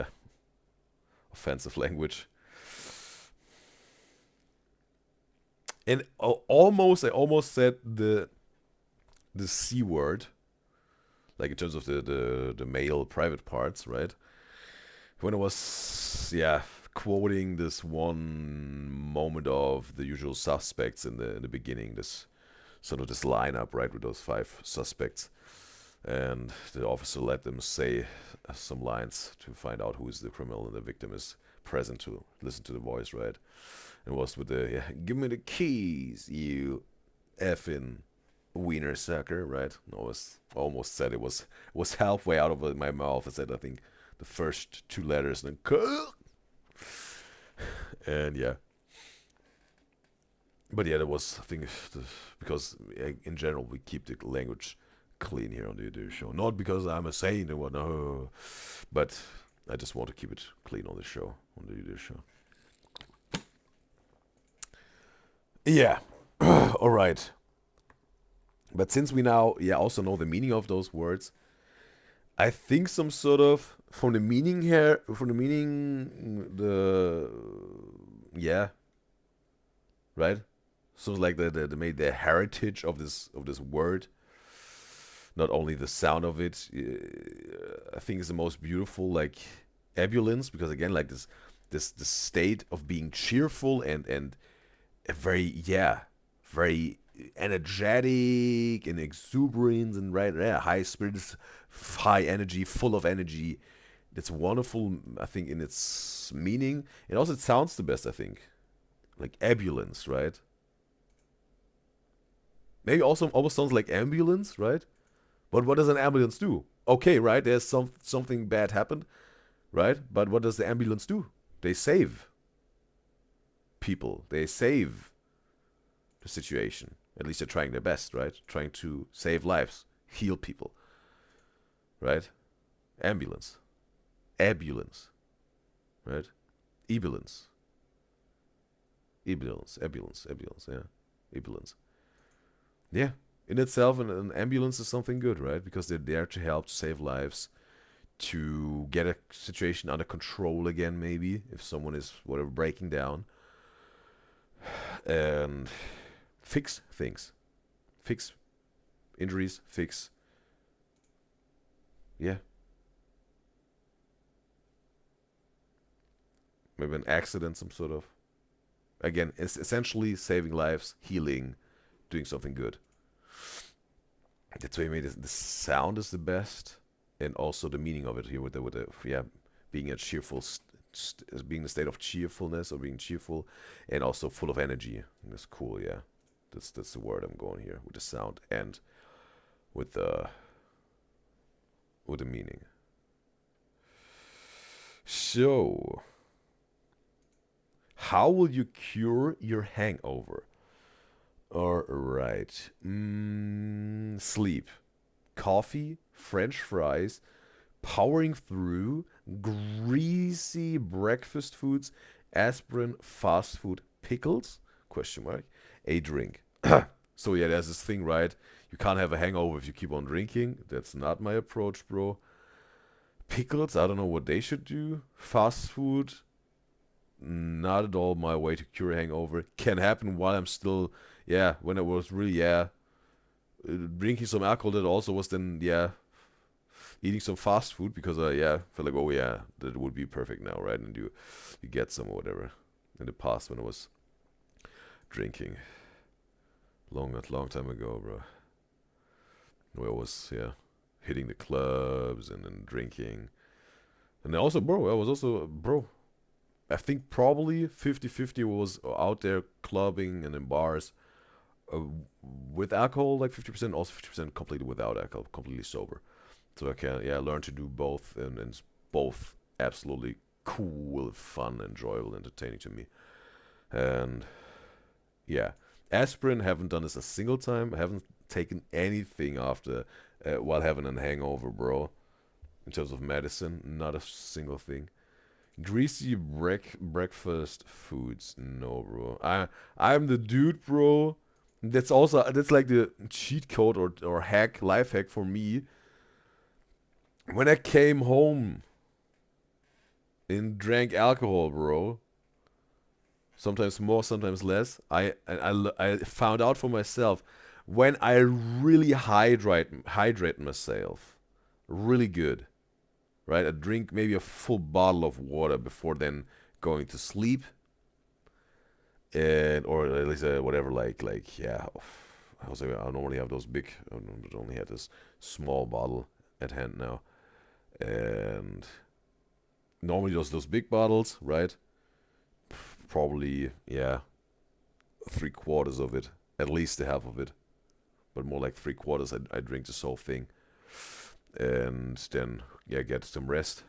S1: offensive language. And I almost said the C word, like in terms of the male private parts, right? When I was quoting this one moment of The Usual Suspects in the beginning, this sort of this lineup, right, with those 5 suspects, and the officer let them say some lines to find out who is the criminal, and the victim is present to listen to the voice, right? It was with the give me the keys, you effing wiener sucker, right? I was almost said it was halfway out of my mouth. I said I think the first 2 letters, and then and yeah. But yeah, that was I think because in general we keep the language clean here on the Udyzyz show. Not because I'm a saint or what, no, but I just want to keep it clean on the show, on the Udyzyz show. Yeah. All right. But since we now also know the meaning of those words, I think some sort of from the meaning here, right. So like the heritage of this word, not only the sound of it, I think is the most beautiful, like ebullience, because again, like this state of being cheerful and very very energetic and exuberant and high spirits, high energy, full of energy. It's wonderful, I think, in its meaning. And also it sounds the best, I think. Like ebullience, right? Maybe also almost sounds like ambulance, right? But what does an ambulance do? Okay, right? There's something bad happened, right? But what does the ambulance do? They save people. They save the situation. At least they're trying their best, right? Trying to save lives, heal people, right? Ambulance. Ambulance, right? Ebulance. Ambulance, yeah. Ambulance. Yeah. In itself, an ambulance is something good, right? Because they're there to help to save lives, to get a situation under control again, maybe, if someone is, whatever, breaking down. And fix things. Fix injuries, fix. Yeah. Maybe an accident, some sort of. Again, it's essentially saving lives, healing, doing something good. That's why I made it. The sound is the best, and also the meaning of it here with the being a cheerful, being in a state of cheerfulness or being cheerful, and also full of energy. That's cool. Yeah, that's the word I'm going here with the sound and with the meaning. So, how will you cure your hangover? All right. Sleep. coffee, French fries, powering through, greasy breakfast foods, aspirin, fast food, pickles, question mark, a drink. So yeah, there's this thing, right? You can't have a hangover if you keep on drinking. That's not my approach, bro. Pickles, I don't know what they should do. Fast food, not at all my way to cure a hangover. Can happen while I'm still, yeah, when I was really, drinking some alcohol. That also was then, eating some fast food because I, felt like, oh yeah, that would be perfect now, right? And you get some or whatever. In the past when I was drinking, long time ago, bro. Where I was, hitting the clubs and then drinking. And also, bro, I think probably 50-50 was out there clubbing and in bars with alcohol, like 50%, also 50% completely without alcohol, completely sober. So I can, learn to do both, and it's both absolutely cool, fun, enjoyable, entertaining to me. And yeah, aspirin, haven't done this a single time. I haven't taken anything after while having a hangover, bro. In terms of medicine, not a single thing. Greasy breakfast foods, no, bro. I'm the dude, bro. That's like the cheat code or life hack for me. When I came home and drank alcohol, bro, sometimes more, sometimes less, I found out for myself when I really hydrate myself really good, right? I drink maybe a full bottle of water before then going to sleep, and or at least whatever, I normally have those big. I only had this small bottle at hand now, and normally those big bottles, right? Probably 3/4 of it, at least the half of it, but more like 3/4. I drink this whole thing, and then get some rest,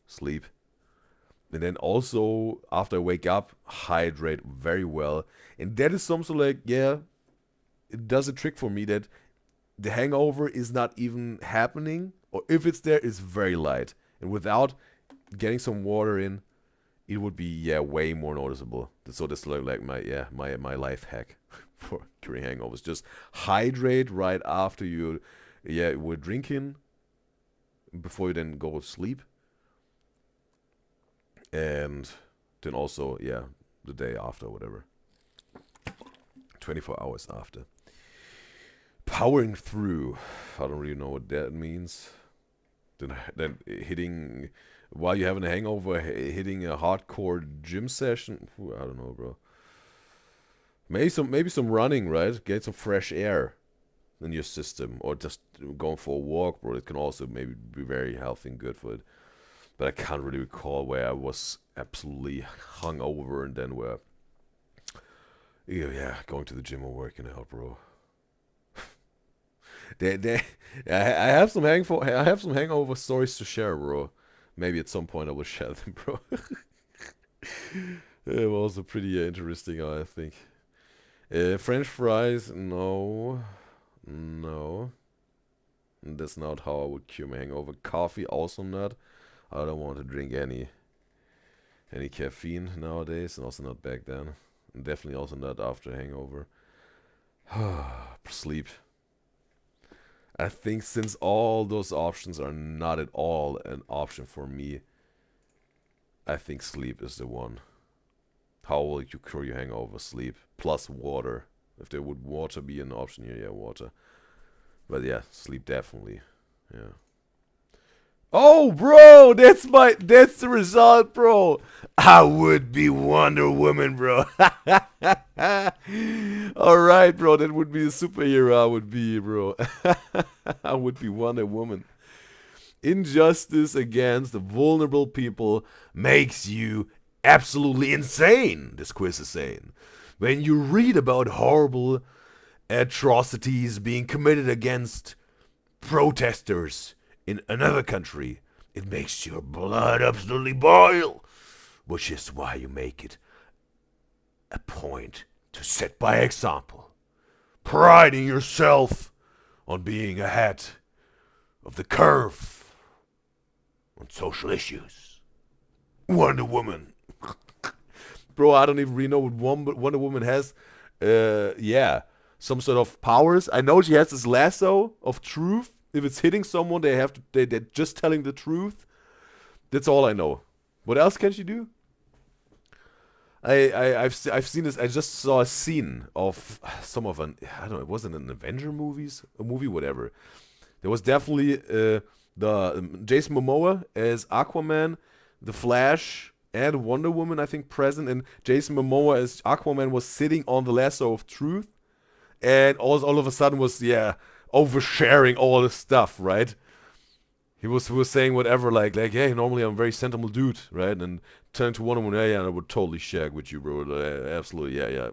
S1: sleep, and then also after I wake up, hydrate very well, and that is something like it does a trick for me that the hangover is not even happening, or if it's there, it's very light, and without getting some water in, it would be way more noticeable. So that's like my life hack for curing hangovers. Just hydrate right after you were drinking, before you then go to sleep, and then also the day after, whatever, 24 hours after. Powering through, I don't really know what that means. Then hitting, while you're having a hangover, hitting a hardcore gym session. I don't know, bro. Maybe some running, right? Get some fresh air in your system, or just going for a walk, bro. It can also maybe be very healthy and good for it. But I can't really recall where I was absolutely hungover and then where, going to the gym or working out, bro. I have some hangover stories to share, bro. Maybe at some point I will share them, bro. It was also pretty interesting, I think. French fries, no. That's not how I would cure my hangover. Coffee, also not. I don't want to drink any caffeine nowadays, and also not back then. And definitely also not after a hangover. Sleep. I think since all those options are not at all an option for me, I think sleep is the one. How will you cure your hangover? Sleep plus water. If there would water be an option here, water. But sleep definitely. Yeah. Oh, bro, that's the result, bro. I would be Wonder Woman, bro. All right, bro, that would be the superhero I would be, bro. I would be Wonder Woman. Injustice against the vulnerable people makes you absolutely insane, this quiz is saying. When you read about horrible atrocities being committed against protesters in another country, it makes your blood absolutely boil, which is why you make it a point to set by example, priding yourself on being ahead of the curve on social issues. Wonder Woman. Bro, I don't even really know what Wonder Woman has. Yeah, some sort of powers. I know she has this lasso of truth. If it's hitting someone, they're just telling the truth. That's all I know. What else can she do? I've seen this. I just saw a scene of some of an, I don't know. It wasn't an Avenger a movie, whatever. There was definitely the Jason Momoa as Aquaman, the Flash, and Wonder Woman, I think, present. And Jason Momoa as Aquaman was sitting on the lasso of truth, and all of a sudden was oversharing all this stuff, right? He was saying whatever, like, hey, normally I'm a very sentimental dude, right? And turning to Wonder Woman, yeah, I would totally shag with you, bro. Absolutely, yeah.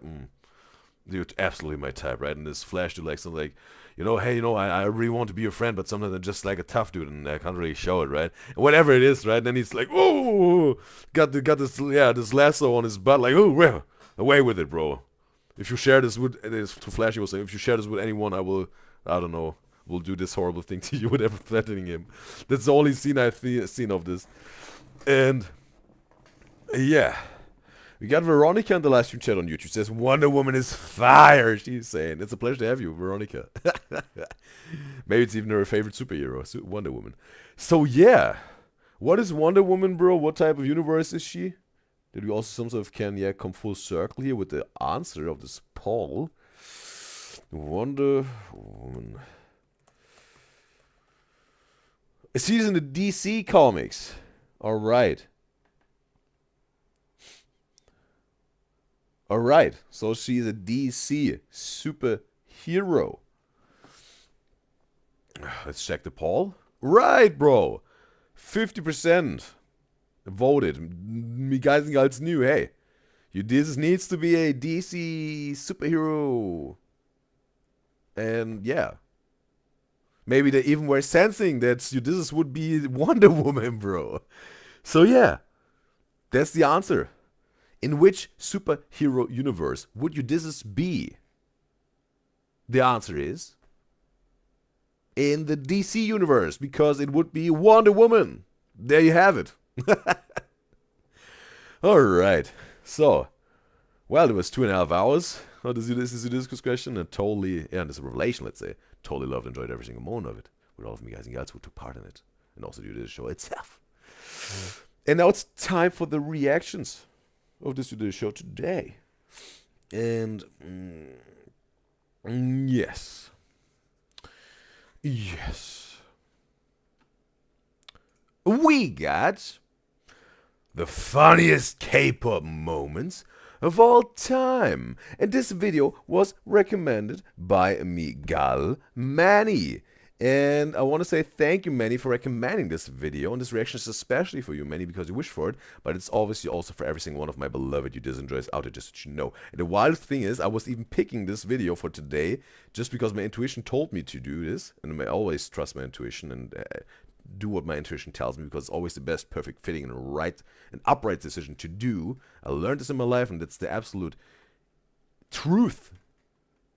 S1: Dude, absolutely my type, right? And this Flash dude, like, something like, hey, I really want to be your friend, but sometimes I'm just like a tough dude, and I can't really show it, right? And whatever it is, right? And then he's like, oh, got this lasso on his butt, like, oh, well, away with it, bro. If you share this with, to Flash, he was saying, if you share this with anyone, I don't know, will do this horrible thing to you, whatever, threatening him. That's the only scene I've seen of this. And yeah, we got Veronica in the live stream chat on YouTube. Says Wonder Woman is fire. She's saying it's a pleasure to have you, Veronica. Maybe it's even her favorite superhero, Wonder Woman. So yeah, what is Wonder Woman, bro? What type of universe is she? Did we also some sort of come full circle here with the answer of this poll? Wonder Woman. She's in the DC comics. All right. So she's a DC superhero. Let's check the poll. Right, bro. 50% voted. Me guys and girls knew, hey, Udyzyz needs to be a DC superhero. And yeah. Maybe they even were sensing that Udyzyz would be Wonder Woman, bro. So yeah, that's the answer. In which superhero universe would Udyzyz be? The answer is in the DC universe, because it would be Wonder Woman. There you have it. Alright, so, well, it was 2.5 hours. This is Udyzyz question, and totally, yeah, this is a revelation, let's say. Totally loved and enjoyed every single moment of it, with all of me guys and gals who took part in it, and also the Udyzyz show itself. And now it's time for the reactions of this Udyzyz show today. And yes, we got the funniest K-pop moments of all time. And this video was recommended by Miguel Manny. And I want to say thank you, Manny, for recommending this video. And this reaction is especially for you, Manny, because you wished for it. But it's obviously also for every single one of my beloved Udyzyz enjoyers out there, just so you know. And the wild thing is, I was even picking this video for today just because my intuition told me to do this. And I always trust my intuition and do what my intuition tells me, because it's always the best, perfect, fitting, and right and upright decision to do. I learned this in my life, and that's the absolute truth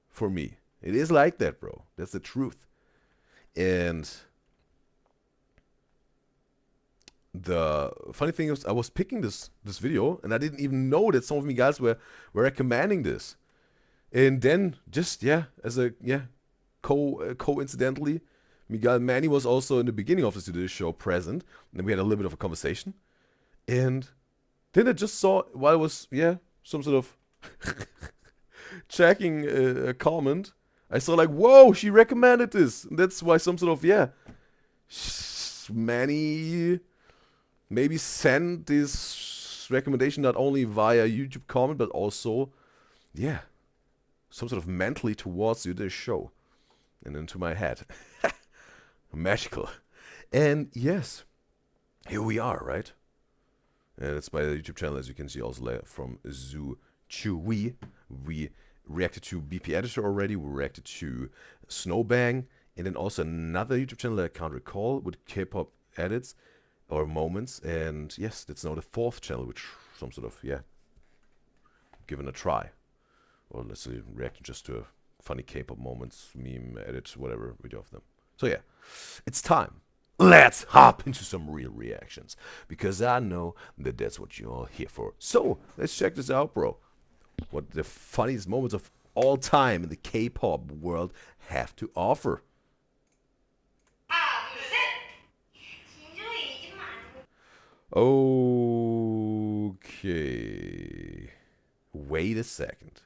S1: for me. It is like that, bro. That's the truth. And the funny thing is, I was picking this video, and I didn't even know that some of you guys were recommending this. And then, just, as a, coincidentally, Miguel Manny was also in the beginning of this show present, and we had a little bit of a conversation. And then I just saw, while I was, some sort of checking a comment, I saw like, whoa, she recommended this. And that's why some sort of, Manny maybe sent this recommendation not only via YouTube comment, but also, some sort of mentally towards this show and into my head. Magical. And yes, here we are, right? And it's my YouTube channel, as you can see, also from Zoo Chewy. We reacted to BP Editor already. We reacted to Snowbang. And then also another YouTube channel that I can't recall with K-pop edits or moments. And yes, that's now the 4th channel, which some sort of, given a try. Or let's say reacting just to a funny K-pop moments, meme edits, whatever video of them. So yeah, it's time. Let's hop into some real reactions, because I know that that's what you're all here for. So let's check this out, bro. What the funniest moments of all time in the K-pop world have to offer. Okay. Wait a second.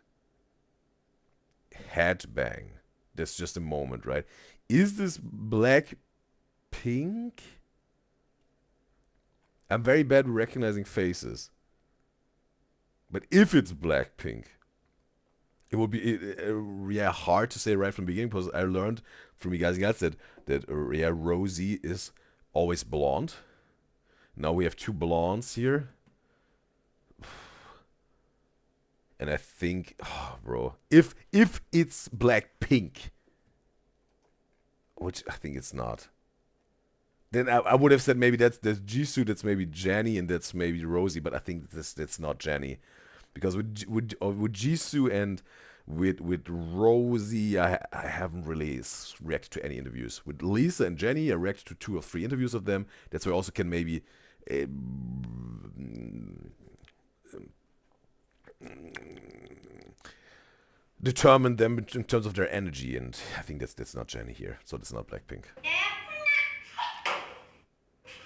S1: Headbang. That's just a moment, right? Is this Black Pink? I'm very bad at recognizing faces. But if it's Blackpink, it would be yeah, hard to say right from the beginning, because I learned from you guys that yeah, Rosie is always blonde. Now we have two blondes here. And I think, oh, bro, if it's Blackpink, which I think it's not, then I would have said maybe that's Jisoo, that's maybe Jennie, and that's maybe Rosie. But I think that's not Jennie, because with Jisoo and with Rosie, I haven't really reacted to any interviews. With Lisa and Jennie, I reacted to 2 or 3 interviews of them. That's why I also can maybe determine them in terms of their energy, and I think that's not Jennie here, so that's not Blackpink.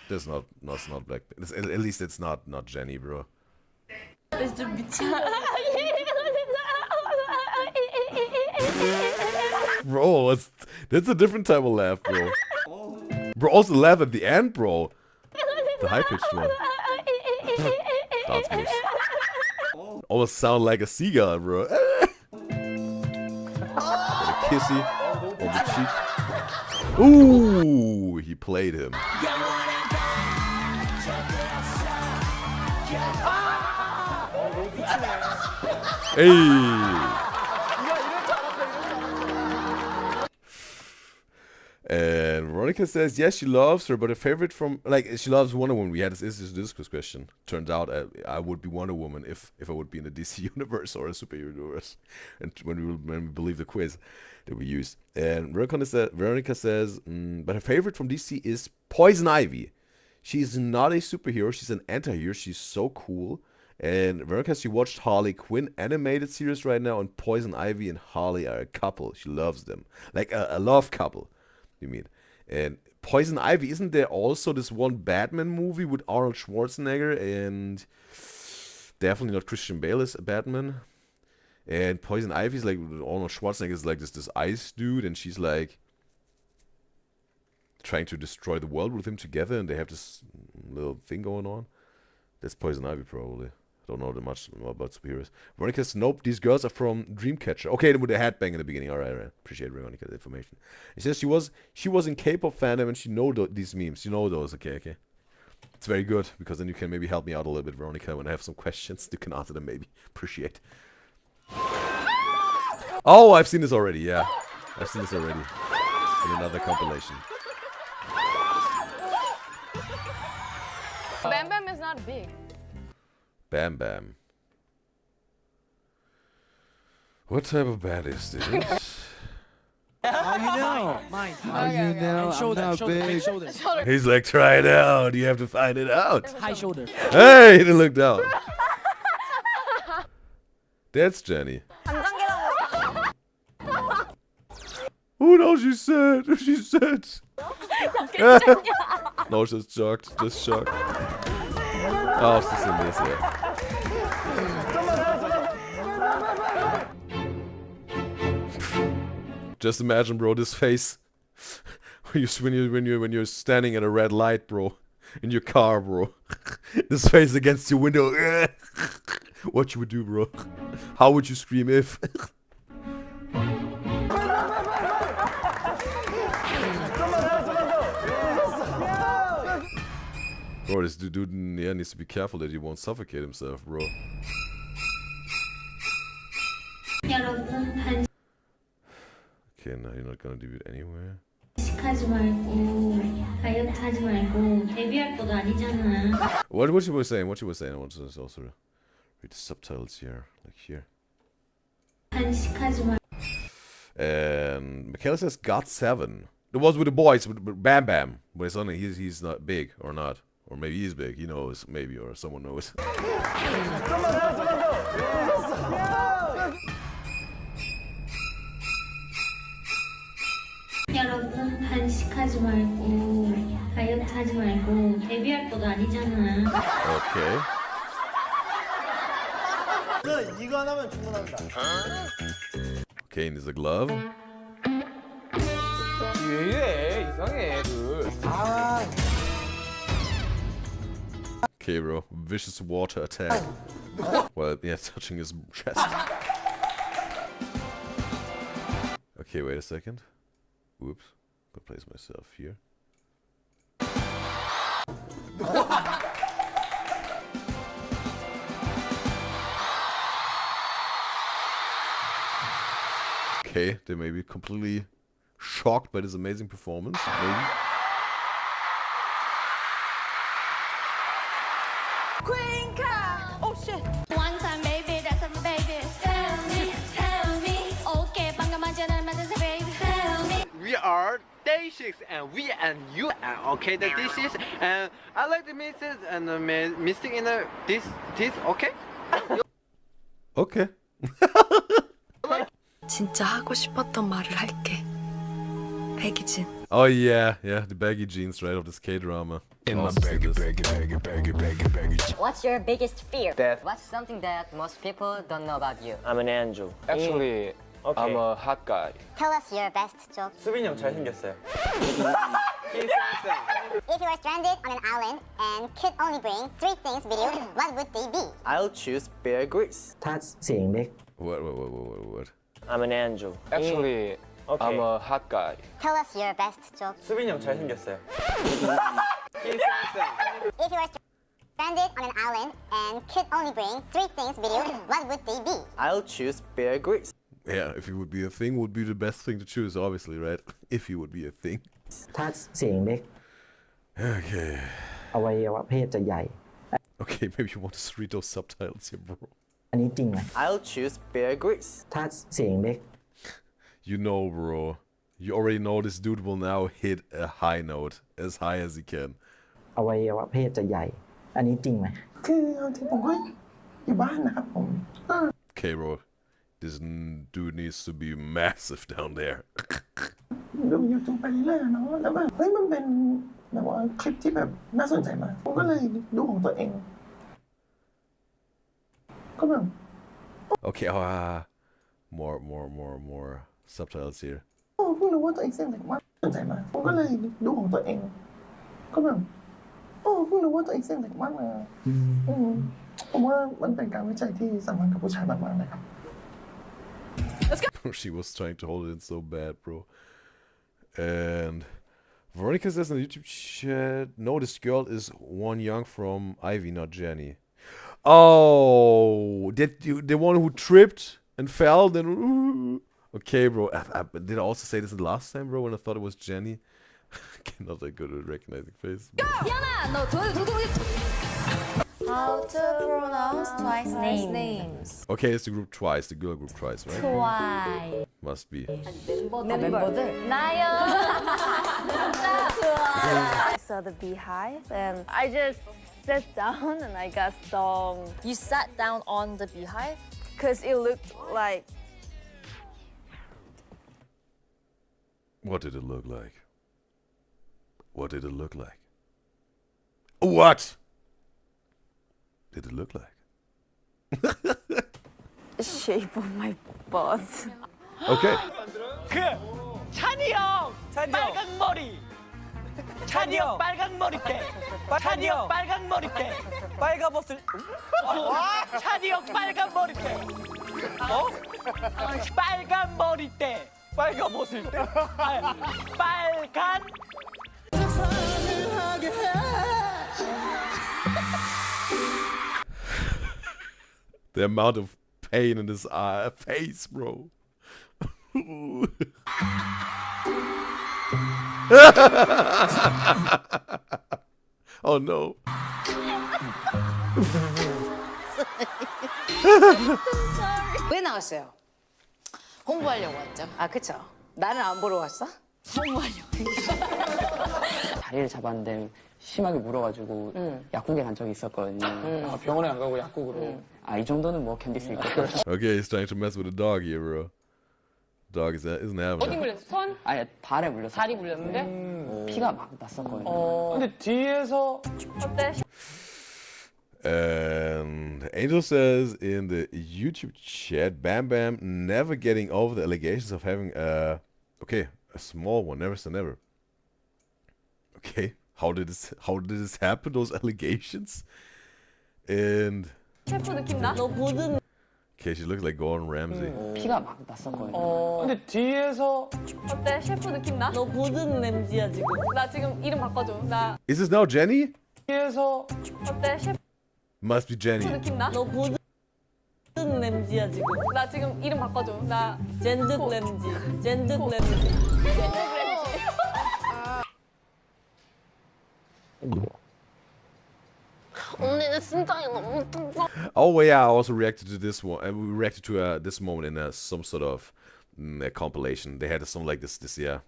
S1: That's not Blackpink. At least it's not Jennie, bro. Bro, that's a different type of laugh, bro. Bro, also laugh at the end, bro. The high-pitched one. Dance moves. Almost sound like a seagull, bro. Got a kissy on the cheek. Ooh, he played him. Hey. And Veronica says, yes, she loves her, but her favorite from, like, she loves Wonder Woman. We had this discourse question. Turns out I would be Wonder Woman if I would be in the DC universe or a superhero universe. And when we believe the quiz that we used. And Veronica says, but her favorite from DC is Poison Ivy. She's not a superhero. She's an anti-hero. She's so cool. And Veronica, she watched Harley Quinn animated series right now, and Poison Ivy and Harley are a couple. She loves them. Like a love couple. You mean? And Poison Ivy, isn't there also this one Batman movie with Arnold Schwarzenegger, and definitely not Christian Bale as Batman? And Poison Ivy is like, Arnold Schwarzenegger is like this ice dude, and she's like trying to destroy the world with him together, and they have this little thing going on. That's Poison Ivy, probably. I don't know that much about superheroes. Veronica says, nope, these girls are from Dreamcatcher. Okay, with the headbang in the beginning. All right. Appreciate Veronica's information. It says she was in K-pop fandom and she know these memes. You know those. Okay. It's very good, because then you can maybe help me out a little bit, Veronica, when I have some questions. You can answer them, maybe. Appreciate. Oh, I've seen this already. Yeah, I've seen this already in another compilation.
S2: Bam Bam is not big.
S1: Bam Bam. What type of band is this?
S3: How you know? Mine. How you know? I'm not big.
S2: Shoulders.
S1: He's like, try it out. You have to find it out.
S3: High shoulders.
S1: Hey, he didn't look down. That's Jennie. Oh no, she said. She said. No, she's shocked. Just shocked. Oh, she's in this, yeah. Just imagine, bro, this face when you're standing at a red light, bro, in your car, bro. This face against your window. What you would do, bro? How would you scream if? Bro, this dude needs to be careful that he won't suffocate himself, bro. Okay, now you're not gonna do it anywhere. What she was saying? What she was saying? I want to also read the subtitles here, like here. And Michaela says God7. It was with the boys, with Bam Bam. But it's only he's not big or not. Or maybe he's big. He knows, maybe, or someone knows.
S2: 여러분 단식하지 말고 다이어트 하지 말고 데뷔할 것도 아니잖아.
S1: Okay.
S4: 이거 하나면 충분합니다.
S1: Okay, and there's a glove.
S4: 왜 이상해 애들.
S1: Okay, bro. Vicious water attack. Well, yeah, touching his chest. Okay, wait a second. Oops. I'll place myself here. Okay, they may be completely shocked by this amazing performance. Maybe.
S5: Queen Car! Oh shit!
S2: One time baby, that's a baby. Tell me. Okay, 방금 하자는 말해서 baby. Tell me.
S6: We are day 6 and we and you are okay the dishes and I like the misses and the missing in the this okay?
S1: Okay.
S5: 진짜 하고 싶었던 말을 할게. 백이진.
S1: Oh yeah, the baggy jeans right of this K-drama.
S7: What's your biggest fear?
S8: Death.
S7: What's something that most people don't know about you?
S8: I'm an angel.
S4: Actually,
S8: Okay.
S4: I'm a hot guy.
S7: Tell us your best joke.
S8: 수빈이 형 잘생겼어요.
S7: If you were stranded on an island and could only bring 3 things with you, what would they be?
S8: I'll choose Bear Grylls.
S9: ถ้าเสียงเล็ก
S1: What?
S8: I'm an angel.
S4: Actually,
S8: Okay.
S4: I'm a hot guy.
S7: Tell us your best joke.
S8: 수빈이 형 잘생겼어요.
S7: If you were stranded on an island and could only bring 3 things with you, what would they be?
S8: I'll choose Bear Grylls.
S1: Yeah, if he would be a thing, would be the best thing to choose, obviously, right? If he would be a thing.
S9: ถ้าเสียงเล็ก
S1: Okay.
S9: อวัยวะเพศจะใหญ่
S1: Okay, maybe you want to read those subtitles here, bro.
S9: อันนี้จริงไหม
S8: I'll choose Bear Grylls.
S9: ถ้าเสียงเล็ก
S1: You know, bro. You already know this dude will now hit a high note, as high as he can.
S9: อวัยวะเพศจะใหญ่ อันนี้จริงไหม
S10: คือเอาจริงผมก็อยู่บ้านนะครับผม
S1: Okay, bro. This dude needs to be massive down there.
S10: ดู YouTube ไปเรื่อยๆเนาะแล้วแบบเฮ้ยมันเป็นแบบว่าคลิปที่แบบน่าสนใจมากผมก็เลยดูของตัวเองก็แบบ
S1: Okay, more subtitles here.
S10: โอ้เพิ่งรู้ว่าตัวเองเสียงเล็กมากสนใจมากผมก็เลยดูของตัวเองก็แบบโอ้เพิ่งรู้ว่าตัวเองเสียงเล็กมากเลยผมว่ามันเป็นการวิจัยที่สำคัญกับผู้ชายมากๆเลยครับ
S1: She was trying to hold it in so bad, bro. And Veronica says in the YouTube chat, no, this girl is one young from Ivy, not Jenny. Oh, the one who tripped and fell, then... Okay, bro. Did I also say this last time, bro, when I thought it was Jenny? Not that good at recognizing face.
S5: How to pronounce twice names.
S1: Okay, it's the group Twice, the girl group Twice, right?
S5: Twice.
S1: Must be.
S5: 멤버들. 나요. I saw the beehive and I just sat down and I got stung. You sat down on the beehive? Because it looked like...
S1: What did it look like? What did it look like? What did it look like?
S5: The shape of my butt.
S1: Okay.
S6: 찬이 형 빨강 머리 찬이 형 빨강 머리 때 찬이 형 빨강 머리 때 빨가벗을 찬이 형 빨간 머리 때 빨간 머리 때 빨가벗을 때 빨간
S1: The amount of pain in his face, bro. Oh no.
S11: 왜 나왔어요?
S5: 홍보하려고 왔죠. 아, 그쵸. 나는 안 보러 왔어? 홍보하려고.
S6: 다리를 잡았는데 심하게 물어가지고 약국에 간 적이 있었거든요.
S3: 아, 병원에 안 가고 약국으로.
S6: 아, 이 정도는 뭐 견딜 수 있겠다.
S1: Okay, he's trying to mess with the dog here, bro. Dog isn't having
S11: 어디
S1: it.
S11: 물렸어? 손?
S6: 아예 발에 물렸어.
S11: 다리 물렸는데?
S6: 피가 막 났었거든요.
S3: 근데 뒤에서
S5: 어때?
S1: And Angel says in the YouTube chat, Bam Bam never getting over the allegations of having a small one, never say never. Okay, how did this happen? Those allegations? And
S5: 셰프 느낌 나? 너 모든
S1: okay, she looks like Gordon Ramsay.
S6: 피가 막 났었거든요.
S3: 근데 뒤에서
S5: 어때? 셰프 느낌 나? 너 모든 램지야 지금. 나 지금 이름 바꿔줘. 나
S1: Is this now Jenny?
S3: 뒤에서
S5: 어때? 셰프
S1: Must be Jenny.
S5: 느낌 나? 너 모든 램지야 지금. 나 지금 이름 바꿔줘. 나 젠드 램지. 젠드 램지.
S2: 언니는 심장이 너무 뜨거워.
S1: Oh yeah, I also reacted to this one. We reacted to this moment in some sort of a compilation. They had something like this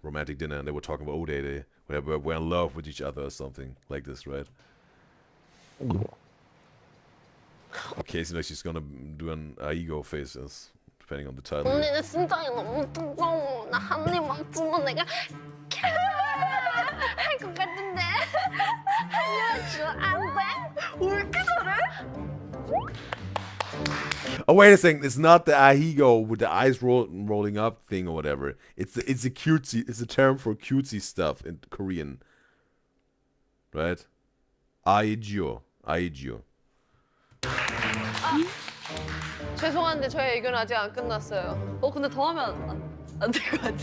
S1: romantic dinner, and they were talking about they were in love with each other or something like this, right? Okay, seems like she's gonna do an ego faces depending on the title.
S2: 언니는 심장이 너무 뜨거워. 나 한 입만 주면 내가 할 것 같은데. 알려줘 안 돼? 왜 이렇게 잘해?
S1: Oh wait a second! It's not the ahigo with the eyes rolling up thing or whatever. It's a cutesy. It's a term for cutesy stuff in Korean, right? Aigyo.
S11: 죄송한데 저희 의견 아직 안 끝났어요.
S5: 근데 더 하면 안 될 것 같아.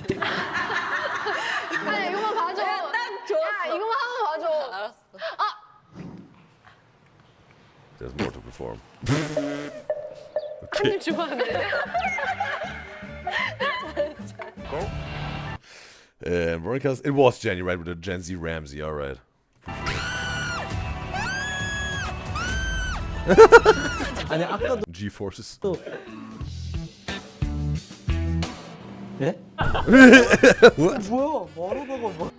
S11: 아니 이거만 봐줘.
S5: 딱 좋았어.
S11: 야, 이거만 한번 봐줘.
S5: 알았어.
S1: There's more to perform.
S11: 한입 주면 안 돼?
S1: And Veronica's, it was Jenny, right? With the Gen Z Ramsey, all right.
S9: 아니 아까도
S1: G-forces.
S9: 예?
S1: What?
S9: 뭐야? 뭐라고 뭐?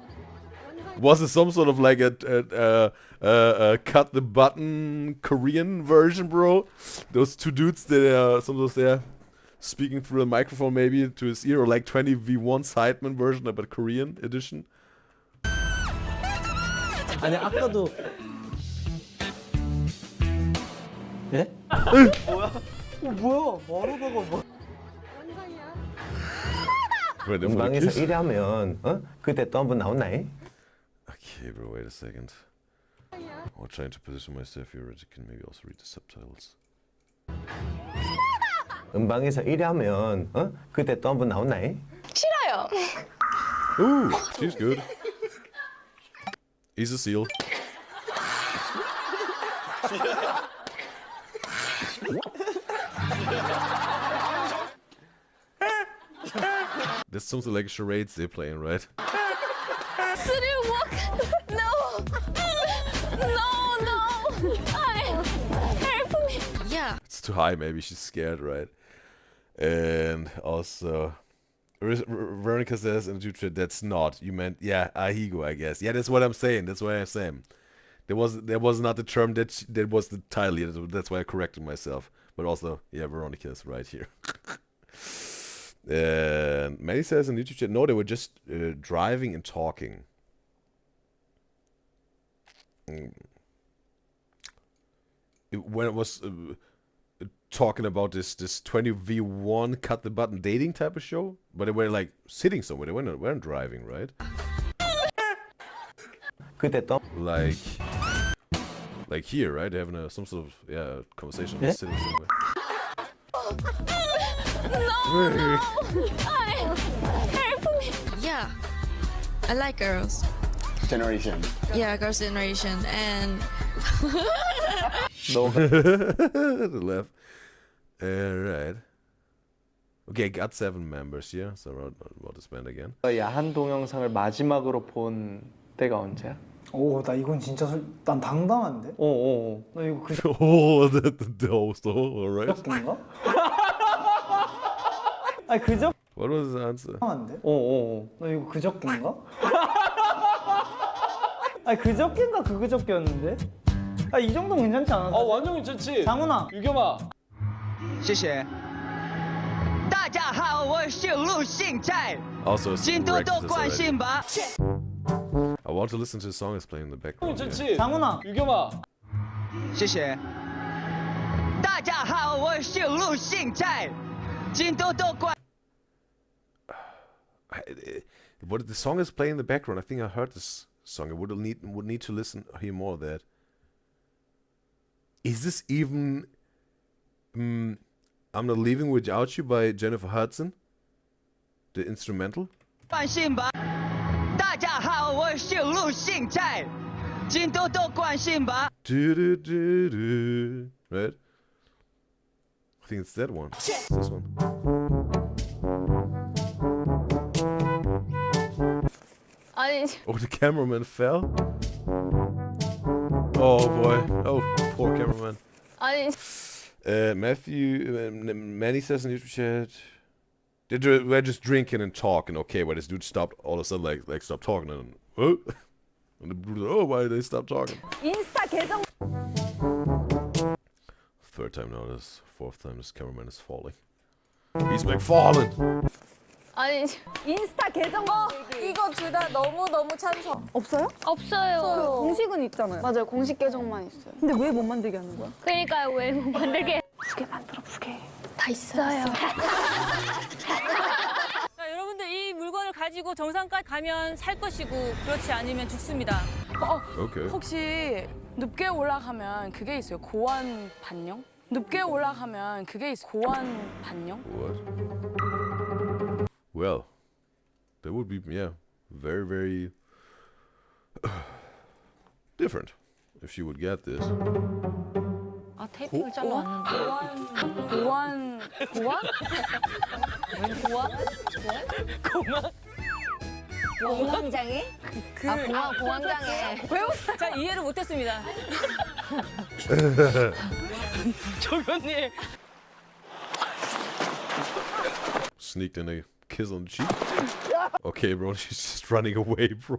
S1: Was it some sort of like a cut the button Korean version, bro? Those two dudes that some of those speaking through a microphone maybe to his ear, or like 20v1 Sideman version, but Korean edition.
S9: 아니 아까도 예? 뭐야? 뭐라고 뭐?
S8: 음방에서 1위하면 그때 또 한번 나오나이?
S1: Okay, bro, wait a second. I'm trying to position myself here. You can maybe also read the subtitles.
S8: 음방에서 1위하면 그때 또 한번 나오나이?
S11: 싫어요.
S1: Ooh, she's good. He's a seal. That's something like charades they're playing, right?
S2: Through walk. No. Help me. Yeah.
S1: It's too high, maybe she's scared, right? And also, Veronica says in the YouTube, that's not. You meant, yeah, ahigo, I guess. Yeah, that's what I'm saying. That's what I'm saying. There was not the term that was the title. Yeah, that's why I corrected myself. But also, yeah, Veronica is right here. And Maddie says in the YouTube chat, no, they were just driving and talking. When it was talking about this 20v1 cut the button dating type of show, but they were like sitting somewhere. They weren't driving, right?
S8: 그때 또
S1: like here, right? They're having some sort of conversation, sitting somewhere.
S2: No. Help me. Yeah. I like girls.
S3: Generation.
S2: Yeah, girls' generation. And
S1: The left. Right. Okay, got 7 members here. So about this band again.
S6: 야한 동영상을 마지막으로 본 때가 언제야?
S3: 오, 나 이건 진짜 난 당당한데? 나 이거 그
S1: Oh, the host. All right.
S3: 적인가? 아니 그저
S1: What was the answer?
S9: 이상한데? 나 이거 그저께인가? 아니 그저께인가 그저께였는데? 아 이 정도면 괜찮지 않았어?
S6: 완전 괜찮지.
S9: 장훈아.
S6: 유겸아. 谢谢。大家好，我是陆信在，
S1: Also, it's
S6: 请多
S1: correct
S6: 多
S1: this
S6: 关
S1: already.
S6: 心吧。
S1: I want to listen to the song that's playing in the background. yeah.
S6: 괜찮지.
S9: 장훈아.
S6: 유겸아. 谢谢。大家好，我是陆信在，请多多关。
S1: What the song is playing in the background? I think I heard this song. I would need to hear more of that. Is this even I'm Not Leaving Without You by Jennifer Hudson? The instrumental?
S6: 关心吧。大家好，我是陆信在，请多多关心吧。
S1: Right? I think it's that one. It's this one.
S5: 아니
S1: Oh, the cameraman fell? Oh boy. Oh, poor cameraman.
S5: 아니
S1: Matthew, Manny says in YouTube chat, we're just drinking and talking. Okay, but this dude stopped all of a sudden, like stopped talking, and oh, and the dude, oh, why did they stop talking?
S5: 인스타 계정
S1: Third time now, this fourth time, this cameraman is falling. He's like falling.
S5: 아니 인스타 계정 이거 둘 다 너무 찬성. 없어요? 없어요.
S11: 공식은 있잖아요.
S5: 맞아요. 공식 계정만 있어요.
S11: 근데 왜 못 만들게 하는 거야?
S5: 그러니까 왜 못 만들게?
S11: 부게 만들어 부게.
S5: 다 있어요.
S12: 자, 여러분들 이 물건을 가지고 정상까지 가면 살 것이고 그렇지 않으면 죽습니다.
S1: Okay.
S11: 혹시 높게 올라가면 그게 있어요. 고환 반영? 높게 올라가면 그게 있어요. 고환 반영?
S1: What? Well, that would be, yeah, very, very different if she would get this.
S12: 아 테이프를 잘라왔는데.
S11: 고환?
S5: 공황장애? 공황장애.
S12: 자 이해를 못했습니다.
S6: 조교님.
S1: Sneaked in a kiss on the cheek. Okay, bro, she's just running away, bro.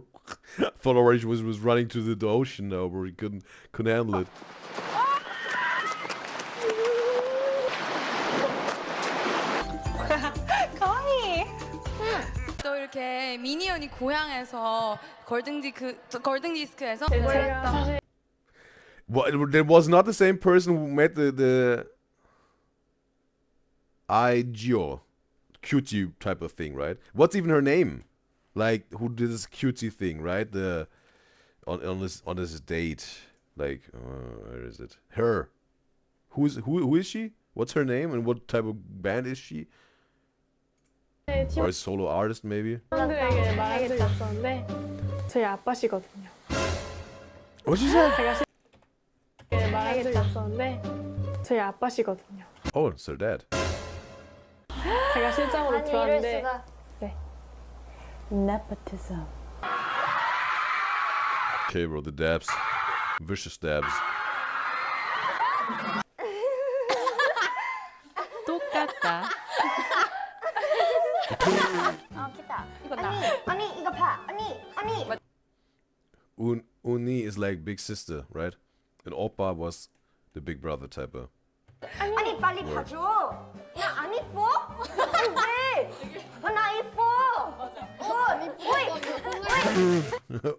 S1: I thought already she was running to the ocean now, bro. He couldn't handle it.
S11: 또 이렇게 미니언이 고향에서 골든디스크에서
S1: What? There was not the same person who made the IGO cutie type of thing, right? What's even her name? Like, who did this cutie thing, right? The on this date, like, where is it? Her. Who is she? What's her name and what type of band is she? Or a solo artist, maybe?
S13: 친구들에게 말한 적이 없었는데 저희 아빠시거든요.
S1: What'd you say?
S13: 제가 말한 적이 없었는데 저희 아빠시거든요.
S1: Oh, it's her dad.
S13: 제가 실장으로
S5: 아니 이럴
S13: 들어왔는데
S5: 수가.
S11: Nepotism.
S1: Okay, bro, the dabs. Vicious dabs.
S12: 똑같다.
S5: 기타. 아니 이거 봐. 아니.
S1: Uni is like big sister, right? And Oppa was the big brother type of.
S5: 아니 빨리 봐줘. 나 안 이뻐? 왜? 나 이뻐.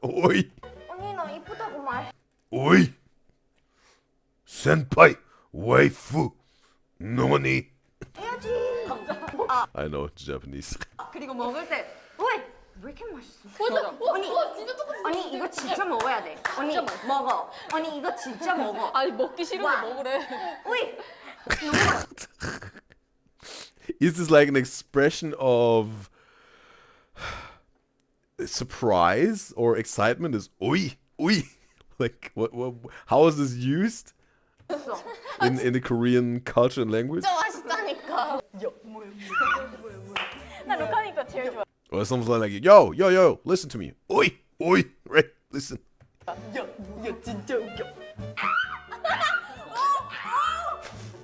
S1: Oi!
S5: 언니 나 이쁘다고 말.
S1: Oi! Senpai! Waifu! Noni!
S5: 해야지.
S1: I know, it's Japanese.
S5: 그리고 먹을 때 왜 이렇게 맛있어? 언니 이거 진짜 먹어야 돼. 언니 먹어. 언니 이거 진짜 먹어.
S11: 아니 먹기 싫은데 먹으래.
S5: 왜?
S1: Is this like an expression of surprise or excitement? Is oi! Oi! Like, what how is this used? In the Korean culture and language?
S5: 진짜 맛있다니까.
S11: 나 루카니까 제일 좋아.
S1: Or something like, yo, listen to me. Oi! Oi! Right? Listen.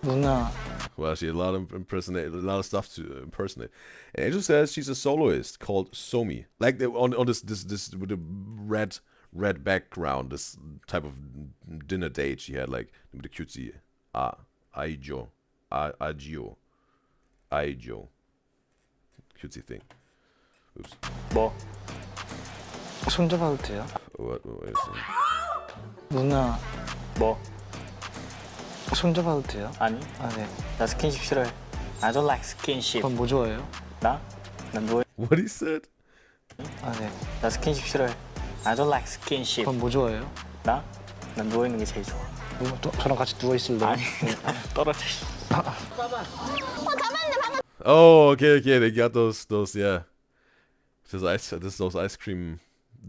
S9: 누나
S1: Well, she had a lot of stuff to impersonate. And Angel says she's a soloist called Somi. Like on this with the red background, this type of dinner date she had, like with the cutesy Aijo. Cutesy thing. Oops.
S6: 뭐? 손잡아도 돼요?
S1: What is it?
S6: 누나. 뭐? 손잡아도 돼요? 아니. 아, 네. 나 스킨십 싫어해. I don't like skinship. 그럼 뭐 좋아해요? 나? 난 누워.
S1: What he said?
S6: 아, 네. 나 스킨십 싫어해. I don't like skinship. 그럼 뭐 좋아해요? 나? 난 누워 있는 게 제일 좋아. 저랑 같이 누워 있을래? 아니. 떨어져.
S1: Oh, okay, they got those, yeah. Those ice cream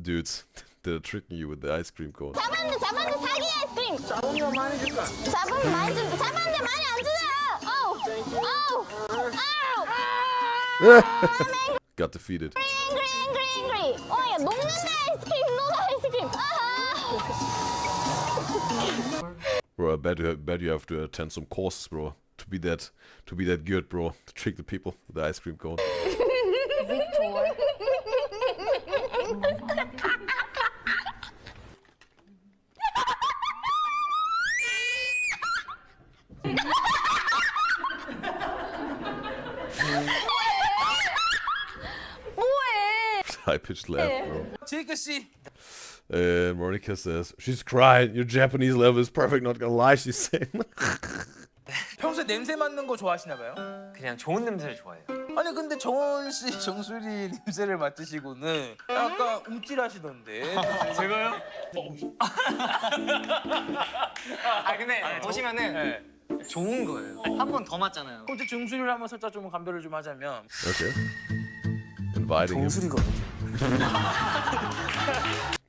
S1: dudes that are tricking you with the ice cream cone.
S2: 잡았는데 사기 아이스크림. 잡으면 많이 줄까? 잡으면 많이 안 주세요.
S1: Got defeated.
S2: Angry. 야, 녹는다 아이스크림, 녹아 아이스크림.
S1: Bro, I bet you have to attend some courses, bro, to be that good, bro, to trick the people with the ice cream cone. High-pitched laugh, bro. And Monica says, she's crying. Your Japanese level is perfect, not gonna lie, she's saying.
S14: 평소에 냄새 맡는 거 좋아하시나 봐요?
S6: 그냥 좋은 냄새를 좋아해요.
S14: 아니 근데 정원 씨, 정수리 냄새를 맡으시고는 약간 움찔하시던데.
S6: 제가요? 아 근데 보시면은 좋은 거예요. 한 번 더 맞잖아요.
S14: 그럼 정수리를 한번 살짝 좀 감별을 좀 하자면.
S1: Okay. Inviting him.
S14: 정수리거든요.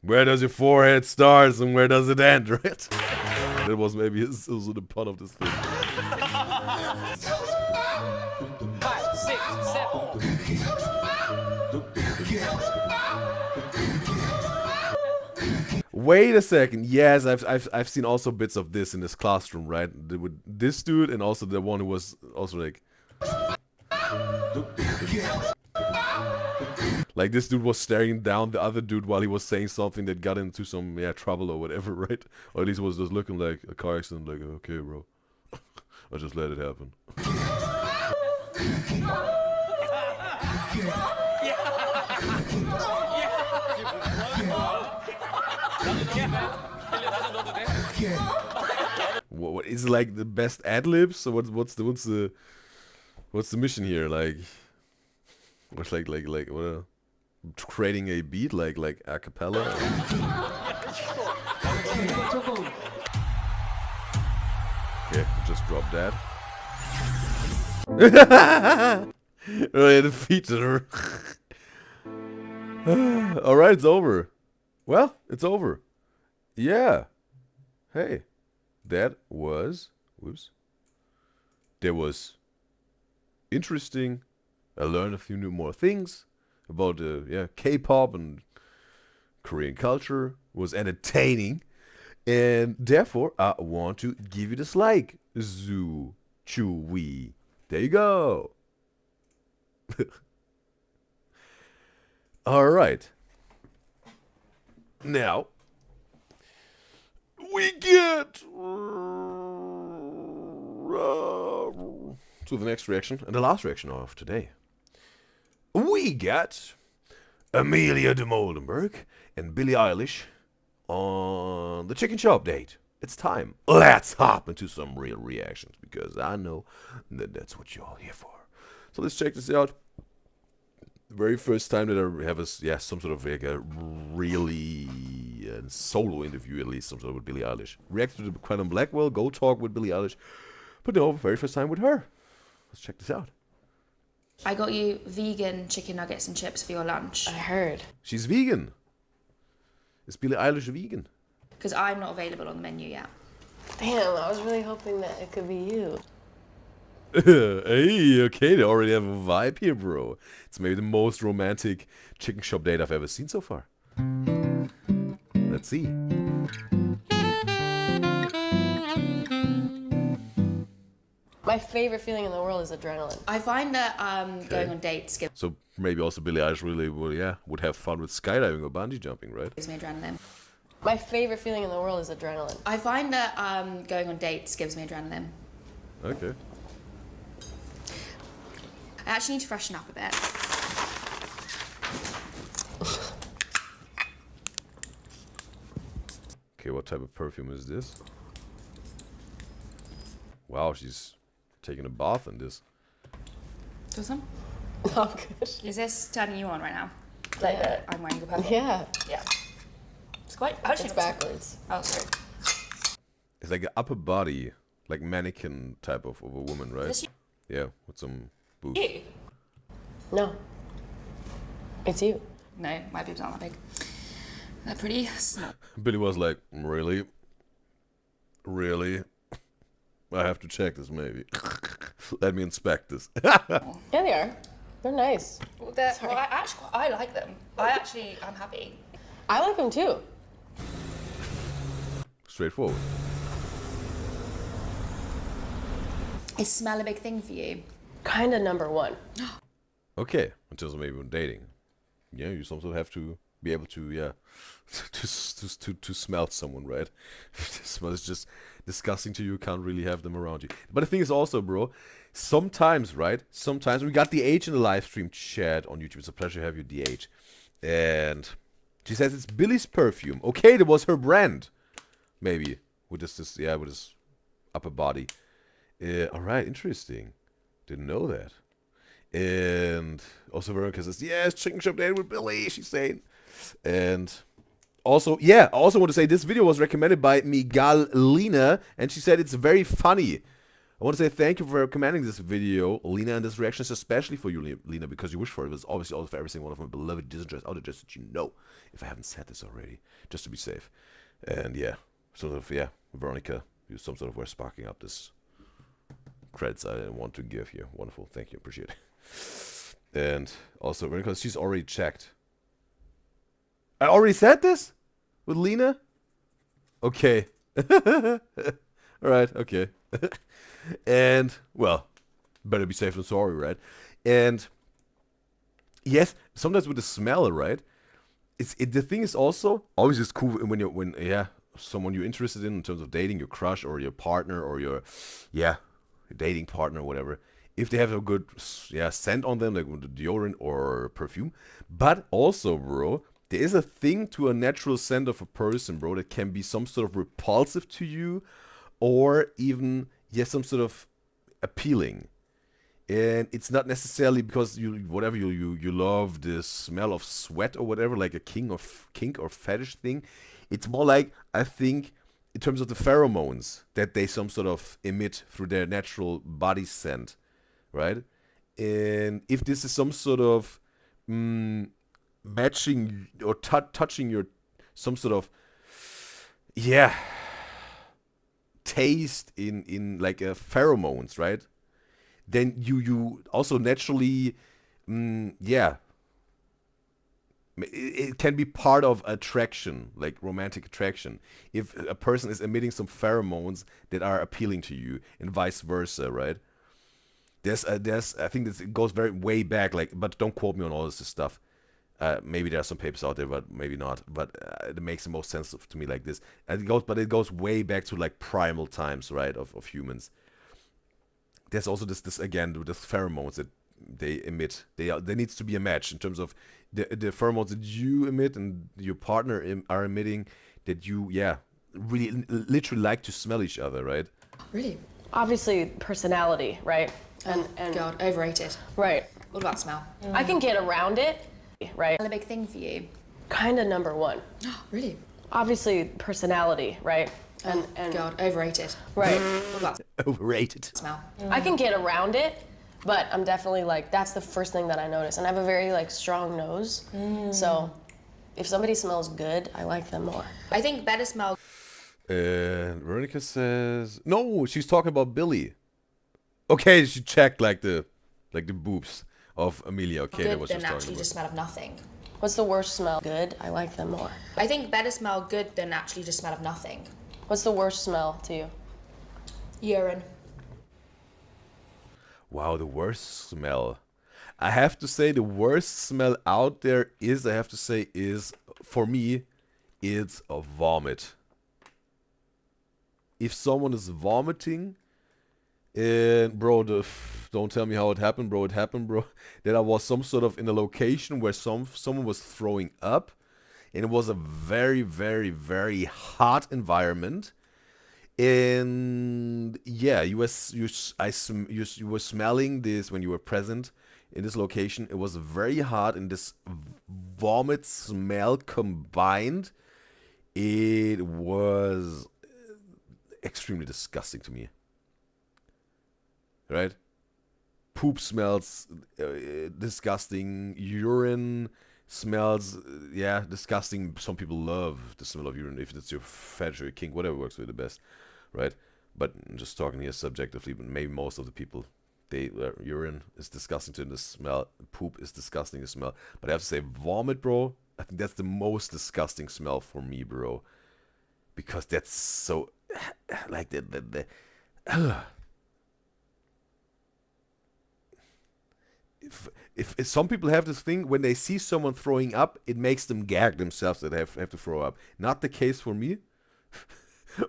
S1: Where does your forehead start and where does it end, right? That was maybe also the pun of this thing.
S14: 5, 6, 7.
S1: Wait a second. Yes, I've seen also bits of this in this classroom, right? With this dude and also the one who was also like this dude was staring down the other dude while he was saying something that got into some trouble or whatever, right? Or at least was just looking like a car accident, like, okay, bro. I'll just let it happen. What is it, like the best ad libs? So what's the mission here? Like what's like what? Creating a beat like a cappella? Okay, just drop that. Really defeated her. Alright, it's over. Well, it's over. Yeah. Hey. That was interesting. I learned a few more things about K-pop and Korean culture. It was entertaining, and therefore I want to give you this like. Zoo Chewy. There you go. All right. Now we get to the next reaction and the last reaction of today. We got Amelia de Moldenberg and Billie Eilish on the chicken show update. It's time. Let's hop into some real reactions because I know that that's what you're all here for. So let's check this out. The very first time that I have some sort of like a really solo interview, at least some sort of with Billie Eilish. Reacted to the Quantum Blackwell, Go Talk with Billie Eilish. But no, very first time with her. Let's check this out.
S15: I got you vegan chicken nuggets and chips for your lunch. I heard.
S1: She's vegan. Is Billie Eilish vegan?
S15: Because I'm not available on the menu yet.
S13: Damn, I was really hoping that it could be you.
S1: Hey, okay, they already have a vibe here, bro. It's maybe the most romantic chicken shop date I've ever seen so far. Let's see.
S13: My
S16: My favorite feeling in the world is adrenaline.
S15: I find that going on dates gives
S1: So maybe also Billie Eilish really would have fun with skydiving or bungee jumping, right?
S15: me adrenaline.
S16: My favorite feeling in the world is adrenaline.
S15: I find that going on dates gives me adrenaline.
S1: Okay.
S15: I actually need to freshen up a bit.
S1: Okay, what type of perfume is this? Wow, she's taking a bath in this.
S15: Awesome.
S16: Oh, good.
S15: Is this turning you on right now?
S16: Like that.
S15: I'm wearing a purple.
S16: Yeah.
S15: Yeah. It's quite. Actually,
S16: It's backwards.
S15: Oh, sorry.
S1: It's like an upper body, like mannequin type of a woman, right?
S15: This
S1: Yeah, with some boobs.
S15: you?
S16: No. It's you.
S15: No, my boobs aren't that big. They're pretty small.
S1: Billy was like, really? Really? I have to check this maybe. Let me inspect this.
S16: Yeah, they are. They're nice.
S15: Well, I like them. I'm happy.
S16: I like them too.
S1: Straightforward.
S15: Is smell a big thing for you?
S16: Kinda number one.
S1: Okay, in terms of maybe when dating. Yeah, you sometimes have to be able to, yeah, to smell someone, right? If the smell is just disgusting to you, you can't really have them around you. But the thing is also, bro, sometimes, right? Sometimes we got DH in the live stream chat on YouTube. It's a pleasure to have you, DH. And she says it's Billy's perfume. Okay, that was her brand. Maybe. With this yeah, with this upper body. Alright, interesting. Didn't know that. And also Veronica says, yes, chicken shop date with Billy, she's saying. And also, yeah, I also want to say this video was recommended by Miguel Lina, and she said it's very funny. I want to say thank you for recommending this video, Lina, and this reaction is especially for you, Lina, because you wish for it. It was obviously also for every single one of my beloved Disney dress out there, just that you know, if I haven't said this already, just to be safe. And yeah, sort of, yeah, Veronica, you some sort of were sparking up this credits I didn't want to give you. Wonderful, thank you, appreciate it. And also, because she's already checked. I already said this? With Lena? Okay. Alright, okay. And, well, better be safe than sorry, right? And, yes, sometimes with the smell, right? The thing is also, always it's cool when someone you're interested in terms of dating, your crush or your partner or your dating partner or whatever, if they have a good, scent on them, like with the deodorant or perfume. But also, bro, there is a thing to a natural scent of a person, bro, that can be some sort of repulsive to you or even, some sort of appealing. And it's not necessarily because you love the smell of sweat or whatever, like a kink or fetish thing. It's more like, I think, in terms of the pheromones that they some sort of emit through their natural body scent, right? And if this is some sort of matching or touching your some sort of taste in like pheromones, right? Then you also naturally it can be part of attraction, like romantic attraction, if a person is emitting some pheromones that are appealing to you and vice versa, right? There's I think this goes way back, like, but don't quote me on all this stuff. Maybe there are some papers out there, but maybe not. But it makes the most sense to me like this. And it goes way back to like primal times, right, of humans. There's also this again with the pheromones that they emit. There needs to be a match in terms of the pheromones that you emit and your partner are emitting, that you really literally like to smell each other, right?
S16: Really? Obviously personality, right? And
S15: God, overrated.
S16: Right.
S15: What about smell?
S16: I can get around it, right?
S15: A big thing for you?
S16: Kinda number one.
S15: Really?
S16: Obviously personality, right? And
S15: God, overrated.
S16: Right.
S15: What about
S1: overrated?
S15: Smell.
S16: I can get around it, but I'm definitely like, that's the first thing that I notice. And I have a very like strong nose. So if somebody smells good, I like them more.
S15: I think better smell.
S1: And Veronica says, no, she's talking about Billy. Okay, she checked like the boobs of Amelia. Okay,
S15: Good
S1: that was
S15: than
S1: just
S15: actually just smell of nothing.
S16: What's the worst smell? Good, I like them more.
S15: I think better smell good than actually just smell of nothing.
S16: What's the worst smell to you?
S15: Urine.
S1: Wow, the worst smell. I have to say the worst smell out there is, for me, it's a vomit. If someone is vomiting, and bro, don't tell me how it happened, bro. It happened, bro. That I was some sort of in a location where someone was throwing up, and it was a very, very, very hot environment. And yeah, you were smelling this when you were present in this location. It was very hot, and this vomit smell combined, it was extremely disgusting to me. Right? Poop smells disgusting. Urine smells, disgusting. Some people love the smell of urine, if it's your fetish or your kink, whatever works for you the best, right? But I'm just talking here subjectively, but maybe most of the people, urine is disgusting to them, the smell. Poop is disgusting to smell. But I have to say, vomit, bro, I think that's the most disgusting smell for me, bro. Because that's so, like, If some people have this thing, when they see someone throwing up, it makes them gag themselves that they have to throw up. Not the case for me.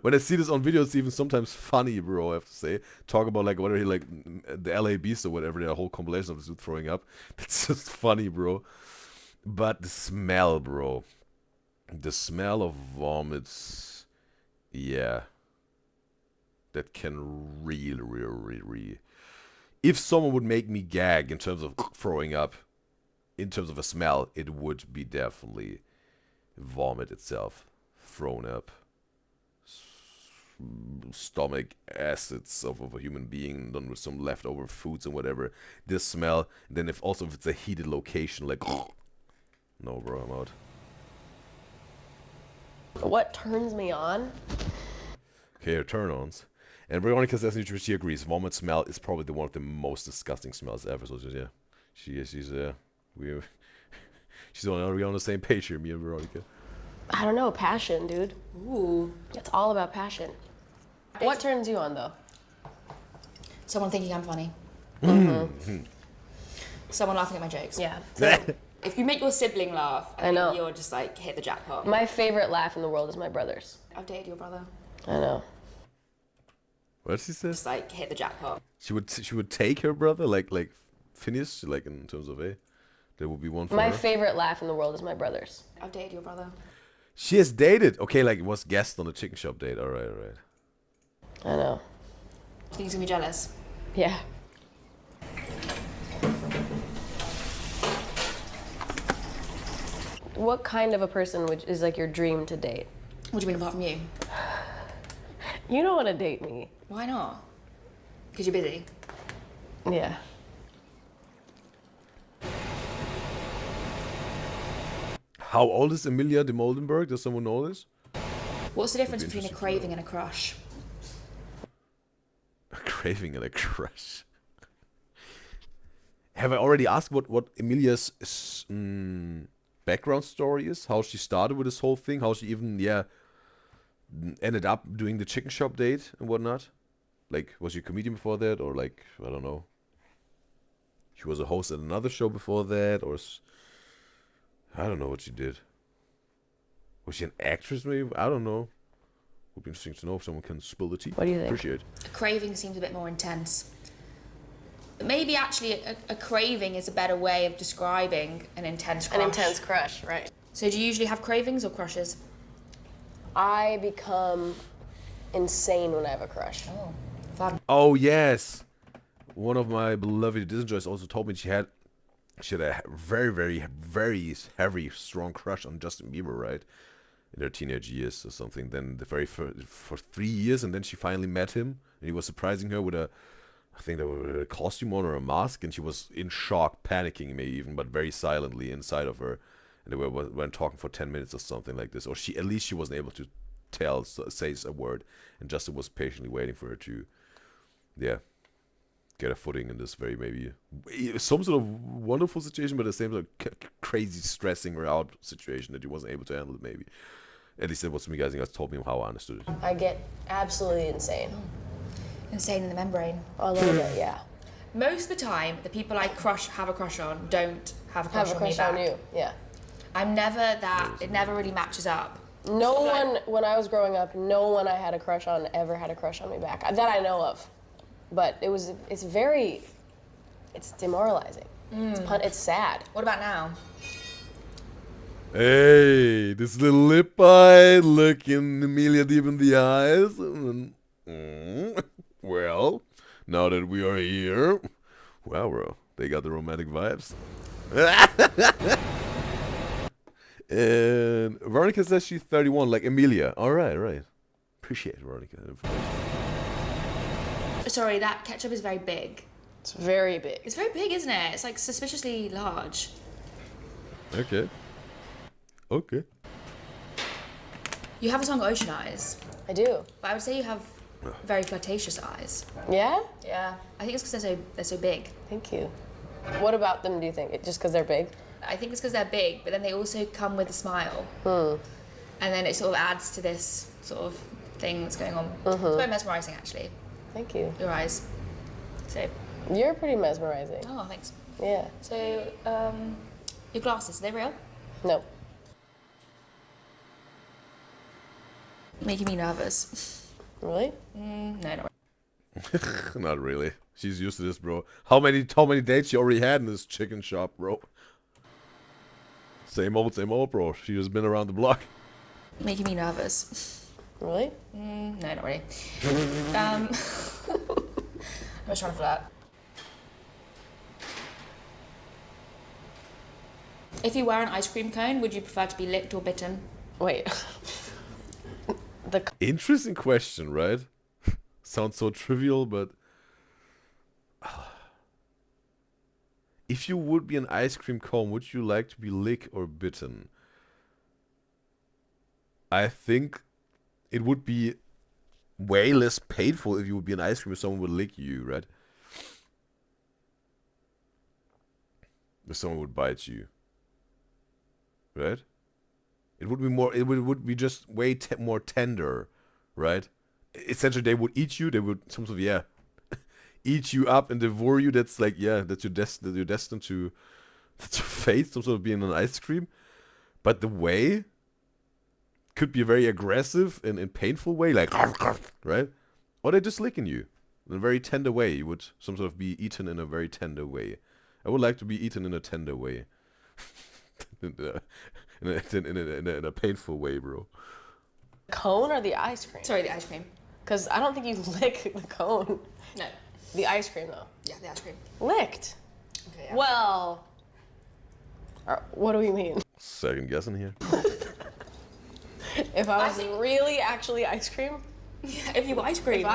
S1: When I see this on videos, it's even sometimes funny, bro, I have to say. Talk about, like, whatever, like, the LA Beast or whatever, the whole compilation of this dude throwing up. It's just funny, bro. But the smell, bro. The smell of vomits, yeah. That can really... If someone would make me gag in terms of throwing up, in terms of a smell, it would be definitely vomit itself. Thrown up. Stomach acids of a human being done with some leftover foods and whatever. This smell, then if it's a heated location, like, no, bro, I'm out.
S16: What turns me on?
S1: Okay, turn-ons. And Veronica says she agrees. Vomit smell is probably one of the most disgusting smells ever. So yeah, she's on the same page here, me and Veronica.
S16: I don't know, passion, dude. Ooh, it's all about passion. What turns you on, though?
S17: Someone thinking I'm funny.
S16: Mm-hmm.
S17: Someone laughing at my jokes.
S16: Yeah.
S17: If you make your sibling laugh,
S16: I know.
S17: You're just like hit the jackpot.
S16: My favorite laugh in the world is my brother's.
S17: I've dated your brother.
S16: I know.
S1: What she says?
S17: Just like hit the jackpot.
S1: She would take her brother, like Phineas, like in terms of there would be one for
S16: My
S1: her.
S16: favorite laugh in the world is my brother's.
S17: I've dated your brother.
S1: She has dated. Okay, like was guest on the chicken shop date. All right.
S16: I know.
S17: You think he's gonna be jealous?
S16: Yeah. What kind of a person is like your dream to date?
S17: What do you mean apart from you?
S16: You don't want to date me.
S17: Why not? Because you're busy.
S16: Yeah.
S1: How old is Emilia de Moldenberg? Does someone know this?
S17: What's the difference between a craving and a crush?
S1: A craving and a crush. Have I already asked what Emilia's background story is? How she started with this whole thing? How she even, ended up doing the chicken shop date and whatnot? Like, was she a comedian before that? Or like, I don't know. She was a host at another show before that? Or I don't know what she did. Was she an actress maybe? I don't know. Would be interesting to know if someone can spill the tea.
S16: What do you think?
S1: Appreciate.
S17: A craving seems a bit more intense. Maybe actually a craving is a better way of describing an intense crush.
S16: An intense crush, right.
S17: So do you usually have cravings or crushes?
S16: I become insane when I have a crush.
S17: Oh, fun.
S1: Oh yes, one of my beloved Disney joys also told me she had a very, very, very heavy, strong crush on Justin Bieber, right? In their teenage years or something. Then for 3 years, and then she finally met him, and he was surprising her with I think there was a costume on or a mask, and she was in shock, panicking maybe even, but very silently inside of her. And they went talking for 10 minutes or something like this. Or at least she wasn't able to say a word. And Justin was patiently waiting for her to, get a footing in this very maybe some sort of wonderful situation, but at the same time crazy stressing her out situation that he wasn't able to handle it maybe. At least that was me guys told me how I understood it.
S16: I get absolutely insane.
S17: Insane in the membrane.
S16: A little bit, yeah.
S17: Most of the time, the people I have a crush on don't have a crush on me
S16: crush
S17: back.
S16: on you. Yeah.
S17: I'm never that. It never really matches up.
S16: No one, when I was growing up, no one I had a crush on ever had a crush on me back. That I know of. But it's demoralizing. It's sad.
S17: What about now?
S1: Hey, this little lip eye looking Emilia deep in the eyes. Well, now that we are here, wow, bro, they got the romantic vibes. And Veronica says she's 31, like Emilia. All right. Appreciate it, Veronica.
S17: Sorry, that ketchup is very big.
S16: It's very big.
S17: It's very big, isn't it? It's like suspiciously large.
S1: Okay.
S17: You have a song Ocean Eyes.
S16: I do.
S17: But I would say you have very flirtatious eyes.
S16: Yeah?
S17: Yeah. I think it's because they're so big.
S16: Thank you. What about them do you think? Just because they're big?
S17: I think it's because they're big, but then they also come with a smile. And then it sort of adds to this sort of thing that's going on. It's quite mesmerising, actually.
S16: Thank you.
S17: Your eyes. So.
S16: You're pretty mesmerising.
S17: Oh, thanks.
S16: Yeah.
S17: So, your glasses, are they real?
S16: No.
S17: Making me nervous.
S16: Really?
S17: No, not
S1: really. Not really. She's used to this, bro. How many dates she already had in this chicken shop, bro? Same old, bro. She has been around the block.
S17: Making me nervous.
S16: Really?
S17: No, not really. I was trying to flirt. If you were an ice cream cone, would you prefer to be licked or bitten?
S16: Wait.
S1: Interesting question, right? Sounds so trivial, but if you would be an ice cream cone, would you like to be licked or bitten? I think it would be way less painful if you would be an ice cream if someone would lick you, right? If someone would bite you, right? It would be more. It would be just way more tender, right? Essentially, they would eat you. They would some sort of eat you up and devour you. That's like that you're destined to face some sort of being an ice cream. But the way could be a very aggressive and painful way, like right, or they're just licking you in a very tender way. You would some sort of be eaten in a very tender way. I would like to be eaten in a tender way. In a painful way, bro.
S16: The cone or the ice cream?
S17: Sorry, the ice cream.
S16: Because I don't think you lick the cone.
S17: No.
S16: The ice cream, though.
S17: Yeah, the ice cream.
S16: Licked?
S17: Okay, yeah.
S16: Well, what do we mean?
S1: Second guessing here.
S16: If I was really actually ice cream?
S17: Yeah, if you were ice cream,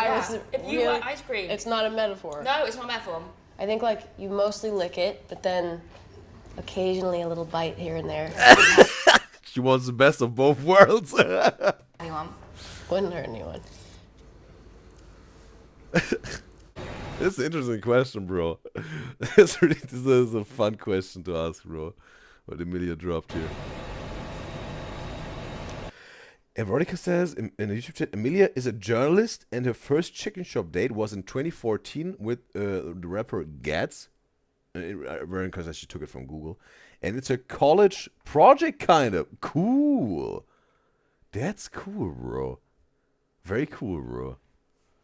S17: if you were ice cream.
S16: It's not a metaphor.
S17: No, it's not a metaphor.
S16: I think, like, you mostly lick it, but then occasionally a little bite here and there.
S1: She wants the best of both worlds.
S17: Anyone?
S16: Wouldn't hurt anyone.
S1: It's an interesting question, bro. This is a fun question to ask, bro. What Emilia dropped here. And Veronica says in the YouTube chat, Emilia is a journalist and her first chicken shop date was in 2014 with the rapper Gats. Veronica says she took it from Google. And it's a college project, kind of. Cool. That's cool, bro. Very cool, bro.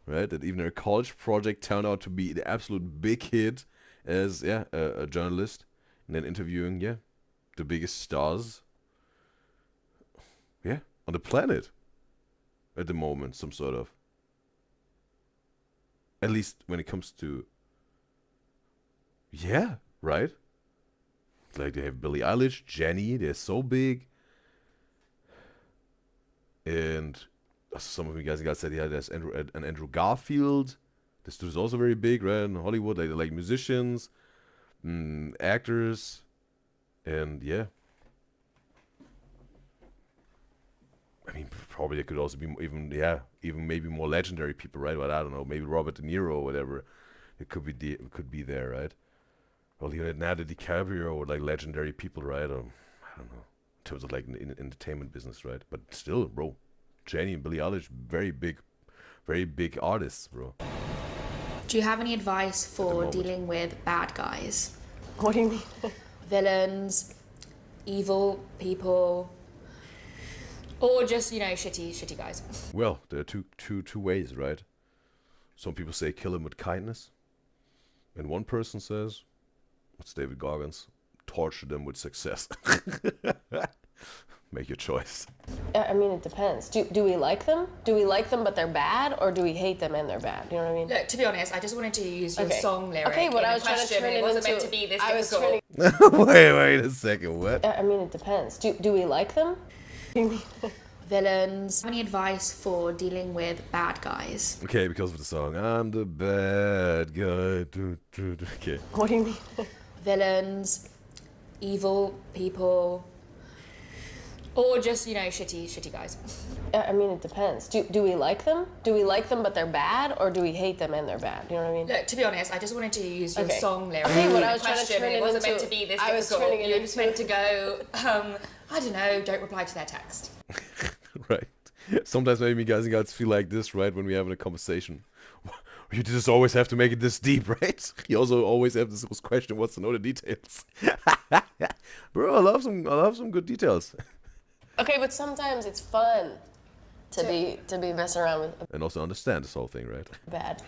S1: Right? That even her college project turned out to be the absolute big hit as, a journalist. And then interviewing, the biggest stars. Yeah, on the planet. At the moment, some sort of. At least when it comes to... Yeah, right? Like they have Billie Eilish, Jenny, they're so big. And some of you guys said, there's Andrew Garfield. This dude's also very big, right? In Hollywood, like musicians, actors, and I mean, probably it could also be even maybe more legendary people, right? But I don't know, maybe Robert De Niro or whatever. It could be there, right? Well, Leonardo DiCaprio or like legendary people, right? I don't know, in terms of like in entertainment business, right? But still, bro, Jenny and Billie Eilish, very big artists, bro.
S17: Do you have any advice for dealing with bad guys?
S16: What do you mean?
S17: Villains, evil people, or just, you know, shitty guys?
S1: Well, there are two ways, right? Some people say kill him with kindness. And one person says, what's David Goggins? Torture them with success. Make your choice.
S16: I mean, it depends. Do we like them? Do we like them but they're bad? Or do we hate them and they're bad? You know what I mean?
S17: Look, to be honest, I just wanted to use your song lyric.
S16: Okay, but
S17: in
S16: I
S17: a
S16: was trying to
S17: question.
S16: turn it
S17: wasn't
S16: into...
S17: meant to be this
S16: I was
S17: difficult.
S1: Wait a second, what?
S16: I mean, it depends. Do we like them?
S17: Villains. Any advice for dealing with bad guys?
S1: Okay, because of the song. I'm the bad guy. Okay.
S16: What do you mean?
S17: Villains, evil people, or just, you know, shitty guys.
S16: I mean, it depends. Do we like them? Do we like them but they're bad? Or do we hate them and they're bad? You know what I mean?
S17: Look, to be honest, I just wanted to use your song lyric.
S16: Okay, but
S17: in
S16: I
S17: a
S16: was trying to
S17: question.
S16: turn it
S17: wasn't
S16: into...
S17: meant to be this
S16: I was
S17: difficult.
S16: turning it
S17: You were
S16: into...
S17: just meant to go, I don't know, don't reply to their text.
S1: Right. Sometimes maybe guys and girls feel like this, right? When we're having a conversation. You just always have to make it this deep, right? You also always have this question, what's to know the details? Bro, I love some good details.
S16: Okay, but sometimes it's fun to be messing around with
S1: And also understand this whole thing, right?
S16: bad.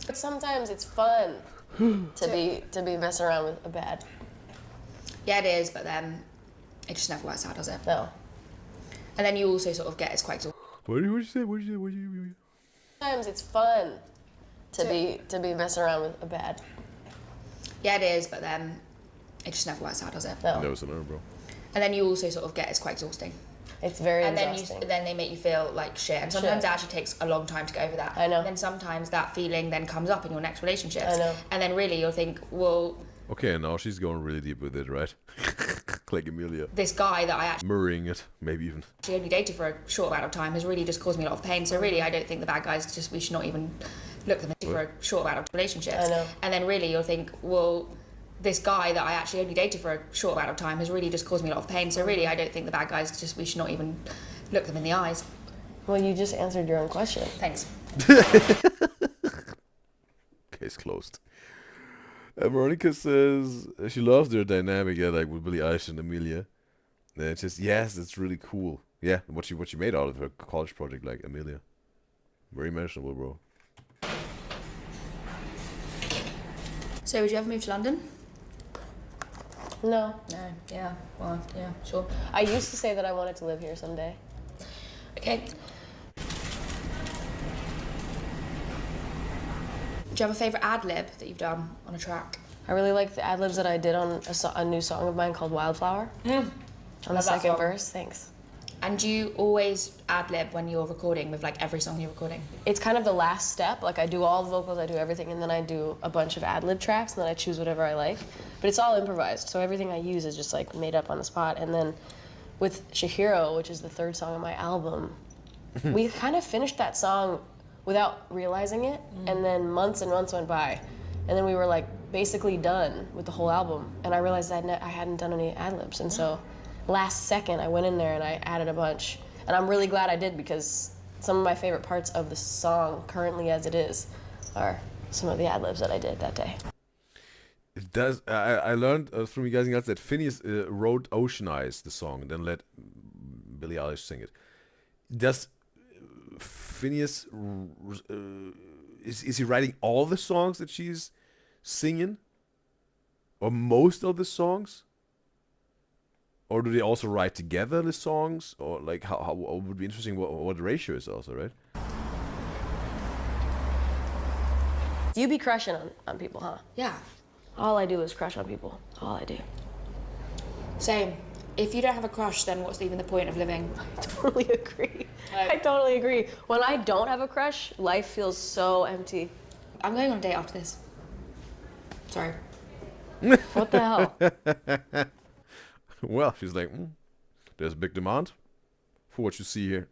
S16: But sometimes it's fun to be messing around with a bad.
S17: Yeah, it is, but then it just never works out, does it?
S16: No.
S17: And then you also sort of get, it's quite exhausting.
S1: What did you say?
S16: Sometimes it's fun to be messing around with a bad.
S17: Yeah, it is, but then it just never works out, does it?
S16: No.
S1: Never said no, bro.
S17: And then you also sort of get, it's quite exhausting.
S16: It's very
S17: and
S16: exhausting.
S17: then they make you feel like shit. And sometimes it actually takes a long time to go over that.
S16: I know.
S17: And then sometimes that feeling then comes up in your next relationships.
S16: I know.
S17: And then really you'll think, well,
S1: Okay, and now she's going really deep with it, right? Like Amelia.
S17: this guy that I actually
S1: Mirroring it, maybe even.
S17: only dated for a short amount of time has really just caused me a lot of pain. So really, I don't think the bad guys, just we should not even look at them for a short amount of relationships.
S16: I know.
S17: And then really you'll think, well, this guy that I actually only dated for a short amount of time has really just caused me a lot of pain. So really, I don't think the bad guys, just we should not even look them in the eyes.
S16: Well, you just answered your own question.
S17: Thanks.
S1: Case closed. Veronica says she loves their dynamic, yeah, like with Billie Eilish and Amelia. And it's just, yes, it's really cool. Yeah, what she made out of her college project, like Amelia. Very mentionable, bro.
S17: So would you ever move to London?
S16: No.
S17: No. Yeah. Well, yeah, sure.
S16: I used to say that I wanted to live here someday.
S17: Okay. Do you have a favourite ad-lib that you've done on a track?
S16: I really like the ad-libs that I did on a new song of mine called Wildflower. On the second verse, thanks.
S17: And do you always ad-lib when you're recording with like every song you're recording?
S16: It's kind of the last step. Like I do all the vocals, I do everything, and then I do a bunch of ad-lib tracks, and then I choose whatever I like. But it's all improvised, so everything I use is just like made up on the spot. And then with Shihiro, which is the third song on my album, we kind of finished that song without realizing it, and then months and months went by, and then we were like basically done with the whole album, and I realized that I hadn't done any ad-libs, and so last second I went in there and I added a bunch, and I'm really glad I did, because some of my favorite parts of the song currently as it is are some of the ad-libs that I did that day.
S1: It does. I learned from you guys and girls that Phineas wrote Ocean Eyes, the song, and then let Billie Eilish sing it. Does Phineas, is he writing all the songs that she's singing? Or most of the songs? Or do they also write together the songs? Or like how would be interesting what the ratio is also, right?
S16: You be crushing on people, huh?
S17: Yeah.
S16: All I do is crush on people. All I do.
S17: Same. If you don't have a crush, then what's even the point of living?
S16: I totally agree. I totally agree. When I don't have a crush, life feels so empty.
S17: I'm going on a date after this. Sorry.
S16: What the hell?
S1: Well, she's like, there's a big demand for what you see here.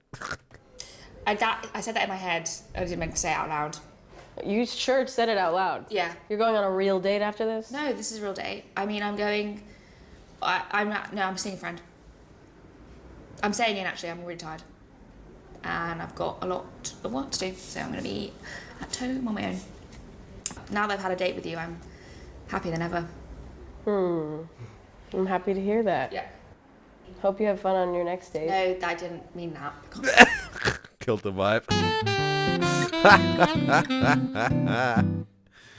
S17: I said that in my head. I didn't mean to say it out loud.
S16: You sure said it out loud?
S17: Yeah.
S16: You're going on a real date after this?
S17: No, this is a real date. I mean, I'm going... I'm seeing a friend. I'm staying in, actually. I'm really tired. And I've got a lot of work to do, so I'm going to be at home on my own. now that I've had a date with you, I'm happier than ever.
S16: I'm happy to hear that.
S17: Yeah.
S16: Hope you have fun on your next date.
S17: No, I didn't mean that.
S1: Killed the vibe.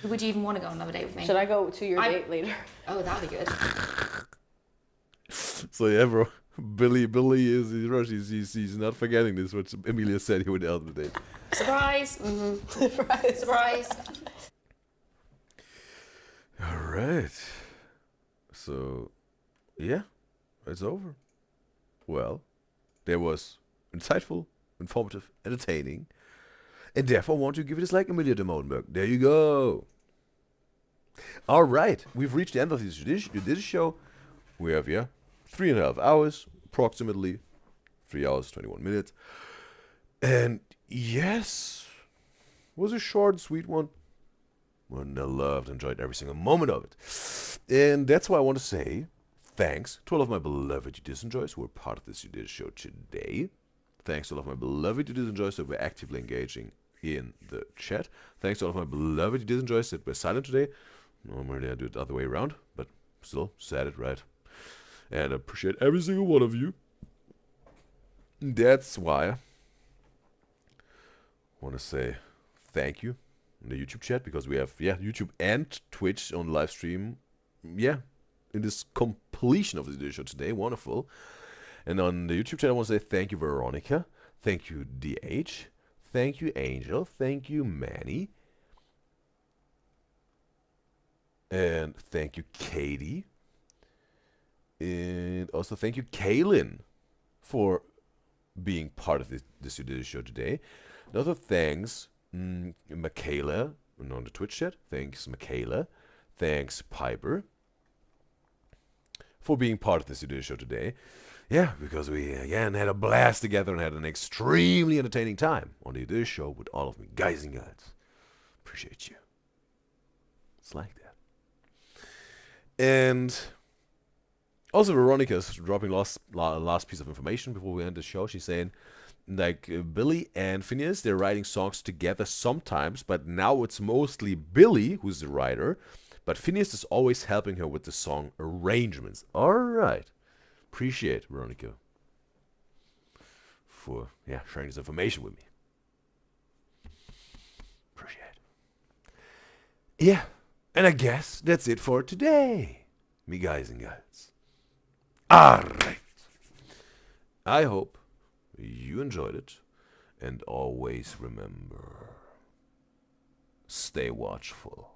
S17: Would you even want to go on another date with me?
S16: Should I go to your date later?
S17: Oh, that'd be good.
S1: So yeah, bro. Billy he's not forgetting this, what Emilia said he would end the date.
S17: Surprise! Surprise! Surprise!
S1: Alright. So, yeah, it's over. Well, that was insightful, informative, entertaining, and therefore I want to give it a like Emilia de Molenberg. There you go. Alright, we've reached the end of this show. We have, 3.5 hours, approximately. 3 hours, 21 minutes. And yes, was a short, sweet one. And I loved, enjoyed every single moment of it. And that's why I want to say thanks to all of my beloved Udyzyz enjoyers who were part of this Udyzyz show today. Thanks to all of my beloved Udyzyz enjoyers that were actively engaging in the chat. Thanks to all of my beloved Udyzyz enjoyers that were silent today. Normally I do it the other way around, but still, said it right. And I appreciate every single one of you. That's why I want to say thank you in the YouTube chat, because we have YouTube and Twitch on live stream. In this completion of the video show today, wonderful. And on the YouTube chat, I want to say thank you, Veronica. Thank you, DH. Thank you, Angel. Thank you, Manny. And thank you, Katie. And also thank you, Kaylin, for being part of this Udyzyz show today. Another thanks, Michaela, on the Twitch chat. Thanks, Michaela. Thanks, Piper, for being part of this Udyzyz show today. Yeah, because we, again, had a blast together and had an extremely entertaining time on the Udyzyz show with all of me guys and gals. Appreciate you. It's like that. And also, Veronica's dropping last piece of information before we end the show. She's saying, like, Billy and Phineas, they're writing songs together sometimes, but now it's mostly Billy who's the writer, but Phineas is always helping her with the song arrangements. All right. Appreciate Veronica for sharing this information with me. Appreciate. Yeah, and I guess that's it for today, me guys and gals. Alright. I hope you enjoyed it, and always remember, stay watchful.